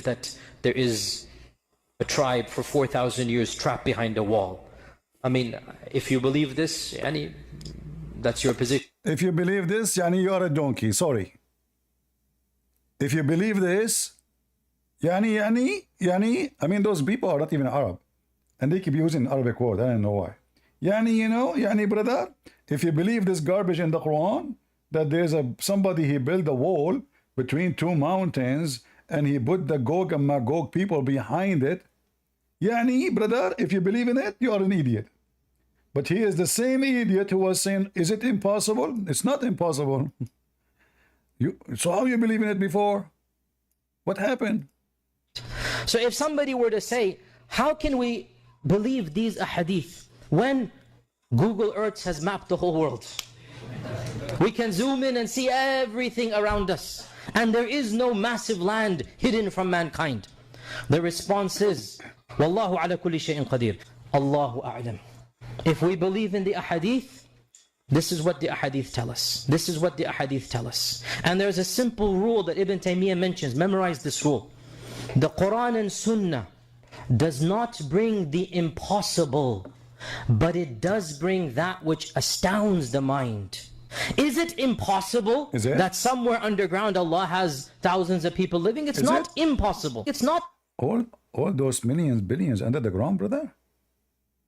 that there is a tribe for 4,000 years trapped behind a wall. I mean, if you believe this, that's your position. If you believe this, you are a donkey. Sorry. If you believe this, I mean, those people are not even Arab. And they keep using Arabic word. I don't know why. Brother, if you believe this garbage in the Quran, that there's somebody, he built a wall between 2 mountains and he put the Gog and Magog people behind it. Brother, if you believe in it, you are an idiot. But he is the same idiot who was saying, is it impossible? It's not impossible. So how you believe in it before? What happened? So if somebody were to say, how can we believe these ahadith when Google Earth has mapped the whole world? We can zoom in and see everything around us, and there is no massive land hidden from mankind. The response is, Wallahu ala kulli shay'in qadir. Allahu a'lam. If we believe in the ahadith, this is what the ahadith tell us. This is what the ahadith tell us. And there's a simple rule that Ibn Taymiyyah mentions. Memorize this rule. The Quran and Sunnah does not bring the impossible, but it does bring that which astounds the mind. Is it impossible that somewhere underground Allah has thousands of people living? It's not impossible. It's not. All those millions, billions under the ground, brother?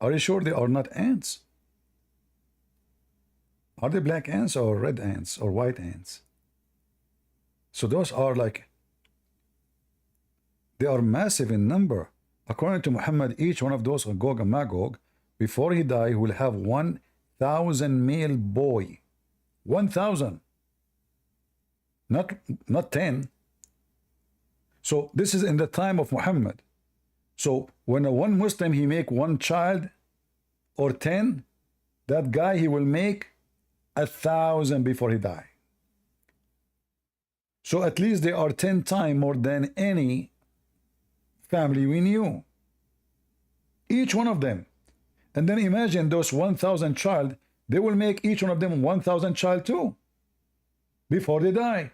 Are you sure they are not ants? Are they black ants or red ants or white ants? So those are they are massive in number. According to Muhammad, each one of those Gog and Magog, before he die, will have 1,000 male boy. 1,000. Not 10. So this is in the time of Muhammad. So when one Muslim, he make 1 child or 10, that guy, he will make 1,000 before he die. So at least they are 10 times more than any family we knew. Each one of them. And then imagine those 1,000 child, they will make each one of them 1,000 child too, before they die.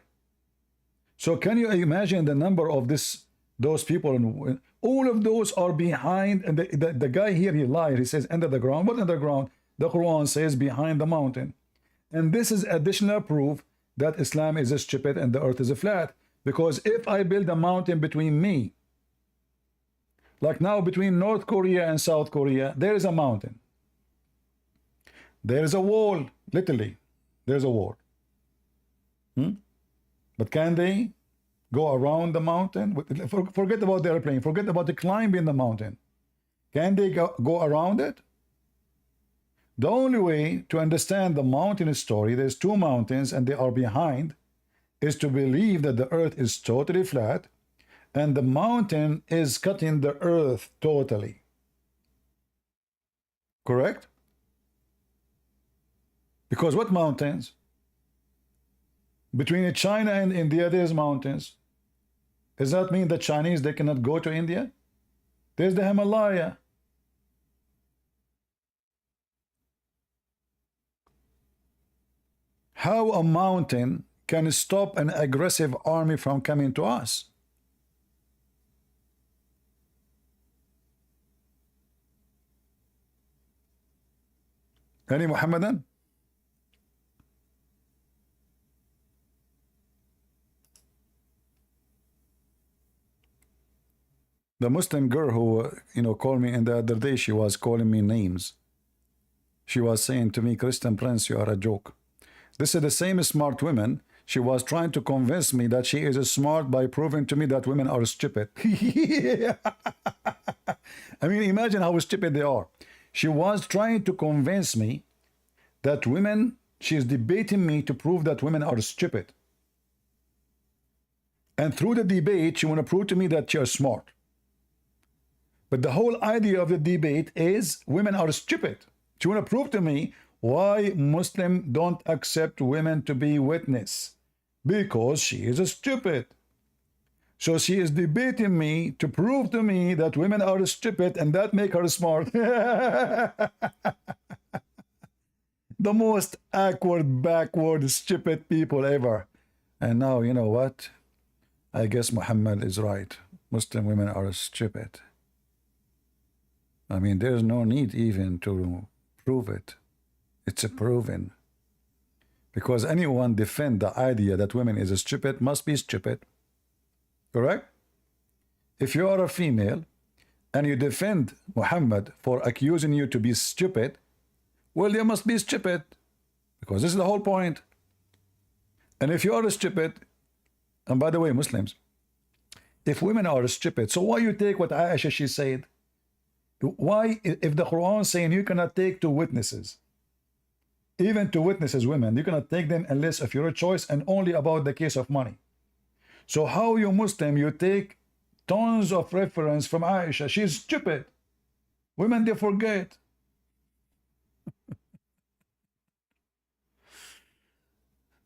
So can you imagine the number of those people? All of those are behind, and the guy here, he lied. He says under the ground. What underground? The Quran says behind the mountain. And this is additional proof that Islam is stupid and the earth is flat. Because if I build a mountain between me, like now between North Korea and South Korea, there is a mountain. There is a wall, literally. There's a wall. But can they go around the mountain? Forget about the airplane. Forget about the climbing the mountain. Can they go around it? The only way to understand the mountain story, there's two mountains and they are behind, is to believe that the earth is totally flat and the mountain is cutting the earth totally. Correct? Because what mountains? Between China and India, there's mountains. Does that mean the Chinese, they cannot go to India? There's the Himalaya. How a mountain can stop an aggressive army from coming to us? Any Muhammadan? The Muslim girl who, called me in the other day, she was calling me names. She was saying to me, Christian Prince, you are a joke. This is the same smart woman. She was trying to convince me that she is smart by proving to me that women are stupid. I mean, imagine how stupid they are. She was trying to convince me that women, she is debating me to prove that women are stupid. And through the debate, she want to prove to me that you're smart. But the whole idea of the debate is women are stupid. She want to prove to me why Muslims don't accept women to be witness. Because she is stupid. So she is debating me to prove to me that women are stupid and that make her smart. The most awkward, backward, stupid people ever. And now, you know what? I guess Muhammad is right. Muslim women are stupid. I mean, there's no need even to prove it. It's a proven. Because anyone defend the idea that women is stupid must be stupid. Correct? If you are a female and you defend Muhammad for accusing you to be stupid, well, you must be stupid. Because this is the whole point. And if you are stupid, and by the way, Muslims, if women are stupid, so why you take what Aisha she said? Why, if the Quran is saying you cannot take two witnesses, even two witnesses, women, you cannot take them unless of your choice and only about the case of money. So how you Muslim, you take tons of reference from Aisha? She's stupid. Women, they forget.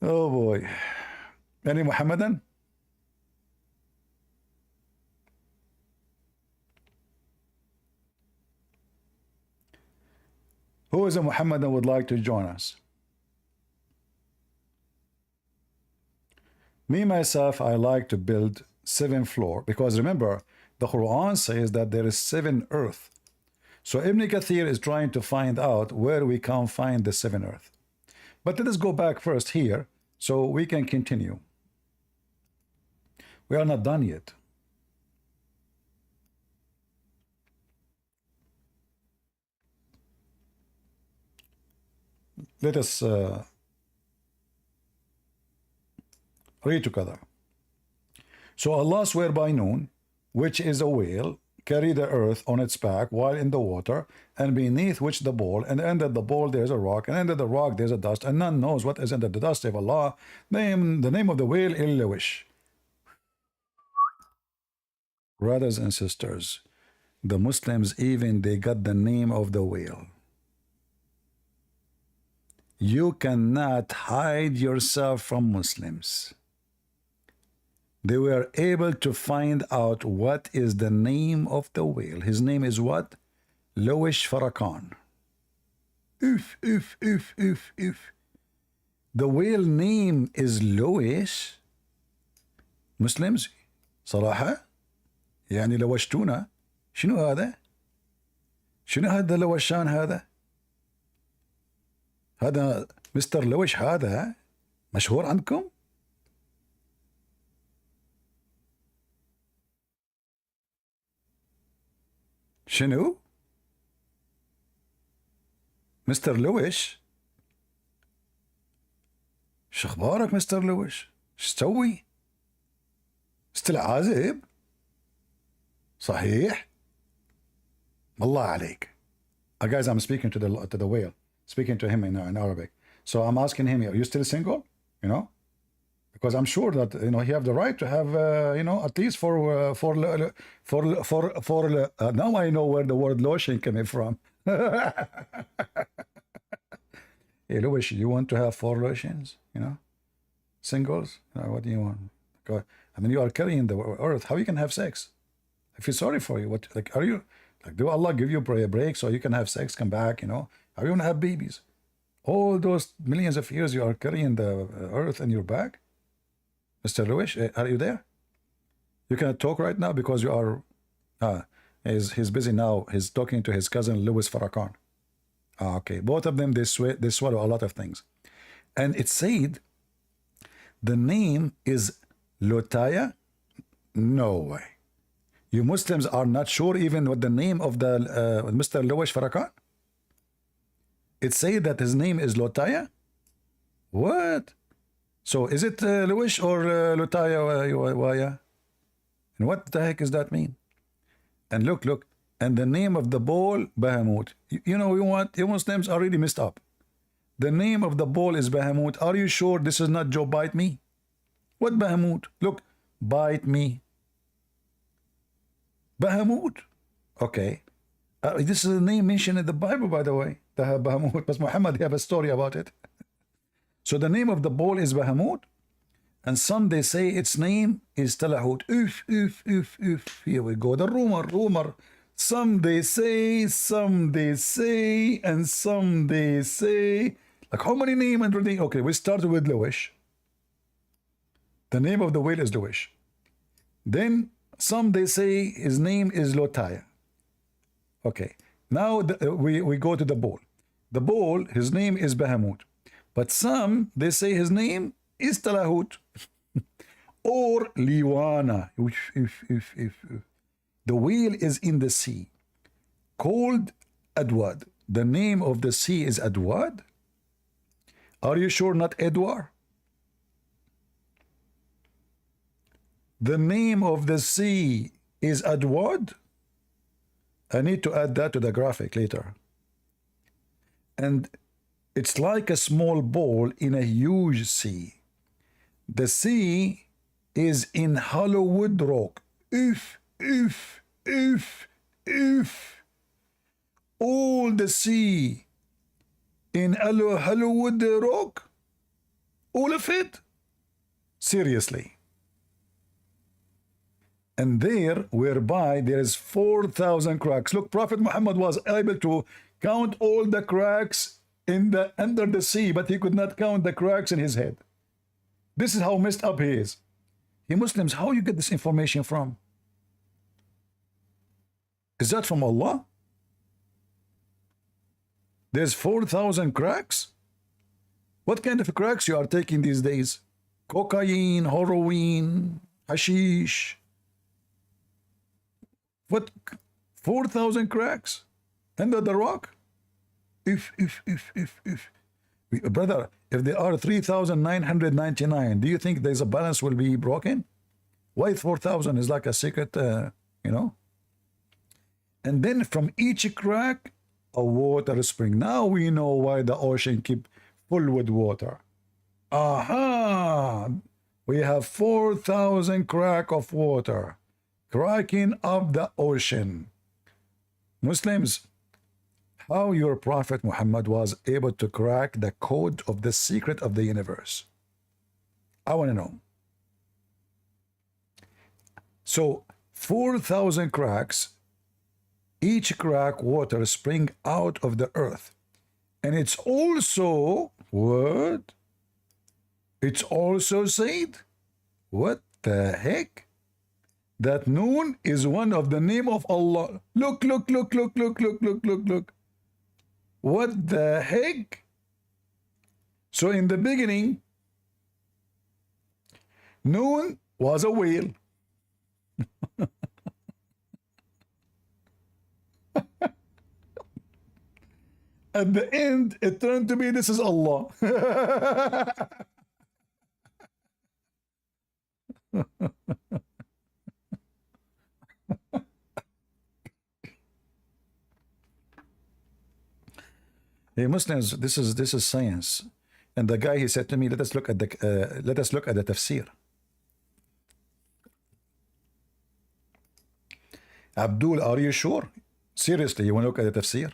Oh boy. Any Muhammadan? Who is a Muhammadan would like to join us? Me, myself, I like to build 7 floors because remember, the Quran says that there is 7 earth. So Ibn Kathir is trying to find out where we can find the 7 earth. But let us go back first here so we can continue. We are not done yet. Let us read together. So Allah swear by noon, which is a whale, carry the earth on its back while in the water, and beneath which the bowl, and under the bowl there is a rock, and under the rock there is a dust, and none knows what is under the dust of Allah. The name of the whale is Lawish. Brothers and sisters, the Muslims even they got the name of the whale. You cannot hide yourself from Muslims. They were able to find out what is the name of the whale. His name is what? Lawish Farrakhan. Oof. The whale name is Lawish. Muslims, صراحة يعني لوشتونا. شنو هذا؟ شنو هذا لوشان هذا؟ هذا مستر لوش هذا مشهور عندكم؟ شنو؟ مستر لوش؟ شخبارك مستر لوش؟ شو تسوي؟ Still عازب. صحيح. الله عليك. Guys, I'm speaking to the whale, speaking to him in Arabic. So I'm asking him, are you still single? You know, because I'm sure that he have the right to have at least for now I know where the word lotion coming from. Hey, Louis, you want to have 4 lotions? Singles? What do you want? God, I mean, you are carrying the earth. How you can have sex? I feel sorry for you. What, like, are you like? Do Allah give you a break so you can have sex, come back? How are you gonna have babies? All those millions of years you are carrying the earth in your back. Mr. Louis, are you there? You cannot talk right now because you are. He's busy now. He's talking to his cousin Louis Farrakhan. Okay, both of them they swallow a lot of things, and it said the name is Lotaya. No way. You Muslims are not sure even what the name of the Mr. Louis Farrakhan? It said that his name is Lotaya? What? So is it Louis or Lotaya? And what the heck does that mean? And look. And the name of the ball, Bahamut. You Muslims are really messed up. The name of the ball is Bahamut. Are you sure this is not Joe Bite Me? What Bahamut? Look, bite me. Bahamut. Okay. This is a name mentioned in the Bible, by the way. The Bahamut. But Muhammad have a story about it. So the name of the ball is Bahamut. And some they say its name is Talahut. Oof. Here we go. The rumor. Some they say, and some they say. Like how many names and everything? Okay, we started with Louis. The name of the whale is Louis. Then some they say his name is Lotaya. Okay, now we go to the bull. The bull, his name is Bahamut. But some they say his name is Talahut or Liwana. The whale is in the sea, called Adwad. The name of the sea is Adwad. Are you sure not Edward? The name of the sea is Adwad. I need to add that to the graphic later. And it's like a small ball in a huge sea. The sea is in Hollywood Rock. All the sea in Hollywood Rock. All of it. Seriously. And there, whereby there is 4,000 cracks. Look, Prophet Muhammad was able to count all the cracks under the sea, but he could not count the cracks in his head. This is how messed up he is. You Muslims, how you get this information from? Is that from Allah? There's 4,000 cracks? What kind of cracks you are taking these days? Cocaine, heroin, hashish. What? 4,000 cracks under the rock? Brother, if there are 3,999, do you think there's a balance will be broken? Why 4,000 is like a secret, And then from each crack, a water spring. Now we know why the ocean keep full with water. Aha! We have 4,000 crack of water cracking up the ocean. Muslims, how your Prophet Muhammad was able to crack the code of the secret of the universe. I want to know. So 4,000 cracks, each crack water spring out of the earth. And it's also, what? It's also said, what the heck? That Noon is one of the name of Allah. Look. What the heck? So in the beginning, Noon was a whale. At the end, it turned to be, this is Allah. Hey, Muslims, this is science. And the guy, he said to me, let us look at the tafsir. Abdul, are you sure? Seriously, you want to look at the tafsir?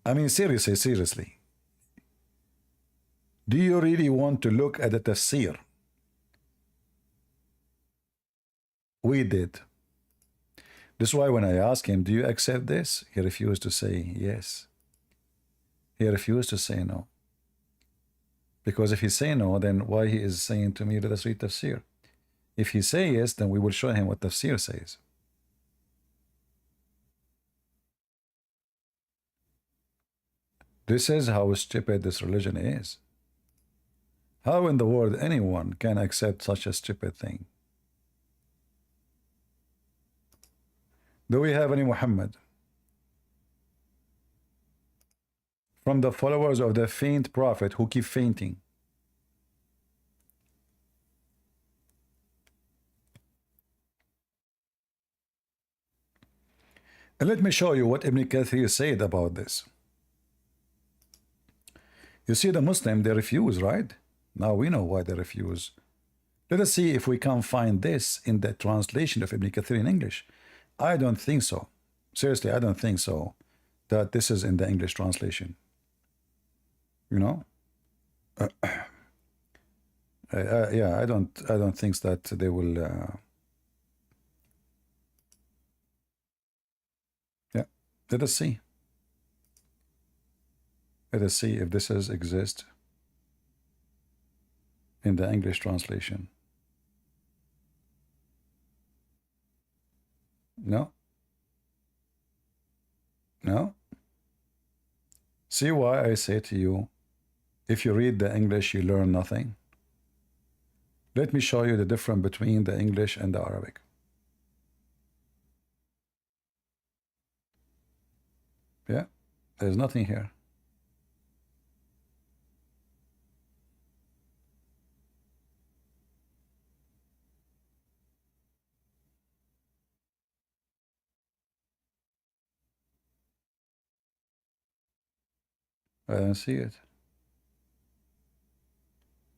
I mean, seriously. Do you really want to look at the tafsir? We did. This is why when I asked him, do you accept this? He refused to say yes. He refused to say no. Because if he say no, then why he is saying to me, let us read tafsir? If he say yes, then we will show him what tafsir says. This is how stupid this religion is. How in the world anyone can accept such a stupid thing? Do we have any Muhammad? From the followers of the faint prophet who keep fainting. And let me show you what Ibn Kathir said about this. You see, the Muslim, they refuse, right? Now we know why they refuse. Let us see if we can find this in the translation of Ibn Kathir in English. I don't think so. Seriously, I don't think so that this is in the English translation. You know? Yeah, I don't think that they will. Yeah, let us see. Let us see if this exists in the English translation. No. No. See why I say to you, if you read the English, you learn nothing. Let me show you the difference between the English and the Arabic. Yeah, there's nothing here. I don't see it.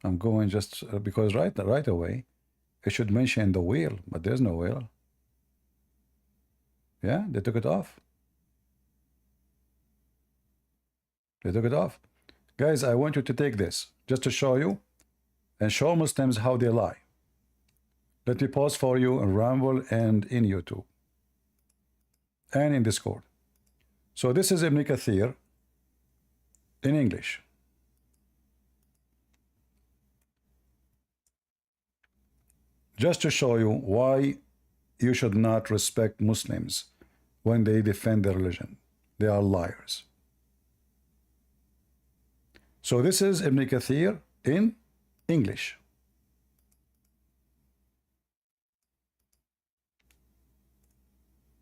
I'm going just because right away it should mention the wheel, but there's no wheel. Yeah, they took it off. They took it off. Guys, I want you to take this just to show you and show Muslims how they lie. Let me pause for you in Rumble and in YouTube and in Discord. So this is Ibn Kathir in English. Just to show you why you should not respect Muslims when they defend their religion. They are liars. So this is Ibn Kathir in English.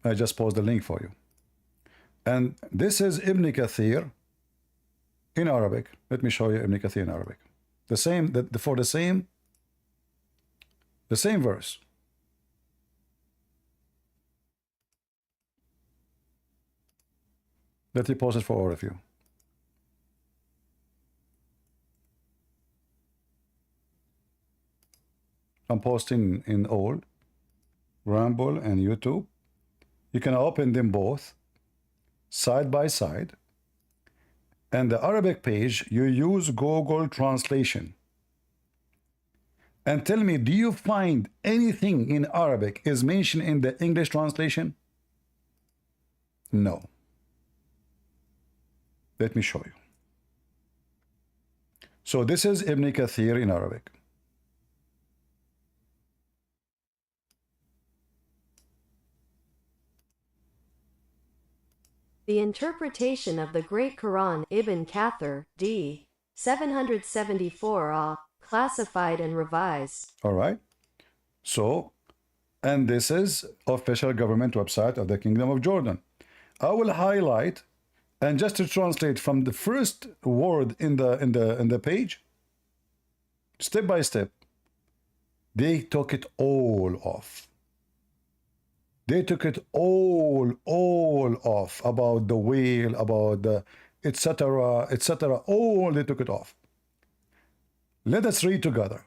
I just posted the link for you. And this is Ibn Kathir in Arabic. Let me show you Ibn Kathir in Arabic. The same, for the same verse. Let me post it for all of you. I'm posting in all, Rumble and YouTube. You can open them both side by side. And the Arabic page, you use Google Translation. And tell me, do you find anything in Arabic is mentioned in the English translation? No. Let me show you. So this is Ibn Kathir in Arabic. The interpretation of the Great Quran Ibn Kathir, d. 774 classified and revised. All right. So, and this is official government website of the Kingdom of Jordan. I will highlight and just to translate from the first word in the page, step by step, they took it all off. They took it all off, about the whale, about the etc., etc. All they took it off. Let us read together.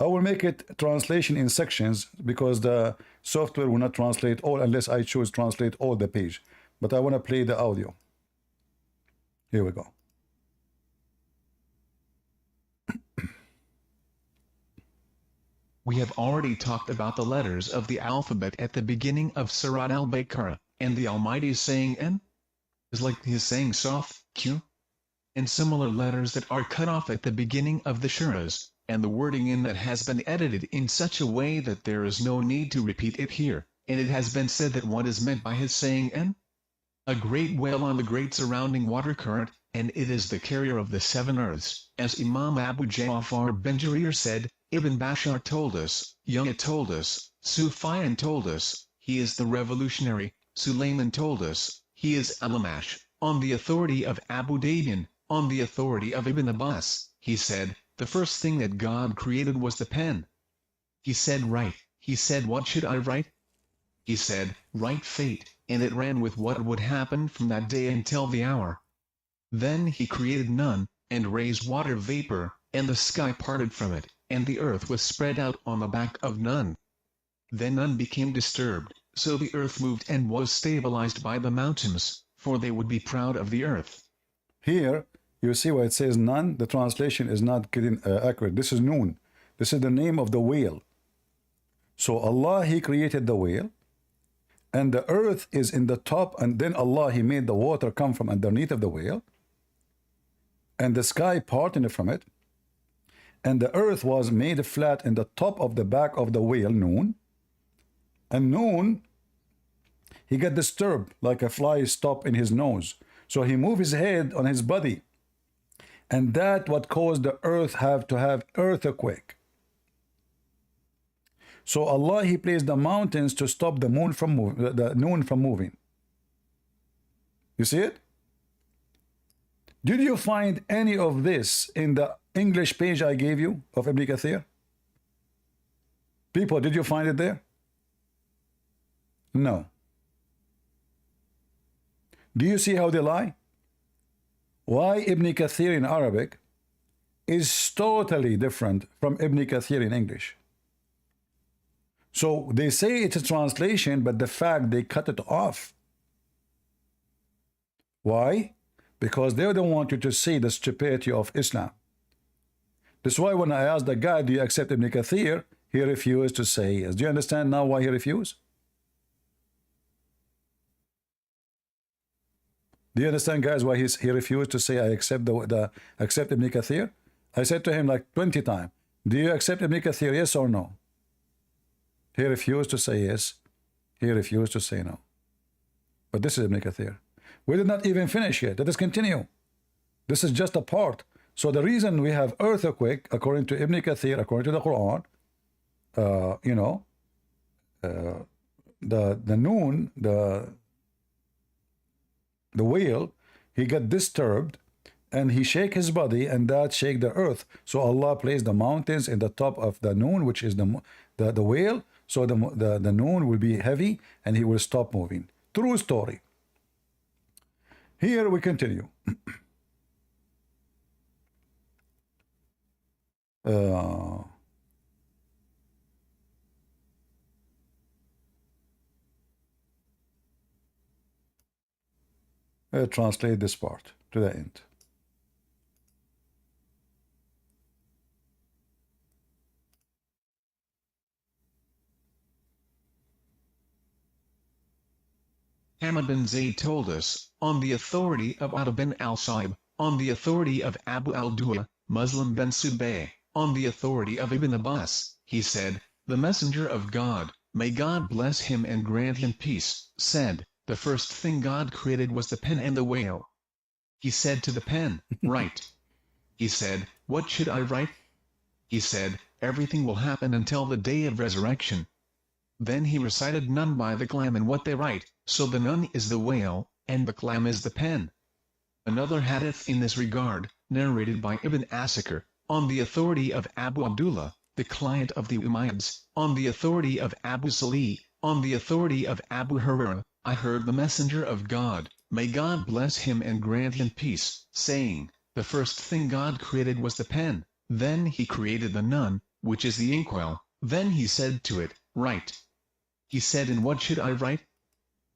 I will make it translation in sections because the software will not translate all unless I choose translate all the page. But I want to play the audio. Here we go. We have already talked about the letters of the alphabet at the beginning of Surat al-Baqarah, and the Almighty's saying N is like his saying Sof, Q, and similar letters that are cut off at the beginning of the surahs, and the wording in that has been edited in such a way that there is no need to repeat it here, and it has been said that what is meant by his saying N? A great whale on the great surrounding water current, and it is the carrier of the seven earths, as Imam Abu Ja'far bin Jarir said, Ibn Bashar told us, Yahya told us, Sufyan told us, he is the revolutionary, Sulayman told us, he is Alamash, on the authority of Abu Dabian, on the authority of Ibn Abbas, he said, the first thing that God created was the pen. He said write, he said what should I write? He said, write fate, and it ran with what would happen from that day until the hour. Then he created Nun, and raised water vapor, and the sky parted from it, and the earth was spread out on the back of Nun. Then Nun became disturbed, so the earth moved and was stabilized by the mountains, for they would be proud of the earth. Here, you see why it says Nun. The translation is not getting accurate. This is Noon. This is the name of the whale. So Allah, He created the whale, and the earth is in the top, and then Allah, He made the water come from underneath of the whale, and the sky parted from it, and the earth was made flat in the top of the back of the whale, Noon. And Noon, he got disturbed like a fly stop in his nose. So he moved his head on his body. And that what caused the earth to have earthquake. So Allah, He placed the mountains to stop the moon from the Noon from moving. You see it? Did you find any of this in the English page I gave you of Ibn Kathir? People, did you find it there? No. Do you see how they lie? Why Ibn Kathir in Arabic is totally different from Ibn Kathir in English. So they say it's a translation, but the fact they cut it off. Why? Because they don't want you to see the stupidity of Islam. That's why when I asked the guy, do you accept Ibn Kathir? He refused to say yes. Do you understand now why he refused? Do you understand, guys, why he refused to say I accept accept Ibn Kathir? I said to him like 20 times, do you accept Ibn Kathir, yes or no? He refused to say yes. He refused to say no. But this is Ibn Kathir. We did not even finish yet. Let us continue. This is just a part. So the reason we have earthquake, according to Ibn Kathir, according to the Quran, the Noon, the whale, he got disturbed and he shake his body, and that shake the earth. So Allah placed the mountains in the top of the Noon, which is the whale. So the Noon will be heavy and he will stop moving. True story. Here we continue. Translate this part to the end. Hamad bin Zayd told us, on the authority of Ata bin al-Saib, on the authority of Abu al-Du'a, Muslim bin Subay, on the authority of Ibn Abbas, he said, the Messenger of God, may God bless him and grant him peace, said, the first thing God created was the pen and the whale. He said to the pen, write. He said, what should I write? He said, everything will happen until the day of resurrection. Then he recited Nun by the clam and what they write, so the Nun is the whale, and the clam is the pen. Another hadith in this regard, narrated by Ibn Asakir, on the authority of Abu Abdullah, the client of the Umayyads, on the authority of Abu Salih, on the authority of Abu Hurairah, I heard the Messenger of God, may God bless him and grant him peace, saying, the first thing God created was the pen, then he created the nun, which is the inkwell, then he said to it, write. He said, and what should I write?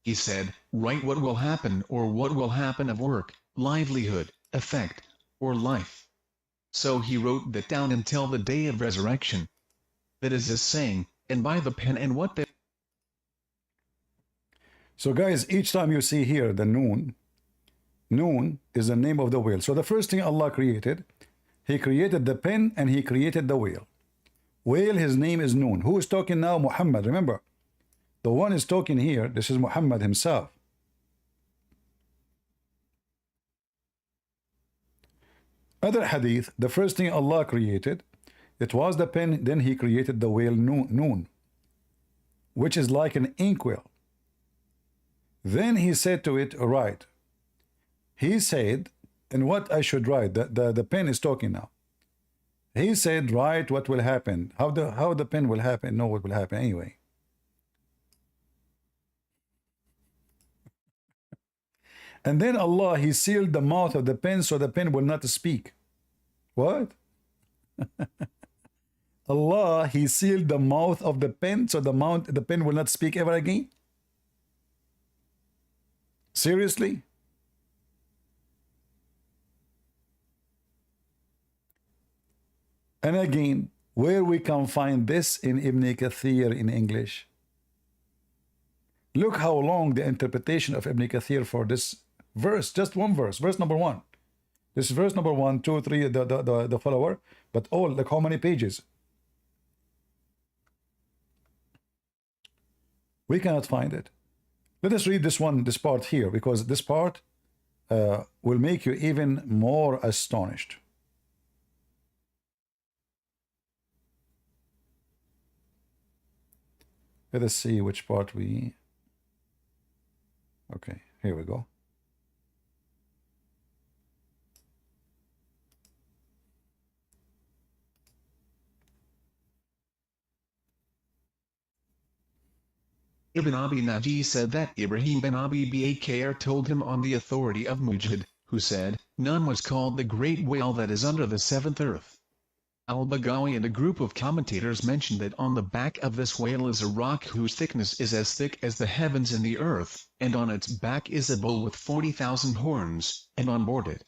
He said, write what will happen or what will happen of work, livelihood, effect, or life. So he wrote that down until the day of resurrection. That is his saying, and by the pen and what they... So guys, each time you see here the noon, noon is the name of the whale. So the first thing Allah created, he created the pen and he created the whale. Whale, his name is Noon. Who is talking now? Muhammad. Remember, the one is talking here, this is Muhammad himself. Other hadith, the first thing Allah created, it was the pen, then he created the whale Noon, which is like an inkwell. Then he said to it, write. He said, and what I should write, the pen is talking now. He said, write what will happen. How the pen will happen, know what will happen anyway. And then Allah, he sealed the mouth of the pen so the pen will not speak. What? Allah, he sealed the mouth of the pen so the pen will not speak ever again? Seriously? And again, where we can find this in Ibn Kathir in English? Look how long the interpretation of Ibn Kathir for this verse, just one verse, verse number 1. This is verse number 1, 2, 3, the follower, but all, like how many pages? We cannot find it. Let us read this part here, because this part will make you even more astonished. Let us see which part we... Okay, here we go. Ibn Abi Najih said that Ibrahim bin Abi Bakr told him on the authority of Mujahid, who said, none was called the great whale that is under the seventh earth. Al-Bagawi and a group of commentators mentioned that on the back of this whale is a rock whose thickness is as thick as the heavens and the earth, and on its back is a bull with 40,000 horns, and on board it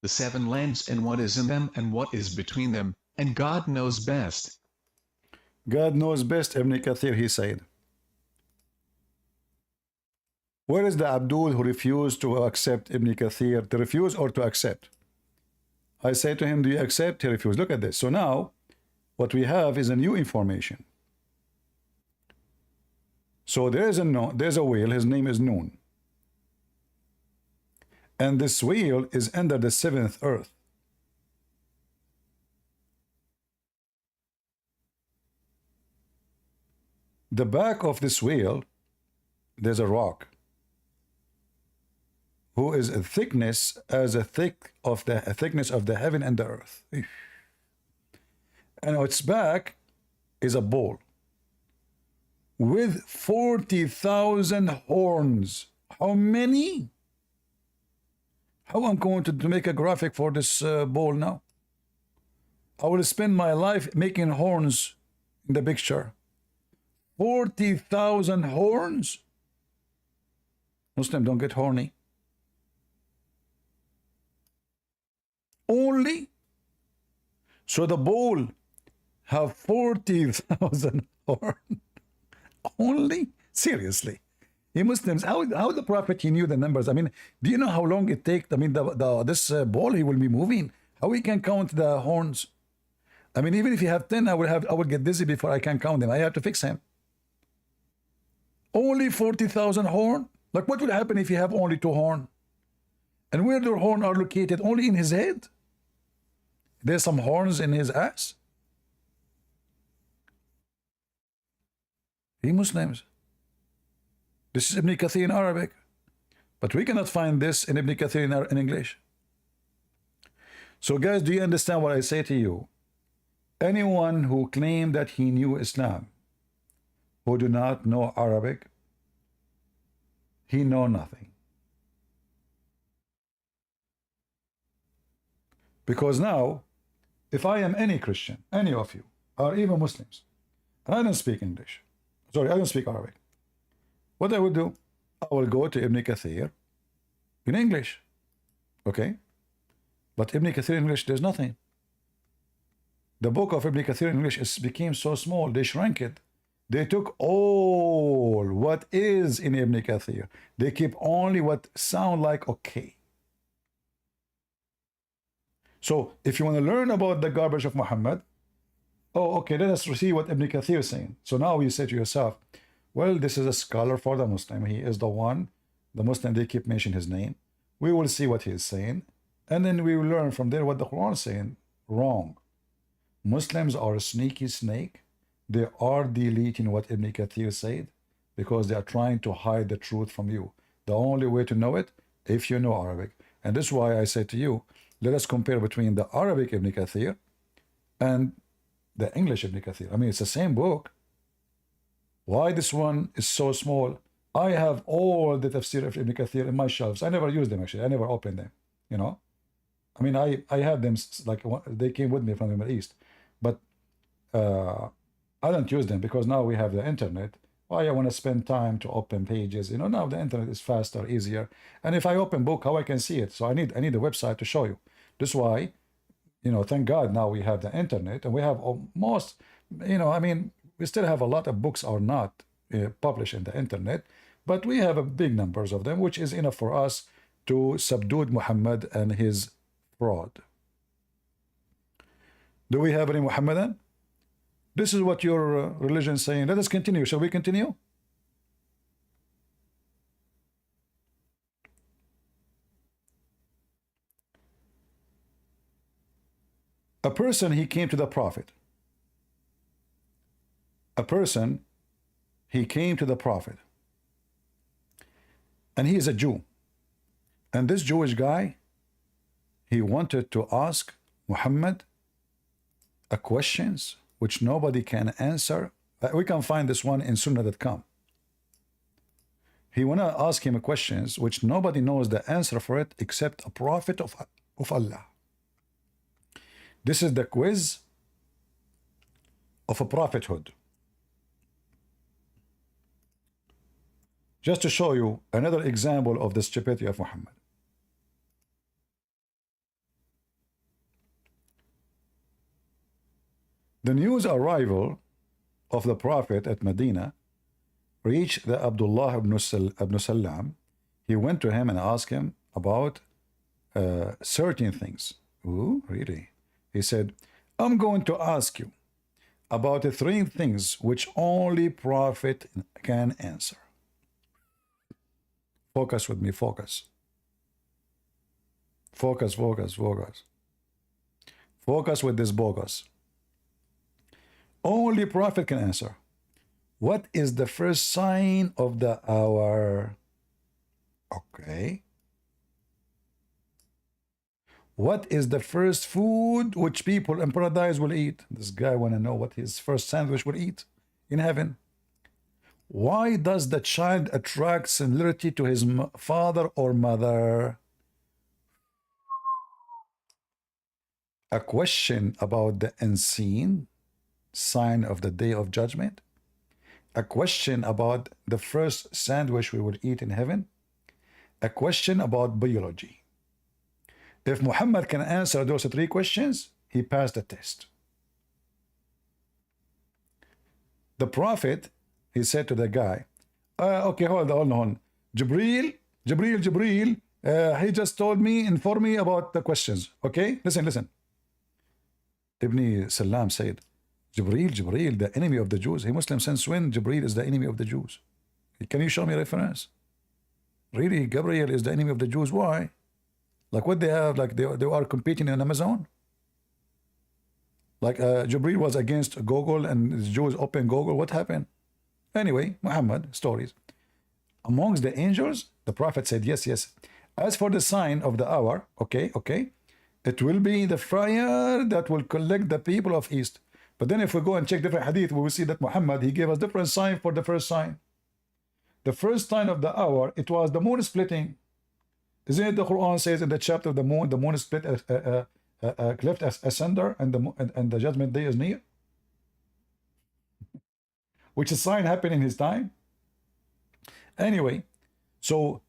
the 7 lands and what is in them and what is between them, and God knows best. God knows best, Ibn Kathir, he said. Where is the Abdul who refused to accept Ibn Kathir, to refuse or to accept? I say to him, do you accept? He refused. Look at this. So now, what we have is a new information. So there's a whale, his name is Noon. And this whale is under the 7th earth. The back of this whale, there's a rock, who is a thickness as a thickness of the heaven and the earth. And its back is a bull with 40,000 horns. How many? How I'm going to make a graphic for this bull now? I will spend my life making horns in the picture. 40,000 horns? Muslim, don't get horny. Only? So the bull have 40,000 horns? Only? Seriously? You Muslims, how the Prophet, he knew the numbers? I mean, do you know how long it takes? I mean, this bull, he will be moving. How we can count the horns? I mean, even if you have 10, I will get dizzy before I can count them. I have to fix him. Only 40,000 horn? Like, what will happen if you have only 2 horn? And where the horn are located? Only in his head? There's some horns in his ass? He Muslims. This is Ibn Kathir in Arabic. But we cannot find this in Ibn Kathir in English. So guys, do you understand what I say to you? Anyone who claimed that he knew Islam, who do not know Arabic, he know nothing. Because now, if I am any Christian, any of you, or even Muslims, and I don't speak English, sorry, I don't speak Arabic, what I will do, I will go to Ibn Kathir in English, okay? But Ibn Kathir in English, there's nothing. The book of Ibn Kathir in English became so small, they shrank it. They took all what is in Ibn Kathir. They keep only what sound like okay. So if you want to learn about the garbage of Muhammad, oh, okay, let us see what Ibn Kathir is saying. So now you say to yourself, well, this is a scholar for the Muslim. He is the one, the Muslim, they keep mentioning his name. We will see what he is saying. And then we will learn from there what the Quran is saying. Wrong. Muslims are a sneaky snake. They are deleting what Ibn Kathir said because they are trying to hide the truth from you. The only way to know it, if you know Arabic. And this is why I say to you, let us compare between the Arabic Ibn Kathir and the English Ibn Kathir. I mean, it's the same book. Why this one is so small? I have all the tafsir of Ibn Kathir in my shelves. I never use them, actually. I never open them, you know. I mean, I have them, like they came with me from the Middle East. But I don't use them because now we have the internet. Why I want to spend time to open pages? You know, now the internet is faster, easier. And if I open book, how I can see it? So I need a website to show you. This is why, you know, thank God now we have the internet and we have almost, you know, I mean, we still have a lot of books are not published in the internet, but we have a big numbers of them, which is enough for us to subdue Muhammad and his fraud. Do we have any Muhammadan? This is what your religion is saying. Let us continue. Shall we continue? A person, he came to the Prophet. A person, he came to the Prophet. And he is a Jew. And this Jewish guy, he wanted to ask Muhammad a questions which nobody can answer. We can find this one in sunnah.com. He want to ask him questions which nobody knows the answer for it except a prophet of Allah. This is the quiz of a prophethood. Just to show you another example of the stupidity of Muhammad. The news arrival of the Prophet at Medina reached the Abdullah ibn Salam. He went to him and asked him about certain things. Ooh, really? He said, I'm going to ask you about the three things which only Prophet can answer. Focus with me, focus. Focus, focus, focus. Focus with this bogus. Only Prophet can answer. What is the first sign of the hour? Okay. What is the first food which people in paradise will eat? This guy want to know what his first sandwich will eat in heaven. Why does the child attract similarity to his father or mother? A question about the unseen sign of the day of judgment. A question about the first sandwich we will eat in heaven. A question about biology. If Muhammad can answer those three questions, he passed the test. The Prophet, he said to the guy, okay, hold on. Jibreel, he just informed me about the questions. Okay, listen. Ibn Salam said, Jibreel, the enemy of the Jews. Hey, Muslim, since when Jibreel is the enemy of the Jews? Can you show me a reference? Really, Gabriel is the enemy of the Jews. Why? Like what they have, like they are competing in Amazon? Like Jibreel was against Google and the Jews open Google. What happened? Anyway, Muhammad, stories. Amongst the angels, the Prophet said, yes. As for the sign of the hour, okay, it will be the fire that will collect the people of East. But then if we go and check different hadith, we will see that Muhammad, he gave us different sign for the first sign. The first sign of the hour, it was the moon splitting. Isn't it the Quran says in the chapter of the moon is split cleft asunder, and the judgment day is near? Which is sign happened in his time. Anyway, so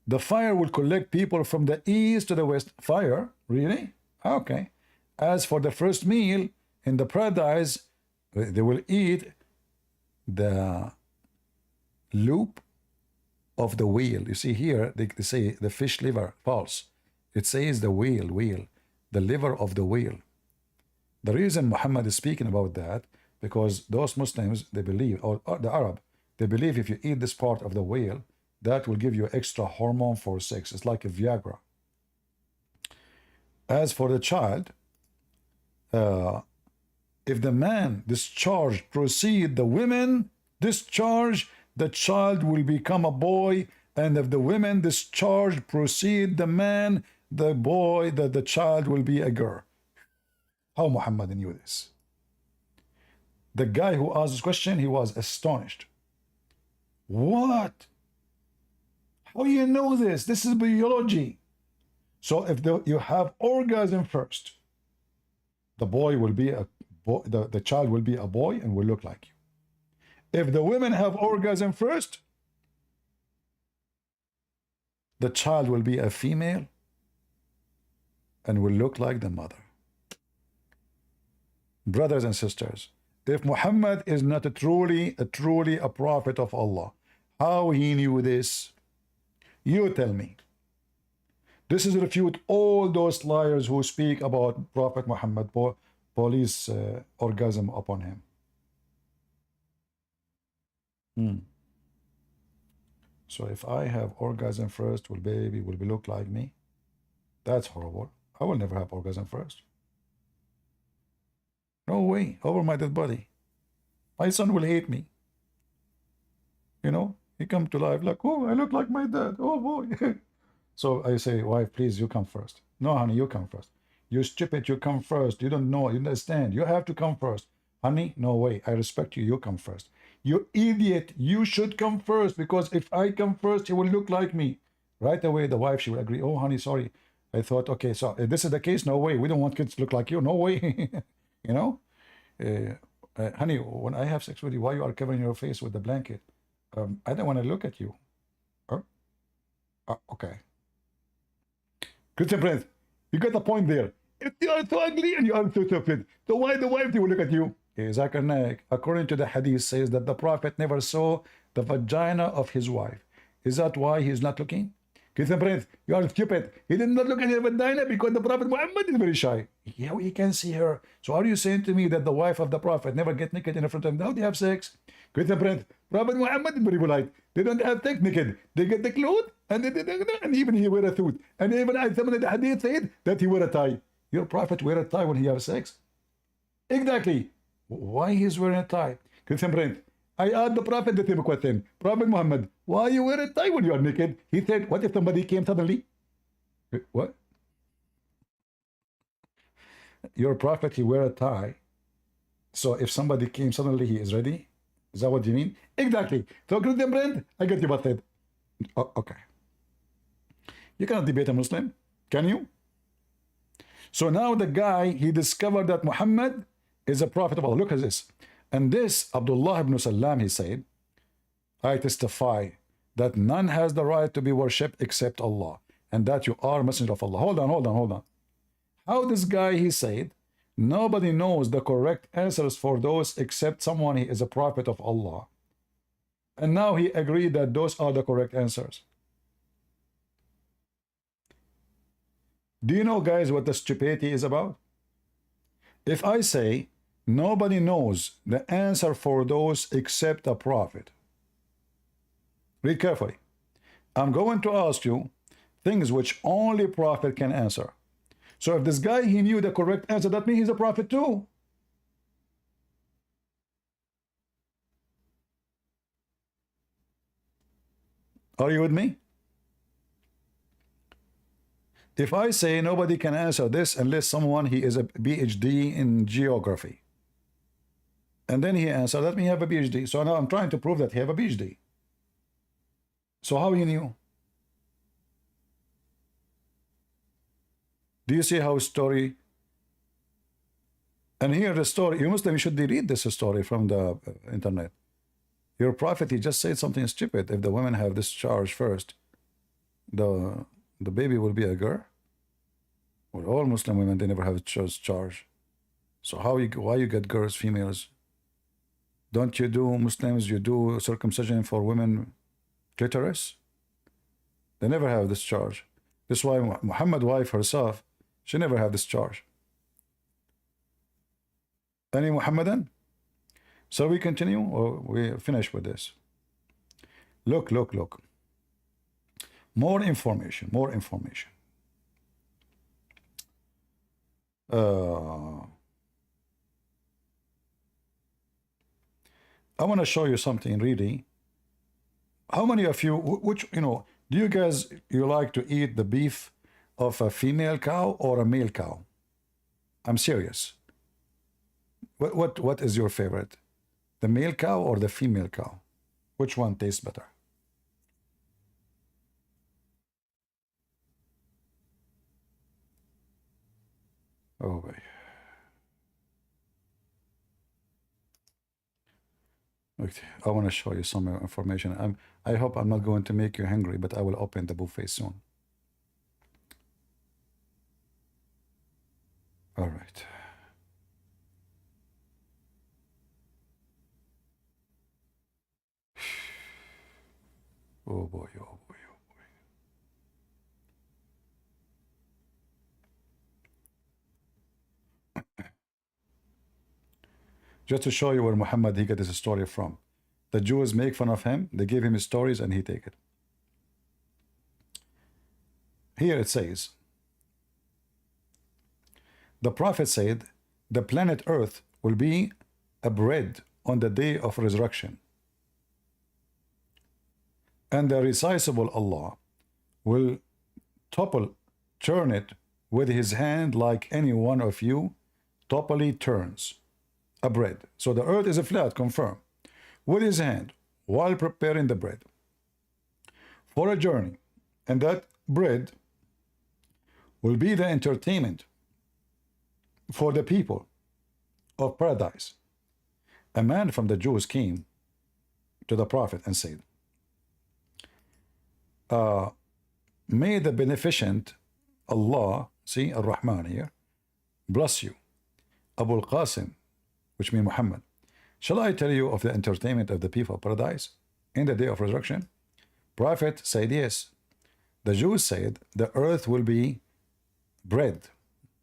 the fire will collect people from the east to the west. Fire? Really? Okay. As for the first meal in the paradise, they will eat the loop of the wheel. You see here, they say the fish liver. False. It says the wheel, the liver of the wheel. The reason Muhammad is speaking about that, because those Muslims, they believe, or the Arab, they believe if you eat this part of the whale, that will give you extra hormone for sex. It's like a Viagra. As for the child, if the man discharge proceed, the women discharge, the child will become a boy, and if the women discharge proceed the man, the boy, the child will be a girl. How Muhammad knew this? The guy who asked this question, he was astonished. What? How you know this? This is biology. So if you have orgasm first, the boy will be a boy, the child will be a boy and will look like you. If the women have orgasm first, the child will be a female and will look like the mother. Brothers and sisters, if Muhammad is not truly a prophet of Allah, how he knew this? You tell me. This is refute all those liars who speak about Prophet Muhammad, police orgasm upon him. So if I have orgasm first, will baby will be look like me? That's horrible. I will never have orgasm first. No way, over my dead body. My son will hate me. You know, he come to life like, oh, I look like my dad. Oh boy. So I say, wife, please, you come first. No, honey, you come first. You stupid, you come first. You don't know, you understand. You have to come first. Honey, no way. I respect you. You come first. You idiot, you should come first, because if I come first, you will look like me. Right away, the wife, she will agree. Oh, honey, sorry. I thought, okay, so if this is the case, no way. We don't want kids to look like you. No way. You know? Honey, when I have sex with you, why you are covering your face with the blanket? I don't want to look at you. Okay. Christian Prince, you got the point there. If you are so ugly and you are so stupid, so why the wife will look at you? Zakir Naik, according to the hadith, says that the Prophet never saw the vagina of his wife. Is that why he is not looking? Christian Prince, you are stupid. He did not look at your vagina because the Prophet Muhammad is very shy. Yeah, we can see her. So are you saying to me that the wife of the Prophet never get naked in front of him? How do they have sex? Christian Prince, Prophet Muhammad is very polite. They don't have sex naked. They get the clothes and even he wear a suit. And even some of the hadith said that he wear a tie. Your Prophet wear a tie when he have sex? Exactly. Why he's wearing a tie? Christian Prince, I asked the Prophet the same question. Prophet Muhammad, why you wear a tie when you are naked? He said, what if somebody came suddenly? What? Your Prophet, he wear a tie. So if somebody came suddenly, he is ready? Is that what you mean? Exactly. So Christian Prince, I get you busted. Oh, okay. You cannot debate a Muslim, can you? So now the guy, he discovered that Muhammad is a prophet of Allah. Look at this. And this, Abdullah ibn Salam, he said, I testify that none has the right to be worshipped except Allah, and that you are messenger of Allah. Hold on. How this guy, he said, nobody knows the correct answers for those except someone he is a prophet of Allah. And now he agreed that those are the correct answers. Do you know, guys, what the stupidity is about? If I say nobody knows the answer for those except a prophet, read carefully. I'm going to ask you things which only prophet can answer. So if this guy, he knew the correct answer, that means he's a prophet too. Are you with me? If I say nobody can answer this unless someone he is a PhD in geography, And then he answered, let me have a PhD. So now I'm trying to prove that he have a PhD. So how you knew? Do you see how story? And here the story, you Muslim should delete this story from the internet. Your prophet, he just said something stupid. If the women have discharge first, the baby will be a girl. Well, all Muslim women, they never have discharge. So why you get girls, females? Don't you do, Muslims, you do circumcision for women clitoris? They never have discharge. That's why Muhammad's wife herself, she never had discharge. Any Muhammadan? So we continue or we finish with this? Look. More information. I want to show you something really. How many of you, do you guys, you like to eat the beef of a female cow or a male cow? I'm serious. What is your favorite? The male cow or the female cow? Which one tastes better? Oh boy. Okay, I want to show you some information. I hope I'm not going to make you hungry, but I will open the buffet soon. All right. Oh boy. Just to show you where Muhammad, he got his story from. The Jews make fun of him, they give him his stories, and he take it. Here it says, the Prophet said, the planet Earth will be a bread on the day of resurrection. And the resizable Allah will turn it with his hand like any one of you toppily turns a bread. So the earth is a flat, confirm, with his hand while preparing the bread for a journey. And that bread will be the entertainment for the people of paradise. A man from the Jews came to the Prophet and said, may the beneficent Allah, see Ar-Rahman here, bless you, Abu al-Qasim, which means Muhammad. Shall I tell you of the entertainment of the people of paradise in the day of resurrection? Prophet said yes. The Jews said the earth will be bread.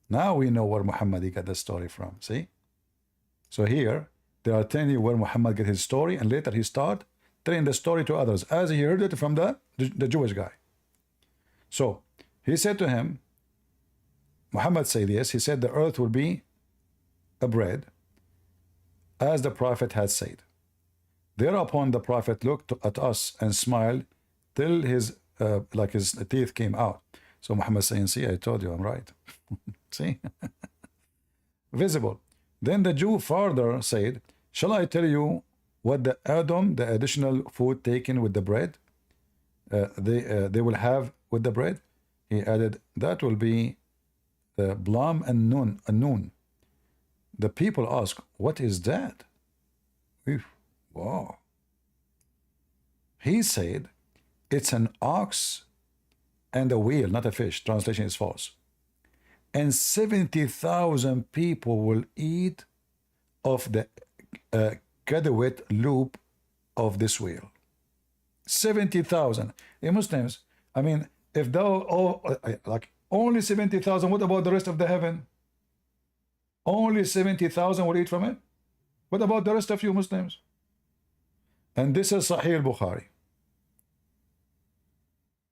Now we know where Muhammad got the story from, see? So here, they are telling you where Muhammad got his story, and later he start telling the story to others as he heard it from the Jewish guy. So he said to him, Muhammad said yes, he said the earth will be a bread, as the Prophet had said. Thereupon the Prophet looked at us and smiled till his teeth came out. So Muhammad saying, see, I told you I'm right. See? Visible. Then the Jew further said, shall I tell you what the additional food taken with the bread, they will have with the bread? He added, that will be blam and noon. The people ask, what is that? Wow. He said, it's an ox and a wheel, not a fish. Translation is false. And 70,000 people will eat of the Kadawit loop of this wheel. 70,000. In Muslims, I mean, if only 70,000, what about the rest of the heaven? Only 70,000 will eat from it? What about the rest of you Muslims? And this is Sahih al-Bukhari.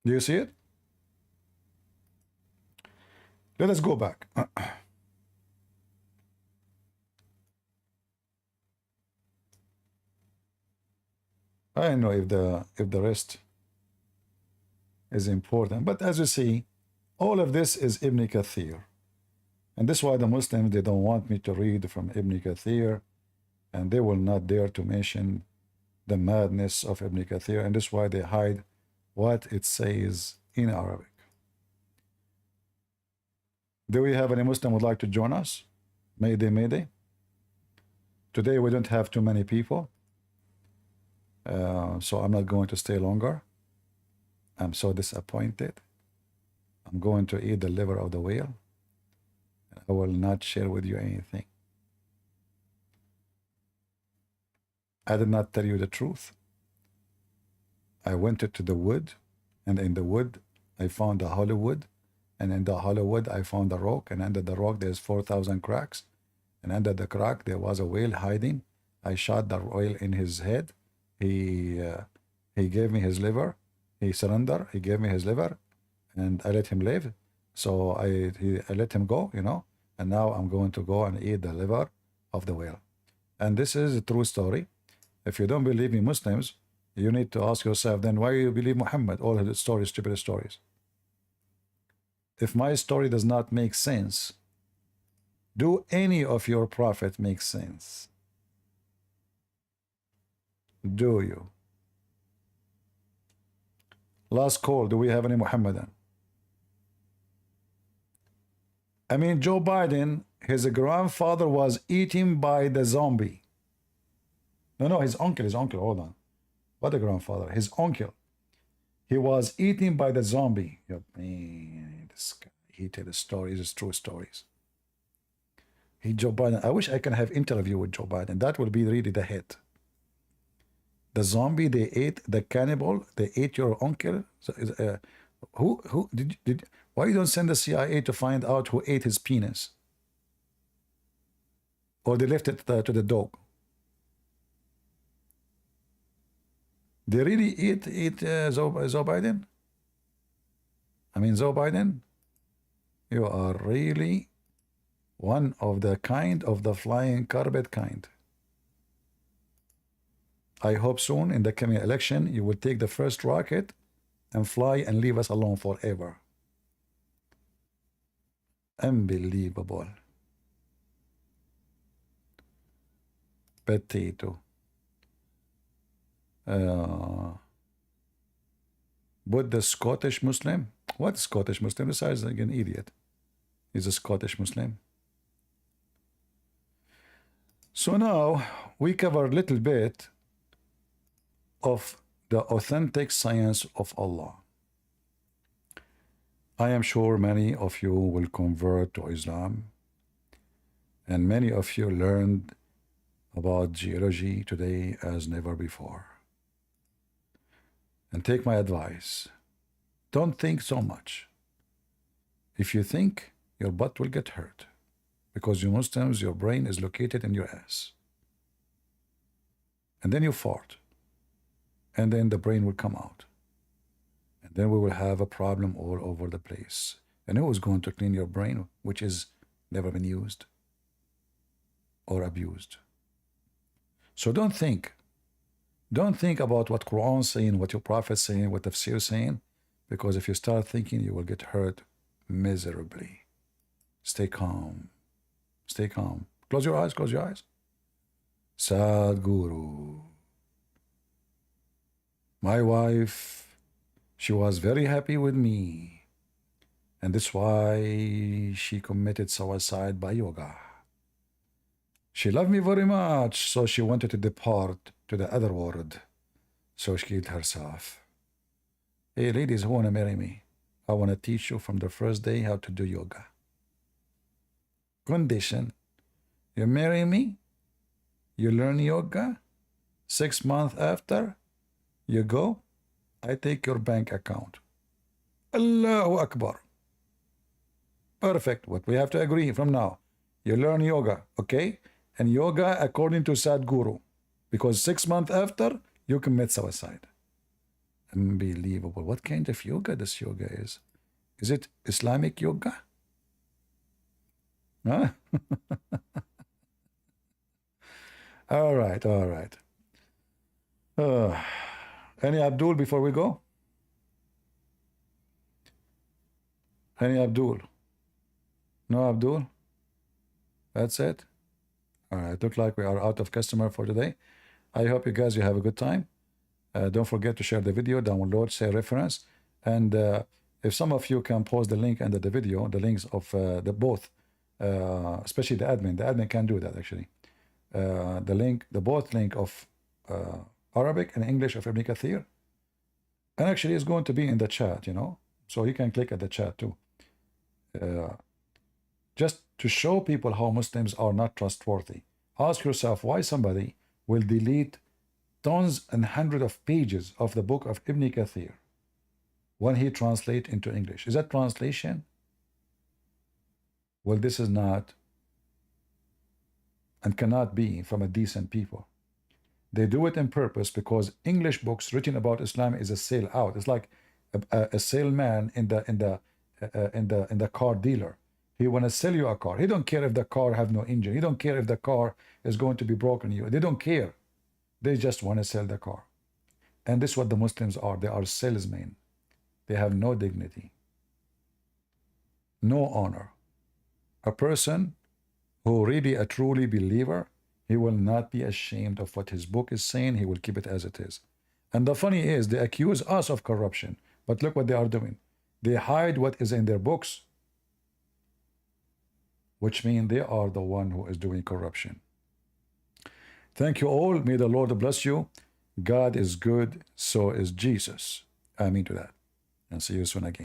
Do you see it? Let us go back. I don't know if the rest is important, but as you see, all of this is Ibn Kathir. And this is why the Muslims, they don't want me to read from Ibn Kathir And they will not dare to mention the madness of Ibn Kathir, and that's why they hide what it says in Arabic. Do we have any Muslim who would like to join us? Mayday, mayday. Today we don't have too many people, so I'm not going to stay longer. I'm so disappointed. I'm going to eat the liver of the whale. I will not share with you anything. I did not tell you the truth. I went to the wood, and in the wood I found a hollow wood, and in the hollow wood I found a rock, and under the rock there's 4,000 cracks, and under the crack there was a whale hiding. I shot the whale in his head. He gave me his liver. He surrendered. He gave me his liver, and I let him live. So I let him go, you know, and now I'm going to go and eat the liver of the whale. And this is a true story. If you don't believe me, Muslims, you need to ask yourself, then why you believe Muhammad? All his stories, stupid stories. If my story does not make sense, do any of your prophet make sense? Do you? Last call, do we have any Muhammadan? I mean, Joe Biden, his grandfather was eaten by the zombie. No, his uncle, hold on. What a grandfather? His uncle. He was eaten by the zombie. Man, this guy, he tells stories, his true stories. Joe Biden, I wish I can have interview with Joe Biden. That would be really the hit. The zombie, they ate, the cannibal, they ate your uncle. Who did why you don't send the CIA to find out who ate his penis? Or they left it to the dog? They really eat Joe Biden? I mean, Joe Biden, you are really one of the kind of the flying carpet kind. I hope soon in the coming election you will take the first rocket and fly and leave us alone forever. Unbelievable. Potato. But the Scottish Muslim? What Scottish Muslim? This guy's like an idiot. He's a Scottish Muslim. So now we cover a little bit of the authentic science of Allah. I am sure many of you will convert to Islam, and many of you learned about geology today as never before. And take my advice. Don't think so much. If you think, your butt will get hurt. Because you Muslims, your brain is located in your ass. And then you fart. And then the brain will come out. And then we will have a problem all over the place. And who is going to clean your brain, which is never been used or abused? So don't think. Don't think about what Quran is saying, what your Prophet is saying, what Tafsir is saying, because if you start thinking, you will get hurt miserably. Stay calm. Stay calm. Close your eyes, close your eyes. Sadhguru. My wife, she was very happy with me. And that's why she committed suicide by yoga. She loved me very much, so she wanted to depart to the other world. So she killed herself. Hey, ladies who want to marry me, I want to teach you from the first day how to do yoga. Condition, you marry me, you learn yoga, 6 months after, you go, I take your bank account. Allahu Akbar. Perfect. What we have to agree from now. You learn yoga, okay? And yoga according to Sadhguru. Because 6 months after, you commit suicide. Unbelievable. What kind of yoga this yoga is? Is it Islamic yoga? Huh? All right, all right. Any Abdul before we go? Any Abdul? No Abdul? That's it? All right, it looks like we are out of customer for today. I hope you guys, you have a good time. Don't forget to share the video, download, say reference. And if some of you can post the link under the video, the links of the both, especially the admin can do that actually. The both link of Arabic and English of Ibn Kathir. And actually it's going to be in the chat, you know. So you can click at the chat too. Just to show people how Muslims are not trustworthy. Ask yourself why somebody will delete tons and hundreds of pages of the book of Ibn Kathir when he translates into English. Is that translation? Well, this is not and cannot be from a decent people. They do it on purpose because English books written about Islam is a sale out. It's like a salesman in the car dealer. He want to sell you a car. He don't care if the car have no engine. He don't care if the car is going to be broken. They don't care. They just want to sell the car. And this is what the Muslims are. They are salesmen. They have no dignity, no honor. A person who really a truly believer, he will not be ashamed of what his book is saying. He will keep it as it is. And the funny is, they accuse us of corruption. But look what they are doing. They hide what is in their books, which means they are the one who is doing corruption. Thank you all. May the Lord bless you. God is good, so is Jesus. Amen to that. And see you soon again.